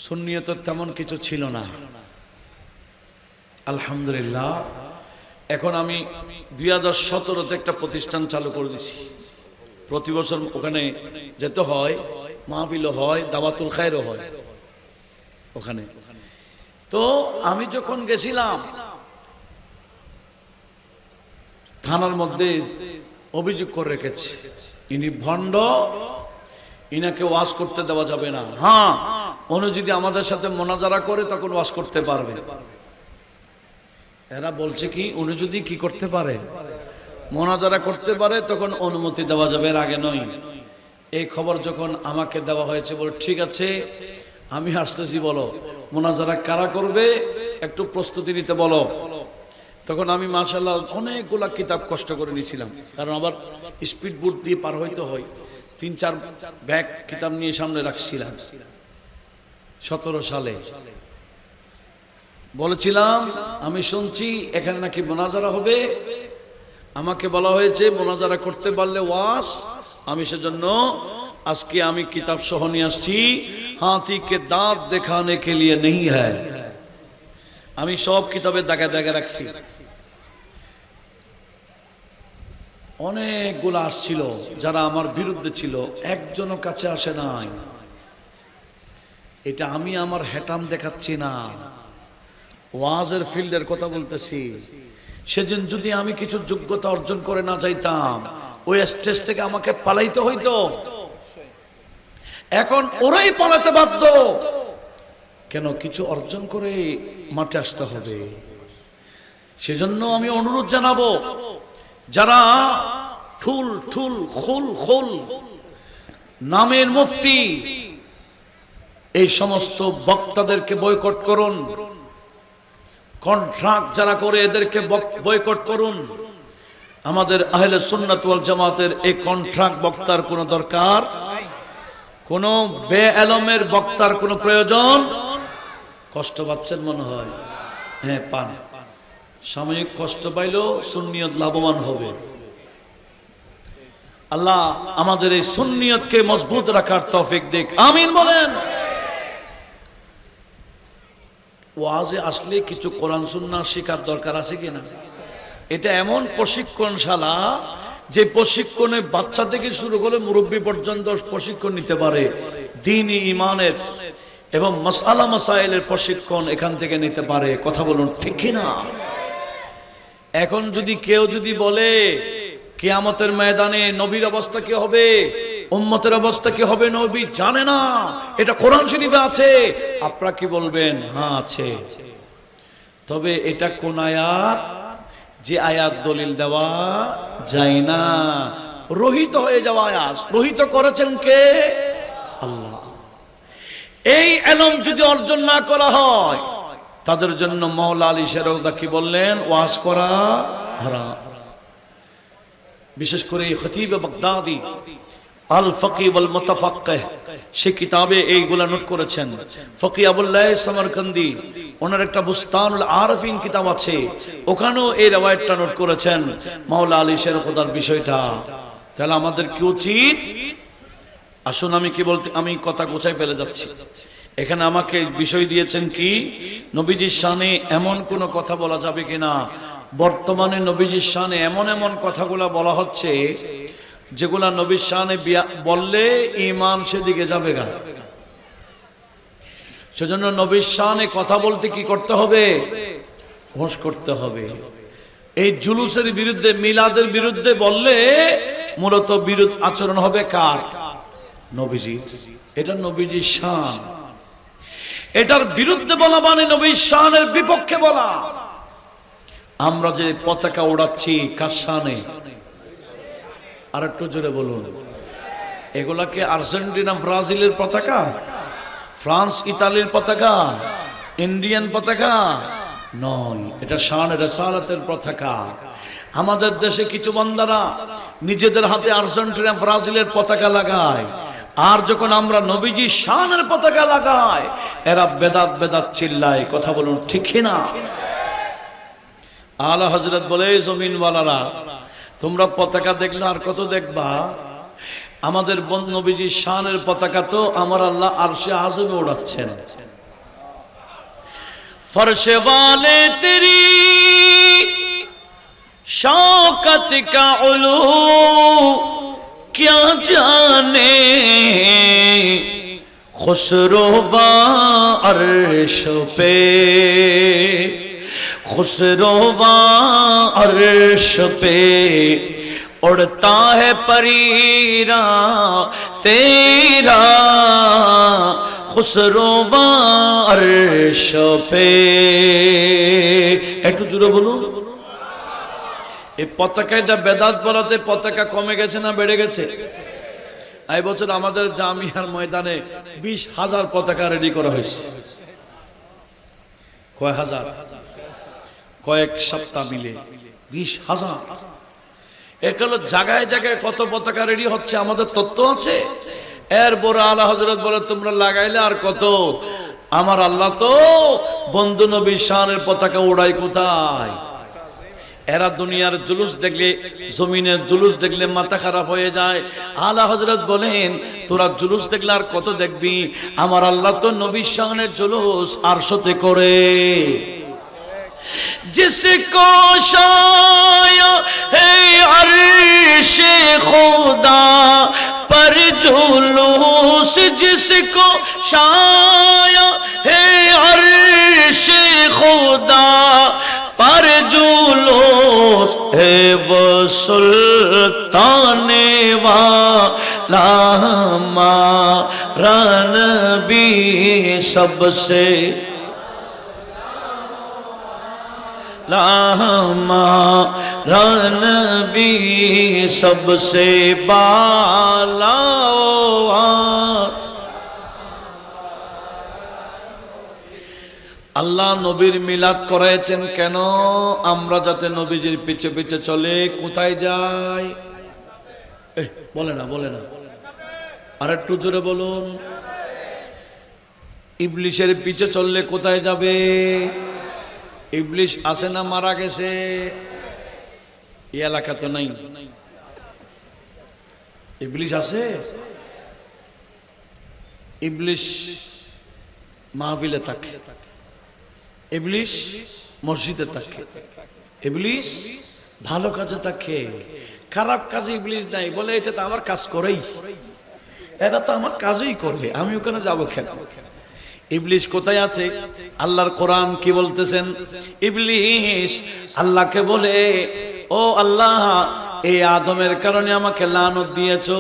সুন্নিয়তের তেমন কিছু ছিল না, আলহামদুলিল্লাহ। এখন আমি 2017-তে একটা প্রতিষ্ঠান চালু করে দিছি। প্রতি বছর ওখানে যেতে হয়, মাহফিলও হয়, দাওয়াতুল খায়রও হয় ওখানে। তো আমি যখন গেছিলাম, থানার মধ্যে অভিযোগ করে রেখেছে, ইনি ভণ্ড, ইনাকে ওয়াজ করতে দেওয়া যাবে না। হ্যাঁ, উনি যদি আমাদের সাথে মোনাজারা করে তখন ওয়াজ করতে পারবে। এরা বলছে কি, উনি যদি কি করতে পারে, মোনাজারা করতে পারে, তখন অনুমতি দেওয়া যাবে, এর আগে নয়। এই খবর যখন আমাকে দেওয়া হয়েছে, বল ঠিক আছে আমি আসতেছি, বলো মোনাজারা কারা করবে, একটু প্রস্তুতি নিতে বলো। তখন আমি মাশাআল্লাহ অনেকগুলা কিতাব কষ্ট করে নিয়েছিলাম, কারণ আবার স্পিড বোট দিয়ে পার হইতে হয়। 3-4 ব্যাগ কিতাব নিয়ে সামনে রাখছিলাম। 17 সালে বলেছিলাম, আমি শুনছি এখানে নাকি মোনাজারা হবে, আমাকে বলা হয়েছে মোনাজারা করতে পারলে ওয়াজ। আমি সেজন্য আজকে আমি কিতাব সহ নিয়ে আসছি, হাতি কে দাঁত দেখানে কে লিয়ে নেই হ্যায়। আমি সব কিতাবে দাগে দাগে রাখছি। অনেকগুলো আসছিল যারা আমার বিরুদ্ধে ছিল, একজনও কাছে আসে নাই। এটা আমি আমার হেটাম দেখাচ্ছি না, ওয়াজের ফিল্ডের কথা বলতেছি। সেদিন যদি আমি কিছু যোগ্যতা অর্জন করে না যাইতাম, ওই স্টেজ থেকে আমাকে পালাইতে হইতো। এখন ওরাই পালাতে বাধ্য, কেন? কিছু অর্জন করে মাঠে আসতে হবে। সেজন্য আমি অনুরোধ জানাবো, যারা ঠুল ঠুল খুল খুল নামের মুফতি, এই সমস্ত বক্তাদেরকে বয়কট করুন। কন্ট্রাক্ট যারা করে এদেরকে বয়কট করুন। আমাদের আহলে সুন্নাত ওয়াল জামাতের এই কন্ট্রাক্ট বক্তার কোনো দরকার, কোনো বেআলমের বক্তার কোনো প্রয়োজন। কষ্ট পাচ্ছেন মনে হয়, হ্যাঁ পান। সাময়িক কষ্ট পাইলেও সুন্নিয়ত লাভবান হবে। আল্লাহ আমাদের এই সুন্নিয়তকে মজবুত রাখার তৌফিক দিক, আমিন বলেন। ওয়াজে আসলে কিছু কোরআন সুন্নাহ শেখার দরকার আছে কিনা? এটা এমন প্রশিক্ষণশালা, যে প্রশিক্ষণে বাচ্চা থেকে শুরু করে মুরব্বী পর্যন্ত প্রশিক্ষণ নিতে পারে। দ্বীনি ঈমানের এবং মাসআলা মাসাইলের প্রশিক্ষণ এখান থেকে নিতে পারে। কথা বলুন ঠিক কিনা? এখন যদি কেউ যদি বলে কিয়ামতের ময়দানে নবীর অবস্থা কি হবে, উম্মতের অবস্থা কি হবে, নবী জানে না, এটা কোরআন শরীফে আছে, আপনারা কি বলবেন? হ্যাঁ আছে। তবে এটা কোন আয়াত, যে আয়াত দলিল দেওয়া যায় না, রহিত হয়ে যাওয়া আয়াত। রহিত করেছেন কে? আল্লাহ। এই ইলম যদি অর্জন না করা হয়, তাদের জন্য মাওলা আলী শেরওয়াদা কি বললেন? ওয়াজ করা হারাম। বিশেষ করে খতিব বাগদাদি আল ফকি ওয়াল মুতাফাক্কিহ, সে কিতাবে এইগুলা নোট করেছেন। ফকি আবুল্লাহ সামারকান্দি, ওনার একটা বুস্তানুল আরফিন কিতাব আছে, ওখানেও এই রওয়ায়াতটা নোট করেছেন, মাওলা আলী শেরওয়াদার বিষয়টা। তাহলে আমাদের কি উচিত? আসুন আমি কথা গোছাই ফেলে যাচ্ছি। এখানে আমাকে বিষয় দিয়েছেন কি, নবীজির শানে এমন কোন কথা বলা যাবে কিনা বর্তমানে নবীজির শানে এমন এমন কথাগুলা বলা হচ্ছে যেগুলা নবীর শানে বললে ঈমান সেদিকে যাবে গা। সেজন্য নবীর শানে কথা বলতে কি করতে হবে? হোশ করতে হবে। এই জুলুসের বিরুদ্ধে, মিলাদের বিরুদ্ধে বললে মূলত বিরোধ আচরণ হবে কার? নবীজি। এটা নবীজির শান। এটার বিরুদ্ধে বলা মানে নবীর শানের বিপক্ষে বলা। আমরা যে পতাকা ওড়াচ্ছি কার শানে? আর একটু জোরে বলুন। এগুলাকে আর্জেন্টিনা ব্রাজিলের পতাকা, ফ্রান্স ইতালির পতাকা, ইন্ডিয়ান পতাকা নয়। এটা শান রিসালাতের পতাকা। আমাদের দেশে কিছু বান্দারা নিজেদের হাতে আর্জেন্টিনা ব্রাজিলের পতাকা লাগায়, আর যখন আমরা নবীজি শানের পতাকা লাগাই এরা বেদাত বেদাত চিল্লায়। কথা বলুন ঠিক না? আলা হযরত বলে, জমিনওয়ালারা তোমরা পতাকা দেখলে আর কত দেখবা? আমাদের নবীজি শানের পতাকা তো আমার আল্লাহ আরশে আযমে ওড়াচ্ছেন। फर्श वाले तेरी शौकत का उलू क्या जाने, खुसरोवा अर्श पे, खुसरोवा अर्श पे उड़ता है परीरा तेरा, खुसरोवा अर्श पे। একটু জোরে বলুন। এই পতাকাটা বেদাত বলাতে পতাকা কমে গেছে না বেড়ে গেছে? এই বছর আমাদের জামিয়ার ময়দানে 20,000 পতাকা রেডি করা হয়েছে। কয় হাজার? কয়েক সপ্তাহ মিলে 20,000। এগুলো জায়গায় জায়গায় কত পতাকা রেডি হচ্ছে আমাদের তথ্য আছে। এরপরে আলা হযরত বলে তোমরা লাগাইলে আর কত? আমার আল্লাহ তো বন্ধু নবী শানের পতাকা উড়ায় কোথায়? এরা দুনিয়ার জুলুস দেখলে, জমিনের জুলুস দেখলে মাথা খারাপ হয়ে যায়। আলা হযরত বলেন তোরা জুলুস দেখলে আর কত দেখবি? আমার আল্লাহ তো নবী শানের জুলুস আরশতে করে। जिसको शाया है अर्शे खुदा पर जुलूस, जिसको शाया है अर्शे खुदा पर जुलूस है वो सुल्ताने वाला हमारा नबी सबसे हमारा नबी सबसे बाला। আল্লাহ নবীর মিলাদ করাইছেন কেন? আমরা যাতে নবীজির পিছে পিছে চলে। কোথায় যায়? বলে না, বলে না, আর একটু জোরে বলুন। ইবলিশের পিছে চললে কোথায় যাবে? ইবলিশ আছে না মারা গেছে? এই এলাকা তো নাই। ইবলিশ আছে? ইবলিশ মাহফিলে থাকে, ইবলিশ মসজিদে থাকে, ইবলিশ ভালো কাজে থাকে, খারাপ কাজে ইবলিশ নাই। বলে এটা তো আমার কাজ করেই, এটা তো আমার কাজই করে, আমি ওখানে যাবো কেন? ইবলিশ কোথায় আছে? আল্লাহর কোরআন কি বলতেছেন? ইবলিশ আল্লাহকে বলে, ও আল্লাহ এই আদমের কারণে আমাকে লানত দিয়েছো,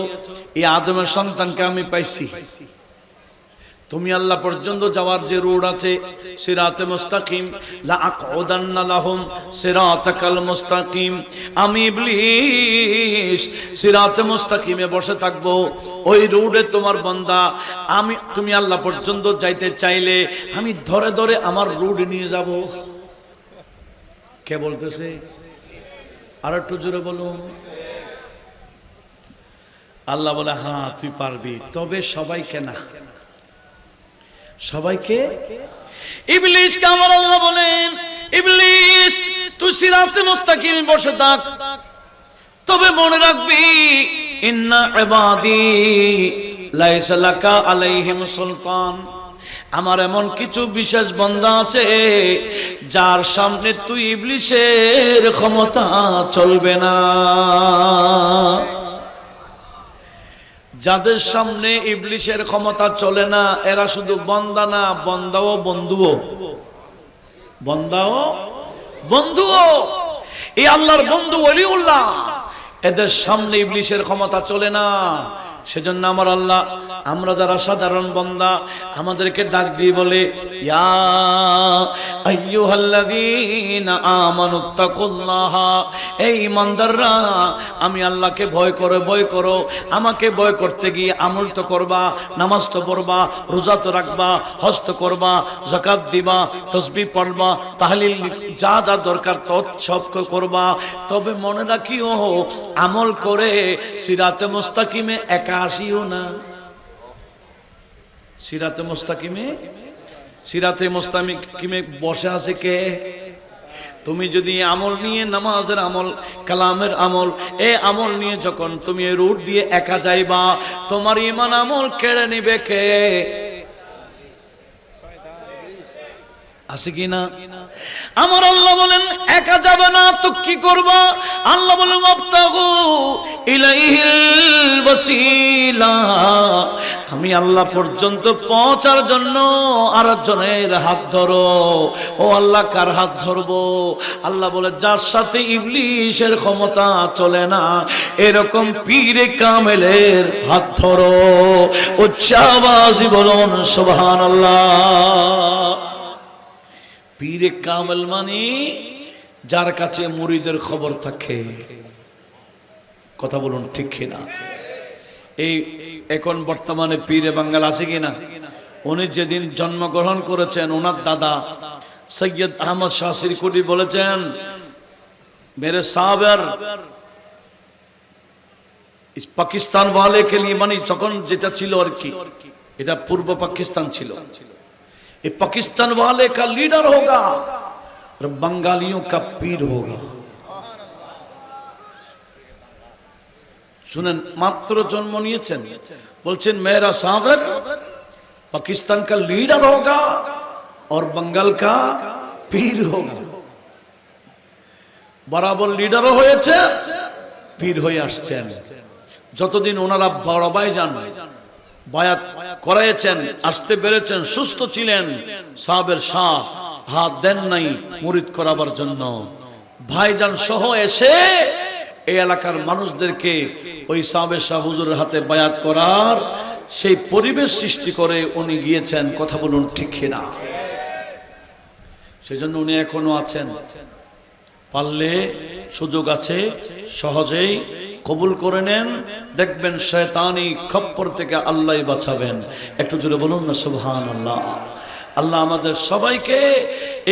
এই আদমের সন্তানকে আমি পাইছি, তুমি আল্লাহ পর্যন্ত যাওয়ার যে রোড আছে সিরাতে মুস্তাকিম, লা আকউদান্না লাহুম সিরাতাকাল মুস্তাকিম, আমি ইবলিশ সিরাতে মুস্তাকিমে বসে থাকবো। ওই রোডে তোমার বান্দা আমি, তুমি আল্লাহ পর্যন্ত যাইতে চাইলে আমি ধরে ধরে আমার রোড নিয়ে যাব। কে বলতেছে? আর একটু জোরে বলুন। আল্লাহ বলে হ্যাঁ তুই পারবি, তবে সবাইকে না। সবাইকে? ইবলিশকে আমার আল্লাহ বলেন, ইবলিশ তুই সিরাতে মুস্তাকিমে বসে থাক, তবে মনে রাখবি ইন্না ইবাদি লাইসা লাকা আলাইহিম সুলতান, আমার এমন কিছু বিশেষ বান্দা আছে যার সামনে তুই ইবলিসের ক্ষমতা চলবে না। যাদের সামনে ইবলিসের ক্ষমতা চলে না এরা শুধু বান্দা না, বান্দাও বন্ধুও, বান্দাও বন্ধুও। এই আল্লাহর বন্ধু ওলিউল্লাহ, এদের সামনে ইবলিসের ক্ষমতা চলে না। সেজন্য আমার আল্লাহ, আমরা যারা সাধারণ বান্দা আমাদেরকে ডাক দিয়ে বলে, ইয়া আইয়ুহাল্লাযীনা আমানুত্তাকুল্লাহা, এই ঈমানদাররা আমি আল্লাহকে ভয় করো, ভয় করো। আমাকে ভয় করতে গিয়ে আমল তো করবা, নামাজ তো পড়বা, রোজা তো রাখবা, হজ তো করবা, যাকাত দিবা, তাসবিহ পড়বা, তাহলিল যা যা দরকার তত সব করবা। তবে মনে রাখিও আমল করে সিরাতে মুস্তাকিমে একা আসিও না। সিরাতে মুস্তাকিমে বসে আছে কে? তুমি যদি আমল নিয়ে, নামাজের আমল, কালামের আমল, এই আমল নিয়ে যখন তুমি রুট দিয়ে একা যাইবা, তোমার ঈমান আমল কেড়ে নিবে কে? আছে কি না? আমার আল্লাহ বলেন একা যাবে না তো কি করবা? আল্লাহ বলেন ওয়াবতাগু ইলাইহিল ওয়াসিলা, আমি আল্লাহ পর্যন্ত পৌঁছার জন্য আরেকজনের হাত ধরো। ও আল্লাহ, কার হাত ধরবো? আল্লাহ বলে যার সাথে ইবলিসের ক্ষমতা চলে না এরকম পীরে কামেলের হাত ধরো। উচ্চ আওয়াজে বলুন সুবহানাল্লাহ। পীরে কামেল মানে যার কাছে মুরিদের খবর থাকে। কথা বলুন ঠিক কিনা? এই এখন বর্তমানে পীরে বাঙ্গাল আছে কিনা? উনি যেদিন জন্মগ্রহণ করেছেন ওনার দাদা সৈয়দ আহমদ শাহ সিরকুটি বলেছেন, मेरे साहबर इस पाकिस्तान वाले के लिए মানে যখন যেটা ছিল আর কি, এটা পূর্ব পাকিস্তান ছিল, ये पाकिस्तान वाले का लीडर होगा और बंगालियों का पीर होगा। सुनन मात्र जन्म निয়েছেন, বলছেন मेरा साहबर पाकिस्तान का लीडर होगा और बंगाल का पीर होगा। बराबर लीडरও হয়েছে, পীর হয়ে আসছেন। যতদিন ওনারা বড় ভাই যান বায়াত করাইছেন, আসতে পেরেছেন, সুস্থ ছিলেন, সাহাবের শাহ হাত দেন নাই মুরিদ করাবার জন্য। ভাইজান সহ এসে এই এলাকার মানুষদেরকে ওই সাহাবের শাহ হুজুরের হাতে বায়াত করার সেই পরিবেশ সৃষ্টি করে উনি গিয়েছেন। কথা বলুন ঠিক কিনা? সেজন্য উনি এখনো আছেন। পারলে সুযোগ আছে, সহজেই কবুল করে নেন, দেখবেন শয়তানি খপ্পর থেকে আল্লাহ বাঁচাবেন। একটু জোরে বলুন না সুবহানাল্লাহ। আল্লাহ আমাদের সবাইকে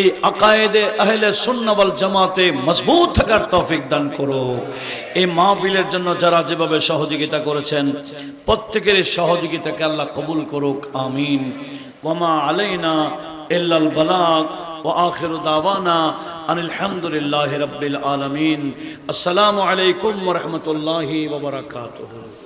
এই আকায়েদে আহলে সুন্নাহ ওয়াল জামাতে মজবুত থাকার তৌফিক দান করো। এই মাহফিলের জন্য যারা যেভাবে সহযোগিতা করেছেন প্রত্যেকের সহযোগিতাকে আল্লাহ কবুল করুক, আমিন। ওয়া মা আলাইনা ইল্লাল বালাগ ওয়া আখিরু দাওয়ানা আনিল হামদুলিল্লাহি রাব্বিল আলামিন। আসসালামু আলাইকুম ওয়া রাহমাতুল্লাহি ওয়া বারাকাতুহু।